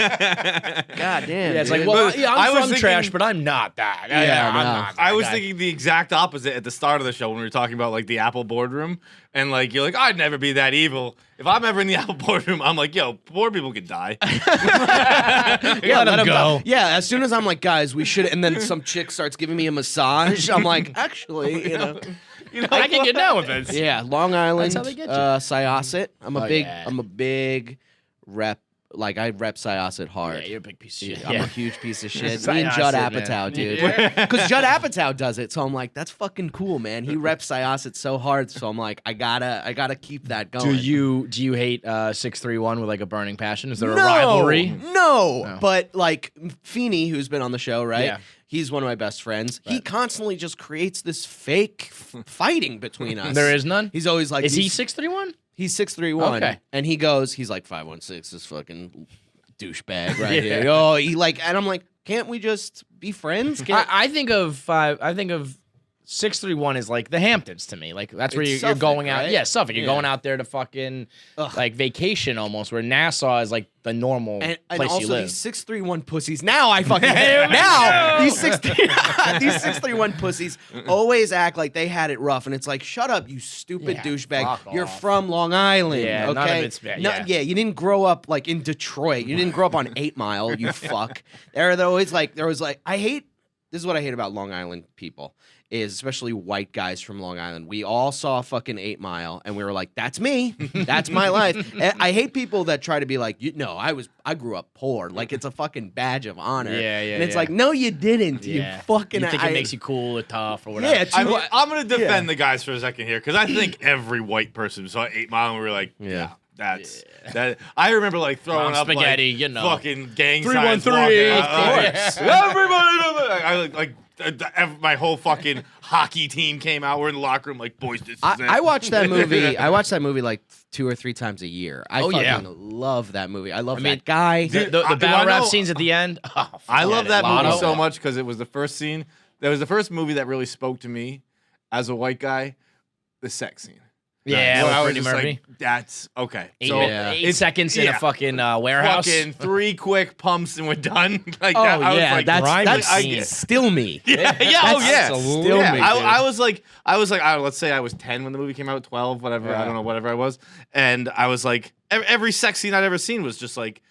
damn. Yeah, it's dude. like, well, I was I'm from thinking- trash, but I'm not that. Yeah, I'm no. not that I was guy. thinking the exact opposite at the start of the show when we were talking about like the Apple boardroom, and like you're like, I'd never be that evil. If I'm ever in the Apple boardroom, I'm like, yo, poor people could die. Yeah, let 'em him go. Yeah, as soon as I'm like, guys, we should, and then some chick starts giving me a massage, I'm like, actually, you know. I can get down with this. Yeah, Long Island, That's how they get you. Syosset. I'm a Oh, big rep. Like I rep Syosset hard. Yeah, you're a big piece of shit. I'm Yeah. a huge piece of shit. Me and Syosset, Judd man. Apatow, dude. Yeah. Because Judd Apatow does it, so I'm like, that's fucking cool, man. He reps Syosset so hard, so I'm like, I gotta keep that going. Do you hate 631 with like a burning passion? Is there a rivalry? No, but like Feeney, who's been on the show, right? Yeah. He's one of my best friends. He constantly just creates this fake fighting between us. There is none? He's always like, Is he 631? He's 6'3", Okay. and he's like 5'16", this fucking douchebag right here. Oh, and I'm like, can't we just be friends? I think of 631 is like the Hamptons to me. Like that's where It's you're Suffolk, going out. right? Yeah, Suffolk. You're Yeah. going out there to fucking like vacation almost. Where Nassau is like the normal And place also you live. these 6'3" pussies. Now I fucking now these 6'3" pussies always act like they had it rough, and it's like, shut up, you stupid Yeah, douchebag. fuck You're off. from Long Island, Yeah, okay? none of it's bad, yeah. Yeah, you didn't grow up like in Detroit. You didn't grow up on 8 Mile. You fuck. They're always like, I hate. This is what I hate about Long Island people. Is especially white guys from Long Island. We all saw fucking 8 Mile, and we were like, "That's me. That's my life." And I hate people that try to be like, I grew up poor. Like it's a fucking badge of honor. Yeah, And it's yeah. like, no, you didn't. Yeah. You fucking. You think it makes you cool or tough or whatever. Yeah, I'm going to defend the guys for a second here because I think every white person saw 8 Mile and we were like, Yeah. that. I remember like throwing Mom up spaghetti, like, you know. fucking gang 313, signs. of course. Everybody, I like my whole fucking hockey team came out. We're in the locker room like, boys, this is it. I watched that movie. I watched that movie like 2 or 3 times a year. I fucking yeah. love that movie. I love that guy. The I battle rap know- scenes at the end. Oh, I love that movie Lotto. so much because it was the first scene. That was the first movie that really spoke to me as a white guy. The sex scene. Yeah, Where with I was Brittany just Murphy. like, that's okay. 8, So eight seconds in a fucking warehouse. Fucking 3 quick pumps and we're done. Like Oh that. I was yeah, like, that's still me. Yeah, oh yeah. Still Yeah, me. I was like, let's say I was 10 when the movie came out, 12, whatever. I don't know, whatever I was. And I was like, every sex scene I'd ever seen was just like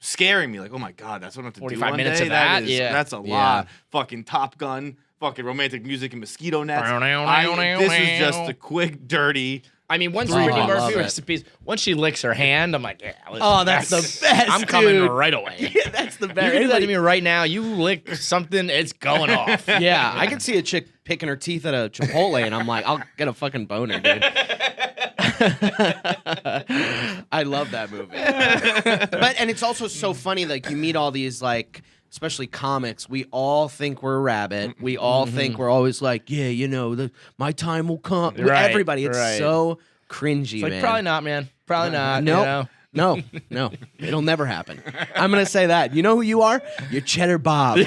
scaring me. Like, oh my God, that's what I have to do 45 one minutes day? of that? Yeah. That's a lot. Fucking Top Gun, fucking romantic music and mosquito nets. This This is just a quick, dirty. I mean, once Oh, Brittany I love Murphy, it. rest in peace, once she licks her hand, I'm like, yeah. Listen, Oh, that's the best, I'm coming dude. right away. Yeah, that's the You best. can do that to me right now. You lick something, it's going off. Yeah, I can see a chick picking her teeth at a Chipotle, and I'm like, I'll get a fucking boner, dude. I love that movie. And it's also so funny, like you meet all these like, especially comics. We all think we're a rabbit. We all think we're always like, yeah, my time will come. Right, Everybody, it's right. so cringy, It's like, man. probably not, man. Probably not. Nope. You know? No, it'll never happen. I'm gonna say that. You know who you are? You're Cheddar Bob. So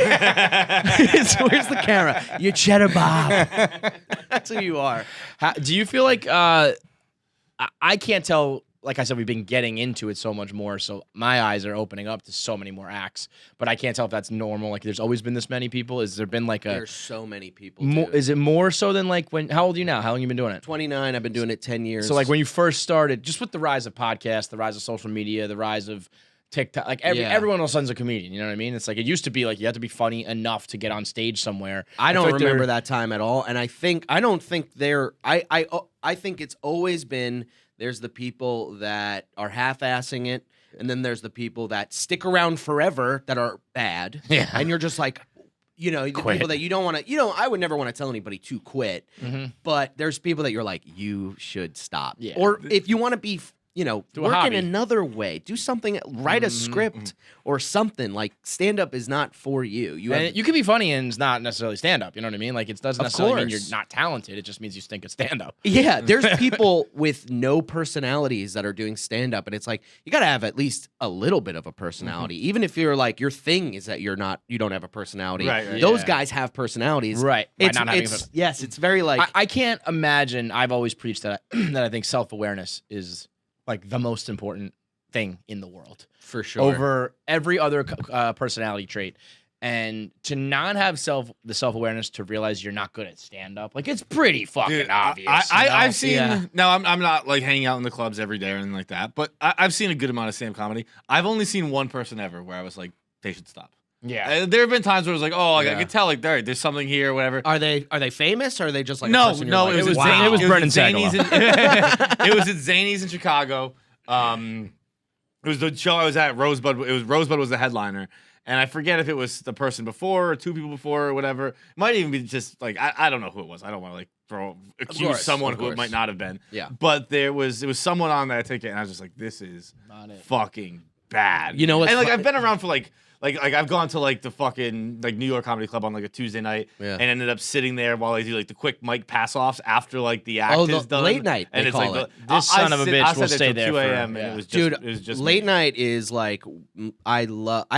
where's the camera? You're Cheddar Bob. That's who you are. Do you feel like I can't tell? Like I said, we've been getting into it so much more, so my eyes are opening up to so many more acts. But I can't tell if that's normal. Like, there's always been this many people. Has there been like There's so many people. Is it more so than like when? How old are you now? How long you been doing it? 29. I've been doing it 10 years. So like when you first started, just with the rise of podcasts, the rise of social media, the rise of TikTok, like everyone all of a sudden's a comedian. You know what I mean? It's like it used to be like you had to be funny enough to get on stage somewhere. I don't feel like remember that time at all, and I don't think I think it's always been. There's the people that are half-assing it, and then there's the people that stick around forever that are bad. Yeah. And you're just like, you know, the people that you don't want to, I would never want to tell anybody to quit. Mm-hmm. But there's people that you're like, you should stop. Yeah. Or if you want to be, Do a work in hobby. another way, do something, write a script or something. Like, stand-up is not for you. You can be funny and it's not necessarily stand-up. You know what I mean? Like, it doesn't Of necessarily mean you're course. not talented. It just means you stink at stand-up. Yeah, there's people with no personalities that are doing stand-up, and it's like you got to have at least a little bit of a personality, even if you're like your thing is that you don't have a personality. Right. Those guys have personalities, Right. By not having yes, it's very like I can't imagine. I've always preached that that I think self-awareness is like the most important thing in the world for sure over every other personality trait. And to not have the self-awareness to realize you're not good at stand-up, like it's pretty fucking Dude, obvious. I've seen. No, I'm not like hanging out in the clubs every day or anything like that. But I've seen a good amount of stand-up comedy. I've only seen one person ever where I was like, they should stop. Yeah. There have been times where I was like, oh, I could tell like there's something here, or whatever. Are they famous or are they just like No, a person no, you're it was like, Zany- wow. It was Brendan Zany's Sagalow. it was at Zany's in Chicago. It was the show I was at. Rosebud. It was Rosebud was the headliner, and I forget if it was the person before or two people before or whatever. It might even be just like I don't know who it was. I don't want to like accuse someone who it might not have been. Yeah. But it was someone on that ticket, and I was just like, this is fucking bad. You know what's and like fu- I've been around for like I've gone to like the fucking like New York Comedy Club on like a Tuesday night and ended up sitting there while they do like the quick mic pass offs after like the act is done. Late night, and they it's call like it. This son of a bitch will stay there 2 for- a.m. yeah. and it was just, Dude, it was just late me. night is like I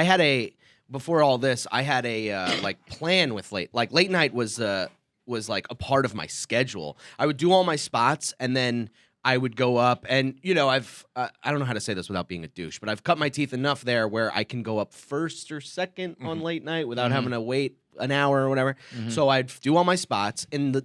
had a before all this I had a like plan with late night was like a part of my schedule. I would do all my spots and then I would go up and I've I don't know how to say this without being a douche, but I've cut my teeth enough there where I can go up first or second on late night without having to wait an hour or whatever. So I'd do all my spots. In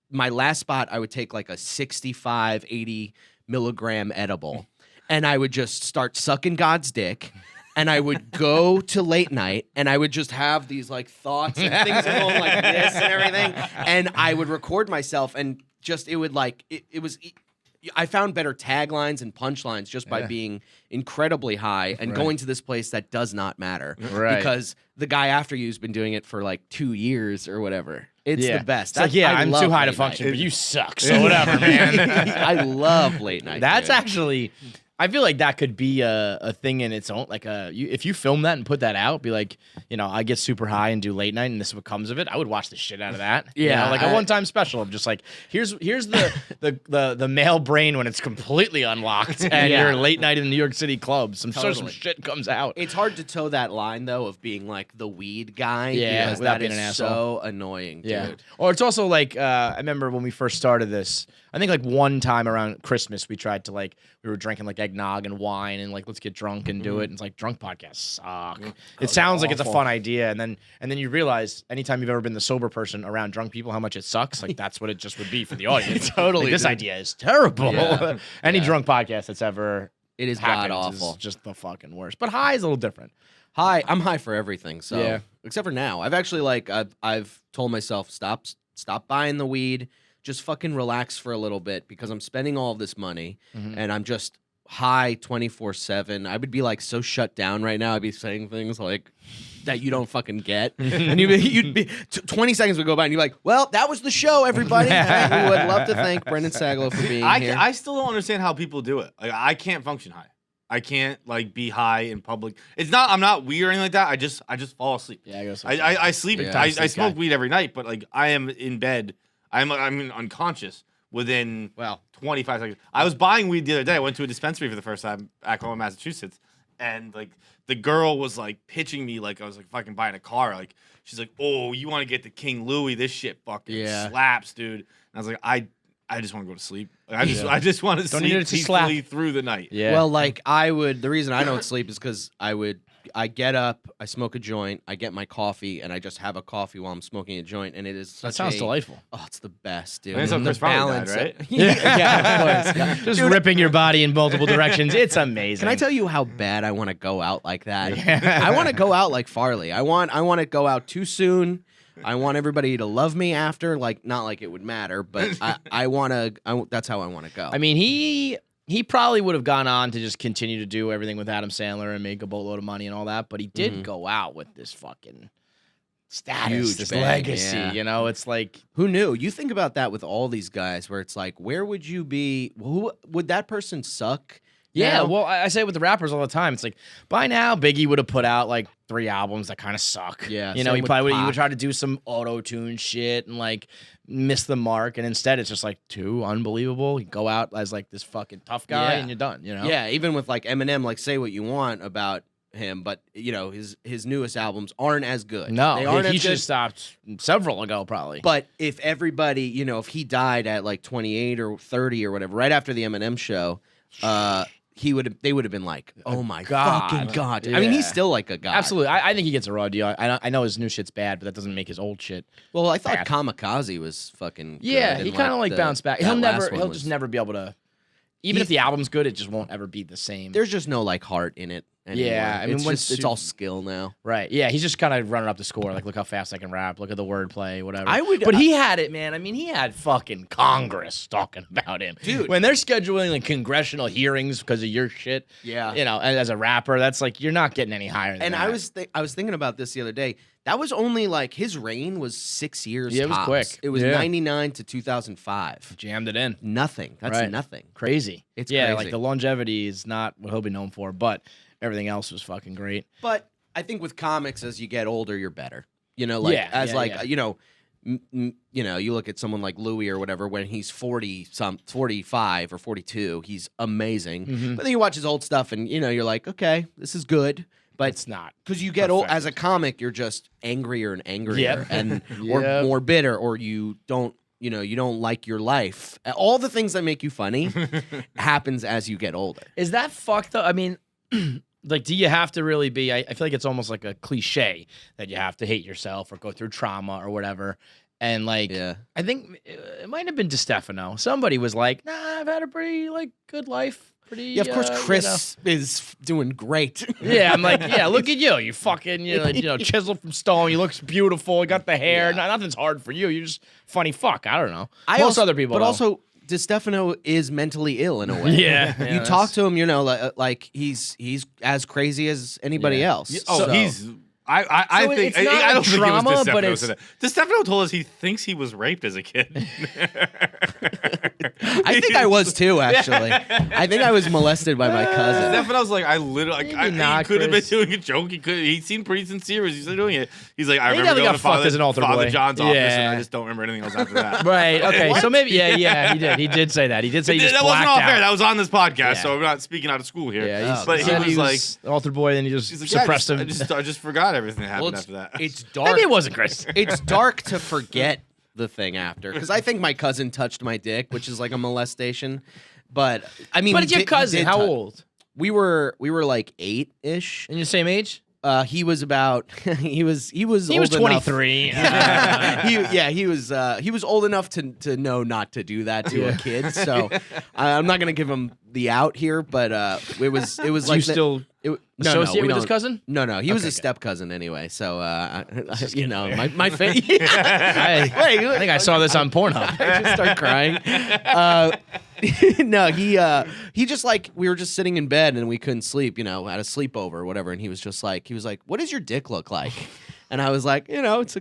my last spot, I would take like a 65, 80 milligram edible, and I would just start sucking God's dick. And I would go to late night, and I would just have these like thoughts and things going like this and everything. And I would record myself, and just it would like it was. I found better taglines and punchlines just by being incredibly high and going to this place that does not matter. Right. Because the guy after you's been doing it for like 2 years or whatever. It's the best. It's like, I I'm love too high to late function, night. but you suck. So whatever, man. I love late night. That's dude. actually, I feel like that could be a thing in its own. Like if you film that and put that out, be like, I get super high and do late night, and this is what comes of it. I would watch the shit out of that. Yeah, like a one-time special of just like here's the male brain when it's completely unlocked, and you're late night in the New York City club. Some shit comes out. It's hard to toe that line though of being like the weed guy. Yeah, because without that being is an asshole. so annoying, dude. Yeah. Or it's also like I remember when we first started this. I think like one time around Christmas we tried to like we were drinking like eggnog and wine and like let's get drunk and do it. And it's like drunk podcasts suck. It sounds like it's a fun idea, and then you realize anytime you've ever been the sober person around drunk people how much it sucks. Like that's what it just would be for the audience. Totally, Like, this dude. idea is terrible. Yeah. Any drunk podcast that's ever It is happened god is awful. just the fucking worst. But high is a little different. High. I'm high for everything. So Yeah. except for now, I've actually like I've told myself stop buying the weed. Just fucking relax for a little bit because I'm spending all of this money and I'm just high 24/7. I would be like so shut down right now. I'd be saying things like that you don't fucking get, and you'd be 20 seconds would go by and you'd be like, "Well, that was the show, everybody." I would love to thank Brendan Sagalow for being here. I still don't understand how people do it. Like I can't function high. I can't like be high in public. It's not. I'm not weird or anything like that. I just fall asleep. Yeah, I go I sleep. Yeah. I smoke weed every night, but like I am in bed. I'm unconscious within Well. 25 seconds. I was buying weed the other day. I went to a dispensary for the first time back home in Massachusetts, and like the girl was like pitching me like I was like fucking buying a car. Like she's like, "Oh, you want to get the King Louis? This shit fucking slaps, dude." And I was like, I just want to go to sleep. Like, I just want to sleep peacefully through the night. Yeah. Well, like the reason I don't sleep is because I get up, I smoke a joint, I get my coffee, and I just have a coffee while I'm smoking a joint, and it is That sounds delightful. Oh, it's the best, dude. And that's how And Chris the Farley died, balance, right? yeah, of course. Just ripping your body in multiple directions. It's amazing. Can I tell you how bad I want to go out like that? I want to go out like Farley. I want to go out too soon. I want everybody to love me after, like not like it would matter, but I want to. That's how I want to go. I mean, he probably would have gone on to just continue to do everything with Adam Sandler and make a boatload of money and all that, but he did go out with this fucking status, Huge this bang, legacy. yeah. You know, it's like Who knew? You think about that with all these guys, where it's like, where would you be? Who would that person suck? yeah. now? Well, I say it with the rappers all the time. It's like by now Biggie would have put out like 3 albums that kind of suck. Yeah, you know, same he with probably Pac. would try to do some auto-tune shit and like miss the mark, and instead it's just like too unbelievable. You go out as like this fucking tough guy, Yeah. and you're done. You know? Yeah, even with like Eminem, like say what you want about him, but you know his newest albums aren't as good. No, they aren't he as should good. have stopped several ago, probably. But if everybody, you know, if he died at like 28 or 30 or whatever, right after the Eminem show, they would have been like, oh my fucking god. I mean, he's Yeah. still like a god. Absolutely. I think he gets a raw deal. I know his new shit's bad, but that doesn't make his old shit. Well, I thought bad. Kamikaze was fucking. Yeah, good, he and, kind of like the- bounced back. that He'll last one he'll was- just never be able to. Even if the album's good, it just won't ever be the same. There's just no like heart in it. Anymore. Yeah, I mean, it's once just, it's you- all skill now. Right. Yeah, he's just kind of running up the score. Like, look how fast I can rap. Look at the wordplay, whatever. But he had it, man. I mean, he had fucking Congress talking about him. Dude. When they're scheduling like congressional hearings because of your shit, Yeah. you know, as a rapper, that's like, you're not getting any higher than And that. I was thinking about this the other day. That was only like his reign was 6 years. Yeah, it was tops. quick. It was Yeah. 99 to 2005. Jammed it in. Nothing. That's Right. nothing. Crazy. It's yeah, crazy. like the longevity is not what he'll be known for, but everything else was fucking great. But I think with comics, as you get older, you're better. You know, like Yeah, yeah, yeah. you know, you know, you look at someone like Louis or whatever when he's 45 or 42, he's amazing. Mhm. But then you watch his old stuff, and you know, you're like, okay, this is good. But It's not. because you get old as a comic, you're just angrier and angrier, Yep. and or Yep. more bitter, or you don't like your life. All the things that make you funny happens as you get older. Is that fucked up? I mean, like, do you have to really be? I feel like it's almost like a cliche that you have to hate yourself or go through trauma or whatever. And like, Yeah. I think it might have been DeStefano. Somebody was like, "Nah, I've had a pretty like good life." Pretty, Yeah, of course, you Chris is doing great. know. Yeah, I'm like, yeah, look at you. You fucking, chiseled from stone. You look beautiful. You got the hair. Yeah. Nothing's hard for you. You're just funny fuck. I don't know. I Most also- other people, but though. also DeStefano is mentally ill in a way. Yeah, you yeah, talk to him, you know, like he's as crazy as anybody Yeah. else. Oh, So- he's. I So think it's not I don't like think trauma, it was but DeStefano it's- said that. DeStefano told us he thinks he was raped as a kid. I think I was too. Actually, I think I was molested by my cousin. Stefano's like, I literally, Maybe he not, could have been Chris. doing a joke. He seemed pretty sincere as he's doing it. He's like, I He remember definitely going got to fucked Father, as an altar Father boy. John's office, and Yeah. I just don't remember anything else after that. Right. Okay. So maybe, yeah, he did. He did say that. He did say he just that wasn't blacked all fair. out. That was on this podcast, Yeah. so we're not speaking out of school here. Yeah, but said he was like, an altar boy, then he just he's like, suppressed yeah, him. I just forgot everything that happened after that. It's dark. Maybe it wasn't Chris. It's dark to forget the thing after, because I think my cousin touched my dick, which is like a molestation. But I mean, But he it's your did- he cousin. did How tou- old? We were like 8-ish. In your same age? He was about he was He was old enough- 23. he was old enough to know not to do that to a kid. So I'm not gonna give him the out here, but it was Do like you the- still associate we with his don't- cousin? No, he was Okay, a good. step cousin anyway. So you know, my face. I think I saw this on Pornhub. I just start crying. No, he just like, we were just sitting in bed and we couldn't sleep, you know, at a sleepover or whatever, and he was like, what does your dick look like? And I was like, you know, it's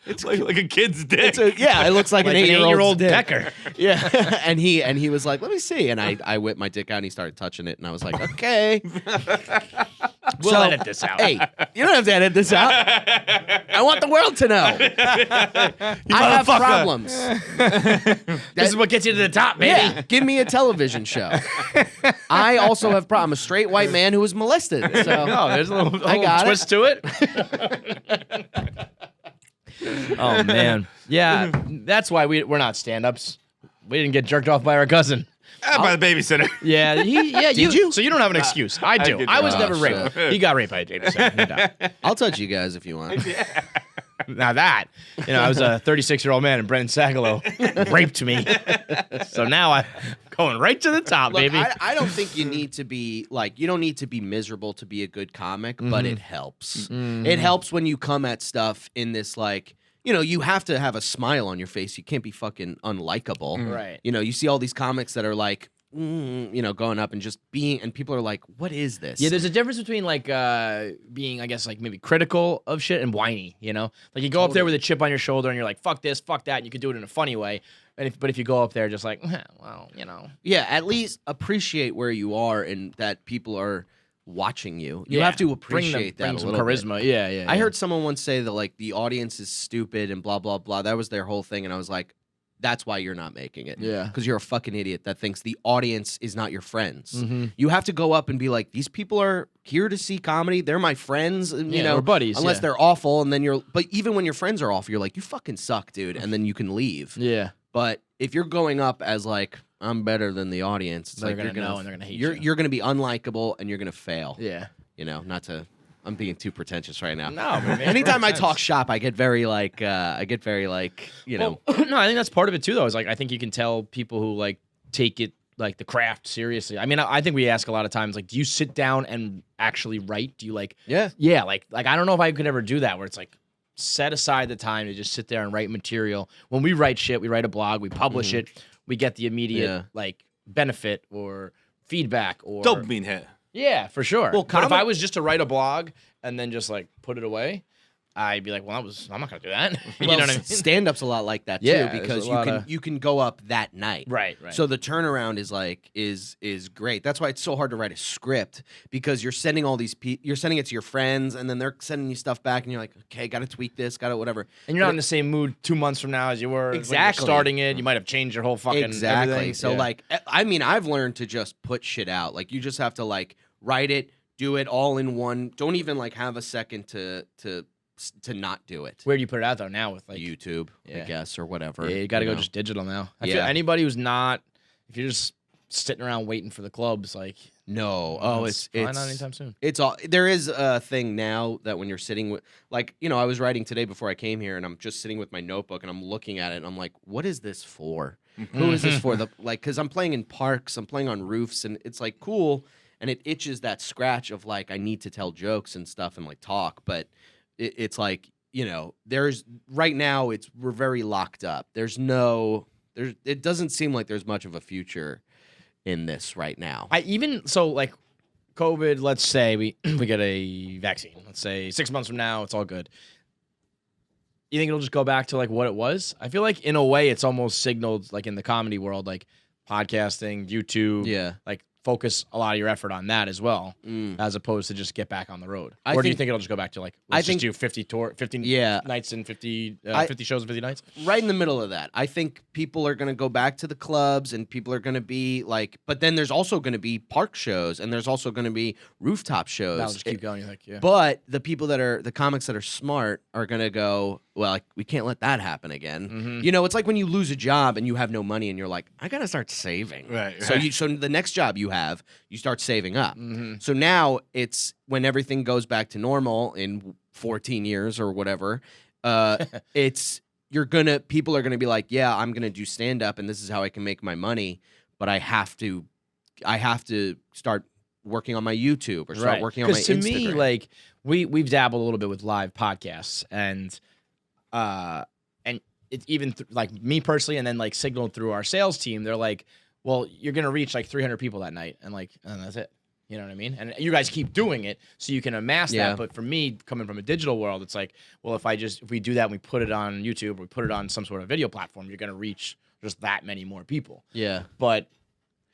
It's like a kid's dick. Yeah, it looks like an 8-year-old dick. Decker. Yeah, and he was like, "Let me see," and I whipped my dick out, and he started touching it, and I was like, "Okay, We'll edit this out. Hey, you don't have to edit this out. I want the world to know. I have problems. This is what gets you to the top, baby. Yeah, give me a television show. I also have problems. I'm a straight white man who was molested. So Oh, there's a little got twist to it. Oh man, yeah, that's why we're not stand-ups. We didn't get jerked off by our cousin. By the babysitter. Yeah, Did you? So you don't have an excuse. I do. did. I was Oh, never raped. He got raped by a babysitter. No doubt. I'll touch you guys if you want. Now that, I was a 36-year-old man and Brendan Sagalow raped me. So now I'm going right to the top, Look, baby. I don't think you need to be you don't need to be miserable to be a good comic, but it helps. It helps when you come at stuff in this you have to have a smile on your face. You can't be fucking unlikable. Right. You see all these comics that are going up and just being, and people are like, what is this? Yeah, there's a difference between being, I guess, maybe critical of shit and whiny, Like you go up there with a chip on your shoulder and you're like, fuck this, fuck that, and you can do it in a funny way. But if you go up there just like, well, Yeah, at least appreciate where you are and that people are watching you. You have to appreciate bring that a some little charisma. bit. Yeah. I heard someone once say that the audience is stupid and blah blah blah. That was their whole thing, and I was like, that's why you're not making it. Yeah. Because you're a fucking idiot that thinks the audience is not your friends. Mm-hmm. You have to go up and be like, these people are here to see comedy. They're my friends. And, we're buddies. Unless they're awful, and then but even when your friends are awful, you're like, you fucking suck, dude, and then you can leave. Yeah. But if you're going up as I'm better than the audience, it's They're you're gonna know and they're gonna hate you're gonna be unlikable and you're gonna fail. Yeah. Not to. I'm being too pretentious right now. No, but Anytime I talk shop, I get very Well, no, I think that's part of it too, though. Is I think you can tell people who take it the craft seriously. I mean, I think we ask a lot of times, do you sit down and actually write? Do you Yeah. Yeah, I don't know if I could ever do that where it's set aside the time to just sit there and write material. When we write shit, we write a blog, we publish it, we get the immediate benefit or feedback or Dopamine hit. Yeah, for sure. Well, but if I was just to write a blog and then just put it away, I'd be like, well, I'm not gonna do that. You know what I mean? Stand-up's a lot like that too, Yeah, there's because a lot you can go up that night. Right. So the turnaround is great. That's why it's so hard to write a script, because you're sending you're sending it to your friends, and then they're sending you stuff back, and you're like, okay, got to tweak this, got to whatever. And you're not in the same mood 2 months from now as you were when you were starting it. You might have changed your whole fucking everything. So I've learned to just put shit out. You just have to write it, do it all in one. Don't even have a second to not do it. Where do you put it out though now with YouTube, I guess, or whatever. Yeah, you got to go just digital now. I feel Yeah. anybody who's not, if you're just sitting around waiting for the clubs, no, it's probably not anytime soon. It's all there is a thing now that when you're sitting with I was writing today before I came here, and I'm just sitting with my notebook and I'm looking at it and I'm like, what is this for? Who is this for? Because I'm playing in parks, I'm playing on roofs, and it's cool, and it itches that scratch of I need to tell jokes and stuff and talk, but it's there's right now we're very locked up. It doesn't seem like there's much of a future in this right now. COVID, let's say we get a vaccine. Let's say 6 months from now, it's all good. You think it'll just go back to what it was? I feel in a way it's almost signaled in the comedy world, podcasting, YouTube, focus a lot of your effort on that as well, as opposed to just get back on the road. Or do you think it'll just go back to let's just do 50 nights and 50 shows and 50 nights? Right in the middle of that. I think people are going to go back to the clubs, and people are going to be but then there's also going to be park shows, and there's also going to be rooftop shows. That'll just keep going. But the the comics that are smart are going to go, well, we can't let that happen again. Mm-hmm. It's like when you lose a job and you have no money and you're like, I got to start saving. Right. So the next job you have, you start saving up. Mm-hmm. So now it's when everything goes back to normal in 14 years or whatever, people are gonna be like, yeah, I'm gonna do stand up and this is how I can make my money, but I have to start working on my YouTube or start working on my Instagram. Because to me, we've dabbled a little bit with live podcasts, and it's even me personally, and then signaled through our sales team, they're like, well, you're gonna reach 300 people that night, and that's it. You know what I mean? And you guys keep doing it so you can amass Yeah. that. But for me, coming from a digital world, it's like, well, if we do that and we put it on YouTube or we put it on some sort of video platform, you're going to reach just that many more people. Yeah. But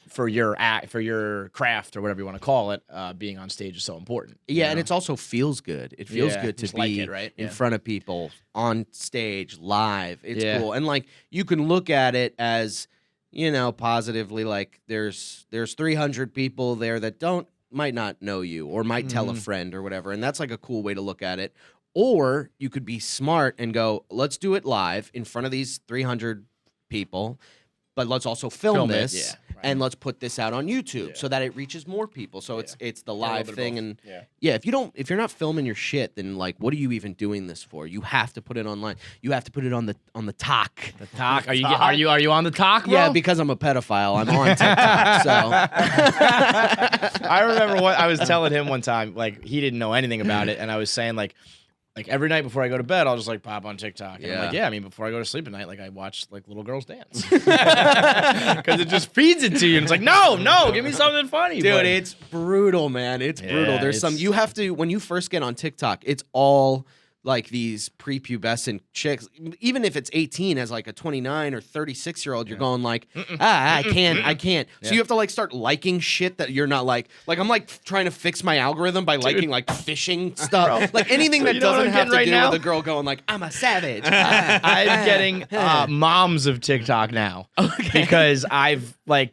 for your craft or whatever you want to call it, being on stage is so important. Yeah, you and know? it's also feels good. It feels Yeah, good to just be like it, right? in Yeah. front of people, on stage, live. It's Yeah. cool. And like you can look at it as, you know, positively, like there's 300 people there that might not know you or might tell a friend or whatever. And that's like a cool way to look at it. Or you could be smart and go, let's do it live in front of these 300 people, but let's also film it, this. yeah, right. And let's put this out on YouTube so that it reaches more people. So it's the live bit of thing, both. and Yeah. if you're not filming your shit, then like, what are you even doing this for? You have to put it online. You have to put it on the talk. The talk. Are you on the talk, bro? Yeah, because I'm a pedophile, I'm on TikTok. So I remember what I was telling him one time. Like he didn't know anything about it, and I was saying like every night before I go to bed, I'll just like pop on TikTok. And I'm like, I mean, before I go to sleep at night, like I watch like little girls dance because it just feeds it to you. And it's like, no, give me something funny, dude, but it's brutal, man. It's brutal. Yeah, There's some you have to when you first get on TikTok. It's all like these prepubescent chicks. Even if it's 18, as like a 29 or 36-year-old, you're going like, I can't. So you have to like start liking shit that you're not like. Like I'm like trying to fix my algorithm by liking like fishing stuff, like anything that You know what doesn't I'm have getting to right do now? with a girl going like, I'm a savage. I'm getting moms of TikTok now because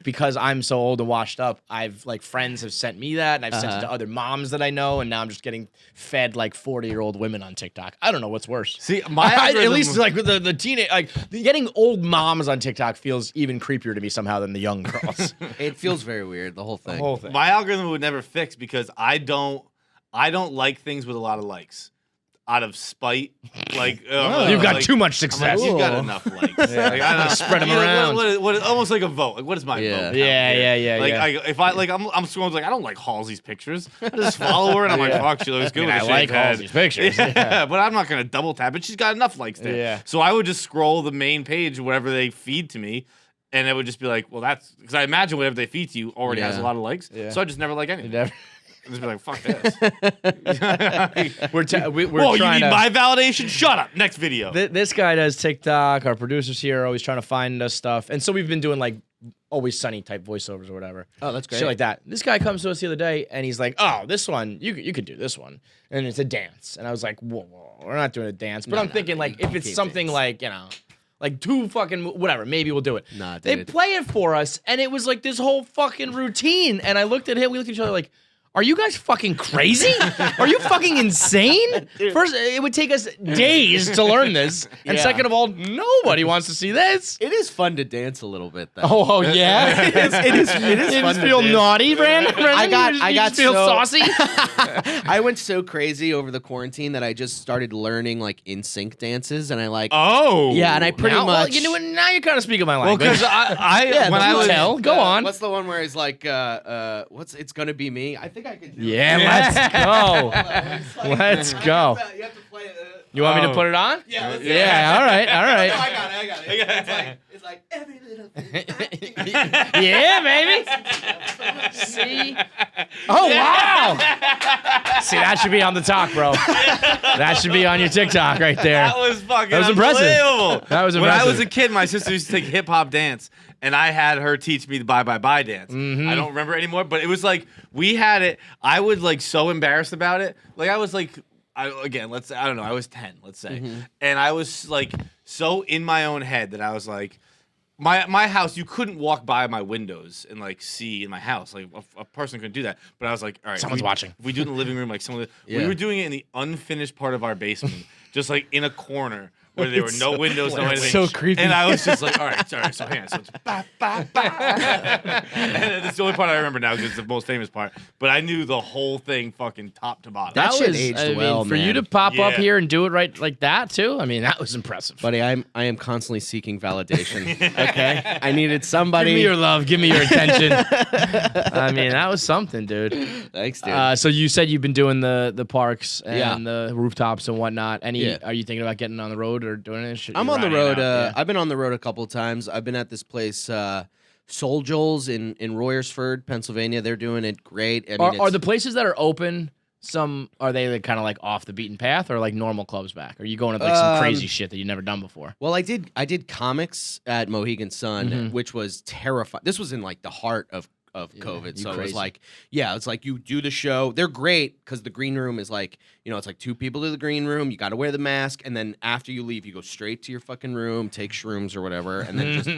because I'm so old and washed up. I've like friends have sent me that, and I've sent it to other moms that I know, and now I'm just getting fed like 40-year-old women on TikTok. I don't know what's worse. See, my at algorithm- least like the teenage, getting old moms on TikTok feels even creepier to me somehow than the young girls. It feels very weird. The whole thing. My algorithm would never fix because I don't like things with a lot of likes. Out of spite, like You've got like, too much I'm success. like, you've got enough likes. Like, I don't Spread 'em you know, around. What is almost like a vote. Like, what is my vote? count Yeah, here? yeah. Like, if I like, I'm scrolling like I don't like Halsey's pictures. I just follow her and I'm like, fuck, she looks good. I with a like shaved head. Halsey's pictures. Yeah, but I'm not gonna double tap it. She's got enough likes there. Yeah. So I would just scroll the main page, whatever they feed to me. And it would just be like, well, that's because I imagine whatever they feed to you already has a lot of likes. Yeah. So I just never like anything. Never. Just be like, fuck this. We're Whoa, you trying need to. my validation? Shut up. Next video. This guy does TikTok. Our producers here are always trying to find us stuff, and so we've been doing like Always Sunny type voiceovers or whatever. Oh, that's great. Shit like that. This guy comes to us the other day, and he's like, "Oh, this one, you could do this one," and it's a dance. And I was like, "Whoa, we're not doing a dance." But I'm thinking like if it's something like like two fucking whatever, maybe we'll do it. Nah, they dude. play it for us, and it was like this whole fucking routine. And I looked at him, we looked at each other like, are you guys fucking crazy? Are you fucking insane? First, it would take us days to learn this. And Yeah. second of all, nobody wants to see this. It is fun to dance a little bit, though. Oh yeah? It is You fun just to feel dance. naughty, Brandon? I got You just feel so saucy? I went so crazy over the quarantine that I just started learning like in sync dances, and I like Oh. yeah, and I pretty Now, well, much you know what? Now you're kind of speaking my Well, language. because I Yeah, when the I was tell. Go on. What's the one where he's like what's it's gonna be me? I think I could do Yeah, let's go. Let's go. You have to play it. You want me to put it on? Yeah, let's Yeah, all right, all right. I got it. It's like every little thing. Yeah, baby. See? Oh, wow. See, that should be on the talk, bro. That should be on your TikTok right there. That was fucking That was impressive. unbelievable. That was When I was impressive. a kid, my sister used to take hip hop dance, and I had her teach me the bye bye bye dance. Mm-hmm. I don't remember anymore, but it was like we had it. I was like so embarrassed about it. Like I was like, I don't know. I was 10, let's say, Mm-hmm. and I was like so in my own head that I was like. My house, you couldn't walk by my windows and like see in my house. Like a person couldn't do that. But I was like, all right, Someone's watching. If we do it in the living room, like we Yeah. were doing it in the unfinished part of our basement, just like in a corner where there were no windows, no anything. so creepy. And I was just like, all right, so hang on. So it's ba, ba, ba. And it's the only part I remember now because it's the most famous part. But I knew the whole thing fucking top to bottom. That shit was, aged I mean, well, for you man. to pop up Yeah. here and do it right like that, too, I mean, that was impressive. Buddy, I am constantly seeking validation. Okay, I needed Give somebody. me your love. Give me your attention. I mean, that was something, dude. Thanks, dude. So you said you've been doing the parks and Yeah. the rooftops and whatnot. Yeah. Are you thinking about getting on the road or doing it? I'm on the road. I've been on the road a couple of times. I've been at this place, Soul Joel's in Royersford, Pennsylvania. They're doing it great. I mean, Are it's- the places that are open? Are they kind of like off the beaten path, or like normal clubs back? Or are you going to like some crazy shit that you've never done before? Well, I did comics at Mohegan Sun, Mm-hmm. which was terrifying. This was in like the heart of COVID, so it was crazy. like, it's like you do the show. They're great because the green room is like, it's like 2 people to the green room. You got to wear the mask, and then after you leave, you go straight to your fucking room, take shrooms or whatever, and then just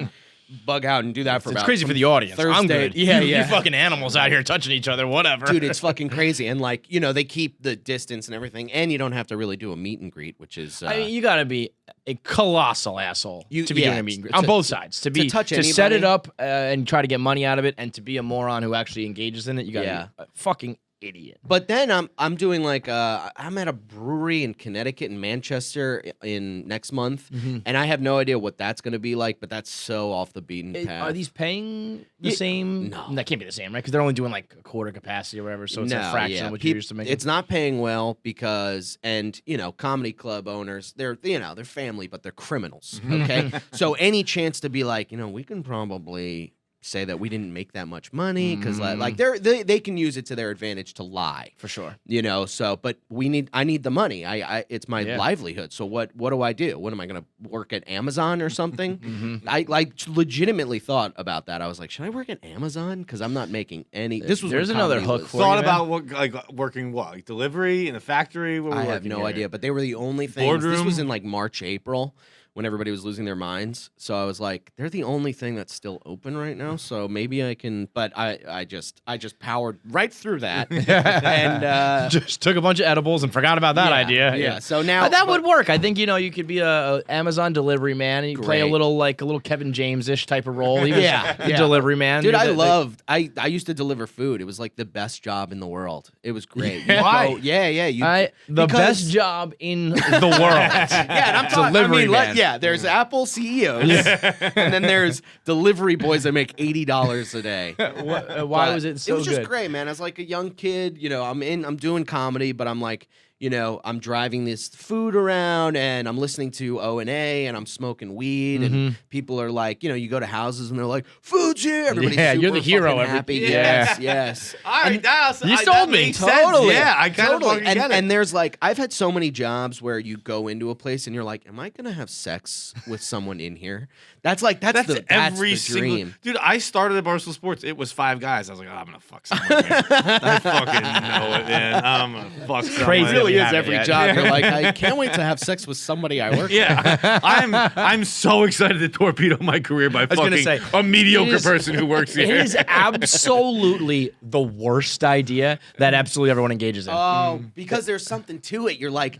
bug out and do that for It's about crazy for the audience. I'm Thursday. good. Yeah, You fucking animals out here touching each other, whatever. Dude, it's fucking crazy. And like, they keep the distance and everything, and you don't have to really do a meet and greet, which is I mean, you got to be a colossal asshole to be doing a meet and greet on both sides. To touch set it anybody. up and try to get money out of it, and to be a moron who actually engages in it. You got to be a fucking idiot. But then I'm doing like I'm at a brewery in Connecticut and Manchester in next month, and I have no idea what that's going to be like. But that's so off the beaten path. Are these paying the same? No. That can't be the same, right? Because they're only doing like a quarter capacity or whatever, so it's a fraction of what you're used to making. It's not paying well because, comedy club owners, they're family, but they're criminals. Okay, so any chance to be like, we can probably say that we didn't make that much money because like they can use it to their advantage to lie for sure. So but I need the money. I it's my livelihood. So what do I do? What am I gonna work at Amazon or something? I like legitimately thought about that. I was like, should I work at Amazon? Because I'm not making any. This was There's when another comedy hook was- for Thought you, about working like delivery in a factory. What were I we have working no here? idea, but they were the only things. This Boardroom? was in like March, April, when everybody was losing their minds. So I was like, they're the only thing that's still open right now. So maybe I can. But I just powered right through that, and Just took a bunch of edibles and forgot about that idea. Yeah. So now that would work. I think you could be a Amazon delivery man and you play a Great. little Kevin James-ish type of role. He was Yeah, the yeah. delivery man. Dude, You're I used to deliver food. It was like the best job in the world. It was great. Why? You go- yeah. the because- best job in the world. Yeah, and I'm talking. Delivery man. There's Apple CEOs, and then there's delivery boys that make $80 a day. Why But was it so It was just good? great, man. As like a young kid, I'm doing comedy, but I'm like, I'm driving this food around and I'm listening to O&A and I'm smoking weed and people are like, you go to houses and they're like, food's here. Everybody's Yeah, you're the super hero fucking every- happy. Yeah. Yes. All right, You sold me. makes sense. Yeah, I kind of fucking and, get it. and there's like, I've had so many jobs where you go into a place and you're like, am I gonna have sex with someone in here? That's every the single dream. dude. I started at Barstool Sports. It was 5 guys. I was like, I'm gonna fuck someone. Here. I fucking know it, man. I'm gonna fuck someone. Crazy. It really You is haven't every yet. job. You're like, I can't wait to have sex with somebody I work with. Yeah, I'm so excited to torpedo my career by was gonna fucking say, a mediocre it is- person who works here. It is absolutely the worst idea that absolutely everyone engages in. Oh, because there's something to it. You're like,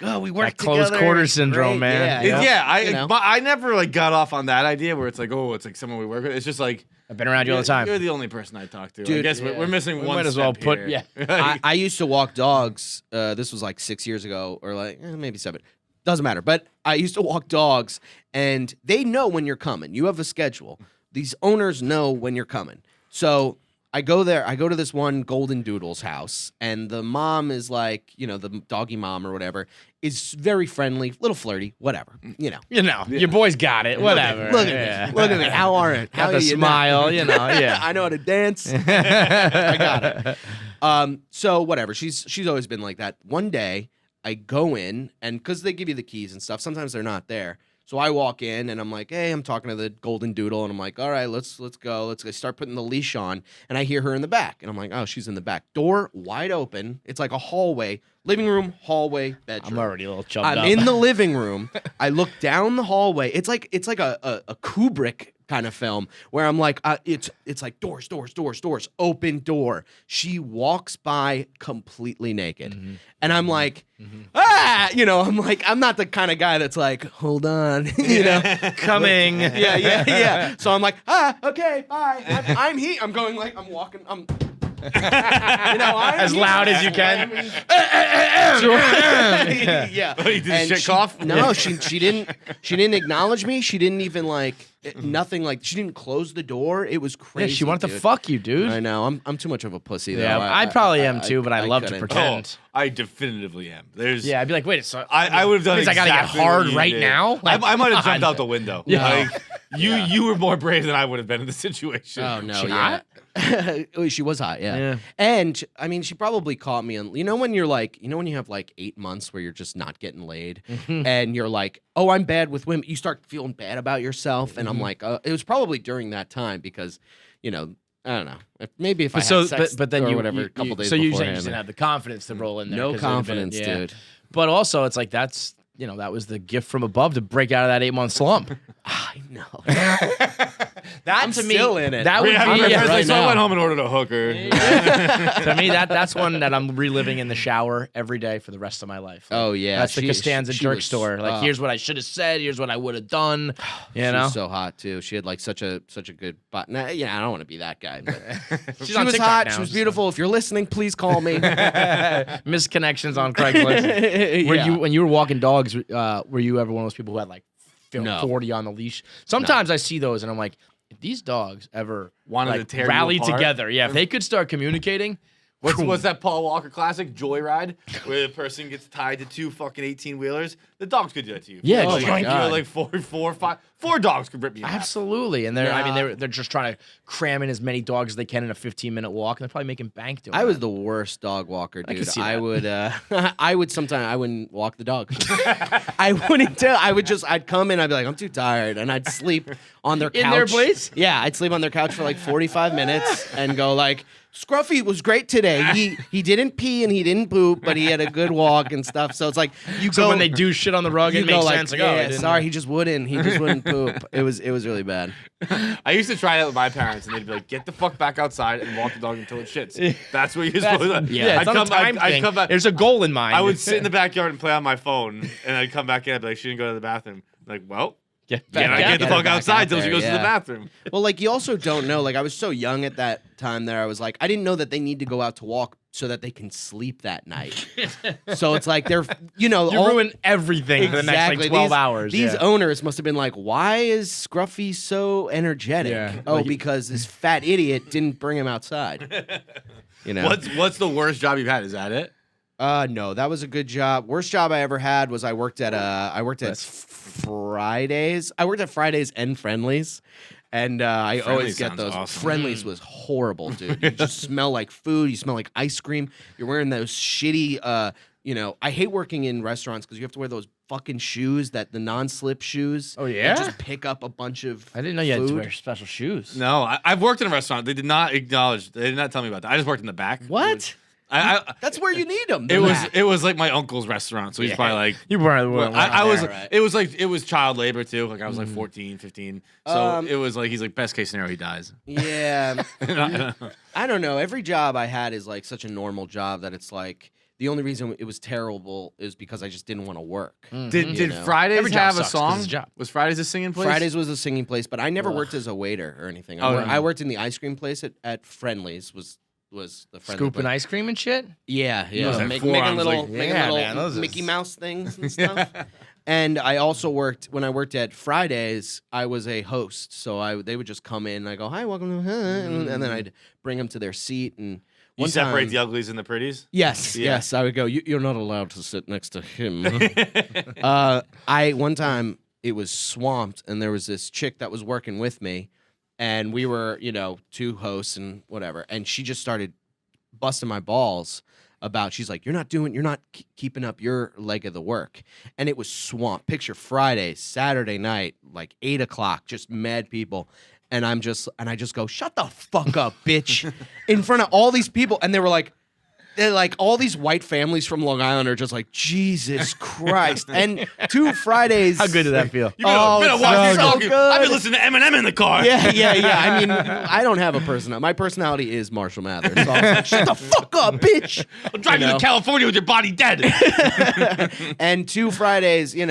oh, we work That close together. quarter It's syndrome, great. man. Yeah, Yeah, I never like got off on that idea where it's like, oh, it's like someone we work with. It's just like I've been around you all the time. You're the only person I talk to. I Dude, guess we're missing We one. might as well step put- here. yeah. I used to walk dogs. This was like 6 years ago, or like maybe 7. Doesn't matter. But I used to walk dogs, and they know when you're coming. You have a schedule. These owners know when you're coming. So I go there. I go to this one Golden Doodle's house, and the mom is like, the doggy mom or whatever, is very friendly, little flirty, whatever. Your boy's got it. Whatever. Look at Yeah. me. Look at me. How are it? How Got the are you now? smile, yeah. I know how to dance. I got it. So whatever. She's always been like that. One day I go in, and because they give you the keys and stuff, sometimes they're not there. So I walk in and I'm like, hey, I'm talking to the Golden Doodle, and I'm like, all right, let's go. Let's go. Start putting the leash on, and I hear her in the back, and I'm like, oh, she's in the back. Door wide open. It's like a hallway, living room, hallway, bedroom. I'm already a little chubbed I'm up. in the living room. I look down the hallway. It's like a Kubrick kind of film where I'm like, it's like doors, open door. She walks by completely naked, and I'm like, I'm like, I'm not the kind of guy that's like, hold on, Coming. yeah. So I'm like, okay, bye. I'm here. I'm going like, I'm walking. I'm. I'm As loud as you can. yeah. Oh, you did a And shit she- cough? No, she didn't acknowledge me. She didn't even like nothing. Like she didn't close the door. It was Yeah, crazy. she wanted to dude. fuck you, dude. I know. I'm too much of a pussy. Though. Yeah, I probably am too, but I love to couldn't. pretend. Oh, I definitively am. There's. Yeah, I'd be like, wait, so I would have done. means I gotta get exactly hard what you right did. now? I might have Like, jumped out the window. Yeah. Like, You were more brave than I would have been in the situation. Oh no, She yeah. She was hot, yeah. And I mean, she probably caught me. And when you're like, when you have like 8 months where you're just not getting laid, and you're like, oh, I'm bad with women. You start feeling bad about yourself, and I'm like, it was probably during that time because, I don't know. Maybe if I had sex but then or you whatever, you- a couple you- days so you beforehand. just didn't have the confidence to roll in there. No 'cause it would've been- confidence, yeah. dude. But also, it's like that's that was the gift from above to break out of that 8-month slump. I know. That I'm to me, still in it. that would Yeah, be so I went home and ordered a hooker. to me that's one that I'm reliving in the shower every day for the rest of my life. Like, Oh, yeah. that's the She- Costanza she jerk was- store. Like, here's what I should have said. Here's what I would have done. You She know, was so hot too. She had like such a good body. Nah, I don't want to be that guy. But She's she on was TikTok hot. now, She was so- beautiful. If you're listening, please call me. missed connections on Craigslist. Were you when you were walking dogs? Were you ever one of those people who had like No. 40 on the leash? Sometimes I see those and I'm like, if these dogs ever Wanted like, to tear you rally apart? together, if they could start communicating. What's that Paul Walker classic, Joyride, where the person gets tied to 2 fucking 18-wheelers? The dogs could do that to you. Yeah, like, oh my you're like 4 dogs could rip you in half. Absolutely, and they're just trying to cram in as many dogs as they can in a 15-minute walk, and they're probably making bank doing. I was that. the worst dog walker, I dude. can see I that. would I would sometimes I wouldn't walk the dog. I wouldn't tell. I'd come in, I'd be like, I'm too tired, and I'd sleep on their couch. In their place? Yeah, I'd sleep on their couch for like 45 minutes and go like, Scruffy was great today. He didn't pee and he didn't poop, but he had a good walk and stuff. So it's like So when they do shit on the rug, you it go makes like, sense. Like, yeah, oh, I didn't sorry, he just wouldn't poop. It was really bad. I used to try that with my parents, and they'd be like, "Get the fuck back outside and walk the dog until it shits." That's what you're supposed to. Yeah, it's not a time I'd thing. come back. There's a goal in mind. I would sit in the backyard and play on my phone, and I'd come back in. I'd be like, "She didn't go to the bathroom." I'm like, well, Get get back the out. fuck back outside out till she there, goes to the yeah. bathroom. Well, like you also don't know. Like I was so young at that time there. I was like, I didn't know that they need to go out to walk so that they can sleep that night. So it's like they're, You ruin everything for the next like 12 hours. These yeah. owners must have been like, why is Scruffy so energetic? Yeah. Oh, Like- because this fat idiot didn't bring him outside. What's the worst job you've had? Is that it? No, that was a good job. Worst job I ever had was I worked at Fridays. I worked at Fridays and Friendlies. And I Friendlies always get sounds those. awesome. Friendlies was horrible, dude. You just smell like food. You smell like ice cream. You're wearing those shitty, I hate working in restaurants because you have to wear those fucking shoes, the non-slip shoes. Oh, that yeah? just pick up a bunch of I didn't know you had to food. wear special shoes. No, I've worked in a restaurant. They did not acknowledge. They did not tell me about that. I just worked in the back. What? That's where you need them. It was like my uncle's restaurant, so he's probably like. You weren't. Well, I was. right. It was child labor too. Like I was like 14, 15. So it was like he's like best case scenario he dies. Yeah. I don't know. Every job I had is like such a normal job that it's like the only reason it was terrible is because I just didn't want to work. Did You know? Fridays Every job have a sucks 'cause song? it's a job. Was Fridays a singing place? Fridays was a singing place, but I never worked as a waiter or anything. I worked in the ice cream place at Friendlies. Was the friendly Scooping place. ice cream and shit. Yeah, must yeah. have Making forearms little, like- making Yeah, little man, those Mickey is- Mouse things and stuff. And I also worked when I worked at Fridays. I was a host, so they would just come in and I go, "Hi, welcome to," and then I'd bring them to their seat and. You One separate time- the uglies and the pretties. Yes, Yeah. yes. I would go. You're not allowed to sit next to him. One time it was swamped, and there was this chick that was working with me, and we were, two hosts and whatever, and she just started busting my balls about. She's like, "You're not keeping up your leg of the work," and it was swamped. Picture Friday, Saturday night, like 8:00, just mad people. And I just go, "Shut the fuck up, bitch," in front of all these people. And they're like all these white families from Long Island are just like, Jesus Christ. And 2 Fridays. How good did that feel? You better watch so this. good. I've been listening to Eminem in the car. Yeah. I mean, I don't have a personality. My personality is Marshall Mathers. So I was like, "Shut the fuck up, bitch." I'm driving to California with your body dead. And 2 Fridays, they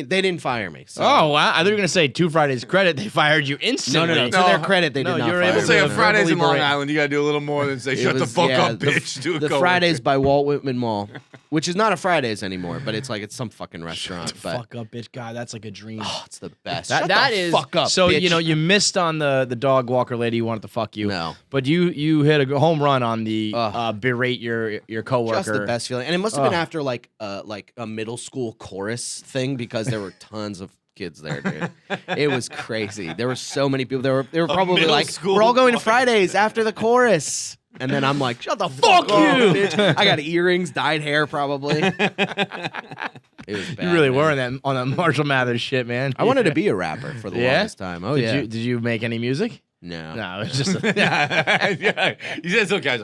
didn't fire me. So. Oh wow! I thought you were gonna say 2 Fridays credit. They fired you instantly. No. To their credit, they did not you're fire able me. to Say a verbally Fridays in Long berate. Island, you gotta do a little more than say It "Shut the was- fuck yeah, up, bitch." To a the coworker. Fridays by Walt Whitman Mall, which is not a Fridays anymore, but it's some fucking restaurant. But Fuck up, bitch. God, that's like a dream. it's the best. That Shut the is fuck up. so bitch. you missed on the dog walker lady who wanted to fuck you. No. But you hit a home run on the berate your coworker. Just the best feeling, and it must have been after like a middle school chorus thing because there were tons of kids there, dude. It was crazy. There were so many people. They were probably middle like, school we're all going to party. Fridays after the chorus. And then I'm like, shut the fuck you, bitch. I got earrings, dyed hair, probably. It was bad, You really man. were on that Marshall Mathers shit, man. I wanted to be a rapper for the longest time. Oh, yeah. Did you make any music? No. No, it's just yeah. He said it's okay. I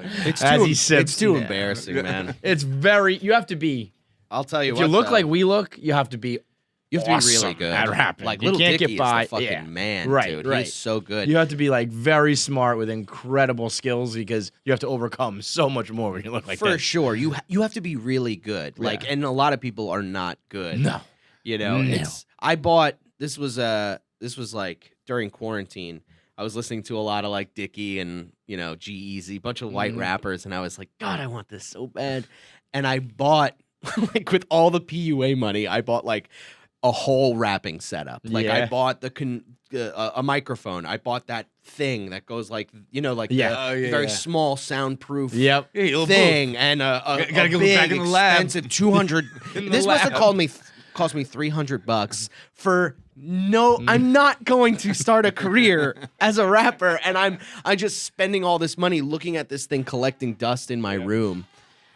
was like, it's too embarrassing, man. It's very. You have to be. I'll tell you If what. you look though. like we look, you have to be. You have to be awesome really good at rapping. Like You Little can't Dicky get by. is the fucking Yeah. man, Right, dude. right. He's so good. You have to be like very smart with incredible skills because you have to overcome so much more when you look like For that. sure. You have to be really good. Like, and a lot of people are not good. No. You know, No. I bought this was like during quarantine. I was listening to a lot of like Dicky and, you know, G-Eazy, bunch of white rappers, and I was like, God, I want this so bad. And I bought like with all the PUA money, I bought like a whole rapping setup. Like I Yeah. bought a microphone. I bought that thing that goes like, you know, like Yeah. the Oh, yeah, very yeah. small soundproof Yep. Hey, little thing and a Gotta go big back in the lab. expensive 200. In the This must have lab. cost me $300 for no. I'm not going to start a career as a rapper, and I'm just spending all this money looking at this thing collecting dust in my room.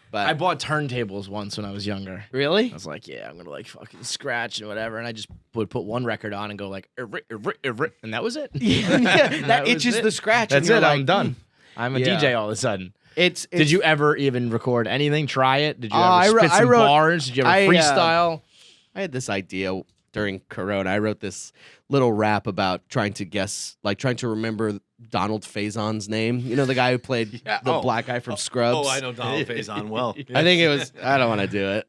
But I bought turntables once when I was younger. really, I was like, yeah, I'm gonna like fucking scratch and whatever, and I just would put one record on and go like, and that was it. yeah, that was itches it. the scratch. That's and it. you're I'm like, done. I'm a Yeah. DJ all of a sudden. It's Did you ever even record anything? Try it? Did you ever I spit some wrote- bars? Did you ever I, freestyle? I had this idea during Corona. I wrote this little rap about trying to remember Donald Faison's name. You know, the guy who played Yeah, the oh. black guy from Scrubs. Oh, I know Donald Faison well. I think it was. I don't want to do it.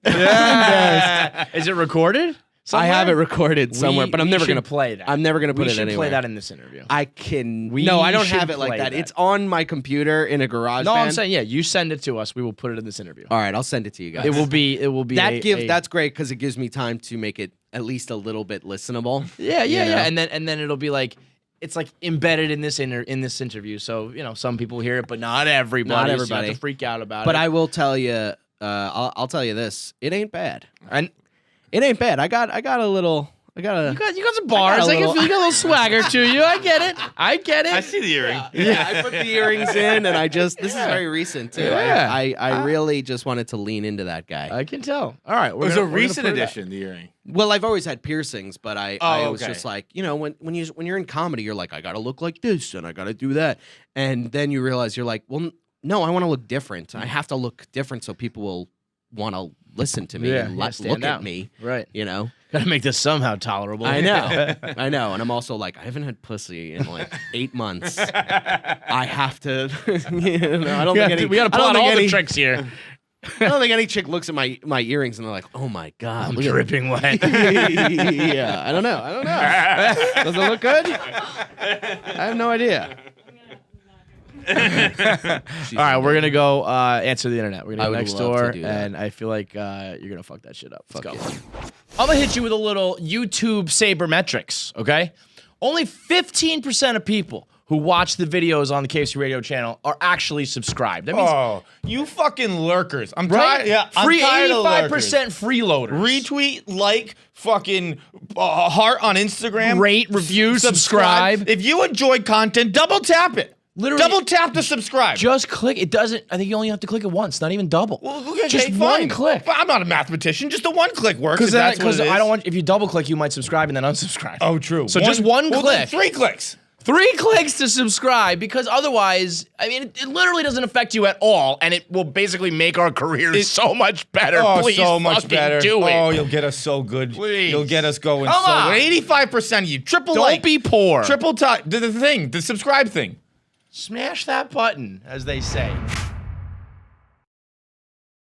Is it recorded? I have it recorded somewhere, but I'm we never should gonna play that. I'm never gonna put we it should anywhere. play that in this interview. I can. We No, I don't should have it like play that. that. It's on my computer in a garage. No, I'm saying you send it to us. We will put it in this interview. All right, I'll send it to you guys. It will be. That's great because it gives me time to make it at least a little bit listenable. Yeah, you know? and then it'll be like. It's like embedded in this interview, so you know some people hear it, but not everybody. Not So you everybody. have to freak out about But it. I will tell you. I'll tell you this. It ain't bad. And It ain't bad. I got a little. you got some bars. I got a I can little- feel you got a little swagger to you. I get it. I see the earring. Yeah, I put the earrings in, and this is very recent too. Yeah. I really just wanted to lean into that guy. I can tell. All right, It was a recent addition, the earring. Well, I've always had piercings, but I was okay. just like, you know, when you're in comedy, you're like, I gotta look like this and I gotta do that, and then you realize you're like, well, no, I want to look different. I have to look different so people will want to listen to me and stand look out. at me. Right. You know, Gotta make this somehow tolerable. I know, I know, and I'm also like, I haven't had pussy in like 8 months. I have to. You know, I don't think any. we gotta I don't pull out think all any- the tricks here. I don't think any chick looks at my earrings and they're like, oh my god, I'm look at dripping wet. yeah, I don't know. Does it look good? I have no idea. All right, we're gonna go answer the internet. We're I gonna go would next love to door, do that. and I feel like you're gonna fuck that shit up. Let's Fuck go. yeah. I'm gonna hit you with a little YouTube sabermetrics. Okay, only 15% of people who watch the videos on the KFC radio channel are actually subscribed. That means Oh, you fucking lurkers! I'm right? tired. Yeah, I'm free tired of lurkers. 85% freeloaders. Retweet, like, fucking heart on Instagram. Rate, review, subscribe. If you enjoy content, double tap it. Literally- double tap to subscribe. Just click. It doesn't. I think you only have to click it once, not even double. Well, okay, just fine. one click. But I'm not a mathematician. Just a one click works. Because Because I don't want. If you double click, you might subscribe and then unsubscribe. Oh, true. So just one well, click. then 3 clicks. 3 clicks to subscribe, because otherwise, I mean, it literally doesn't affect you at all, and it will basically make our careers so much better. Oh, Please so much fucking better. do it. Oh, you'll get us so good. Please. You'll get us going Come so on. good. 85% of you. Triple Don't like. be poor. Triple time. The thing. The subscribe thing. Smash that button, as they say.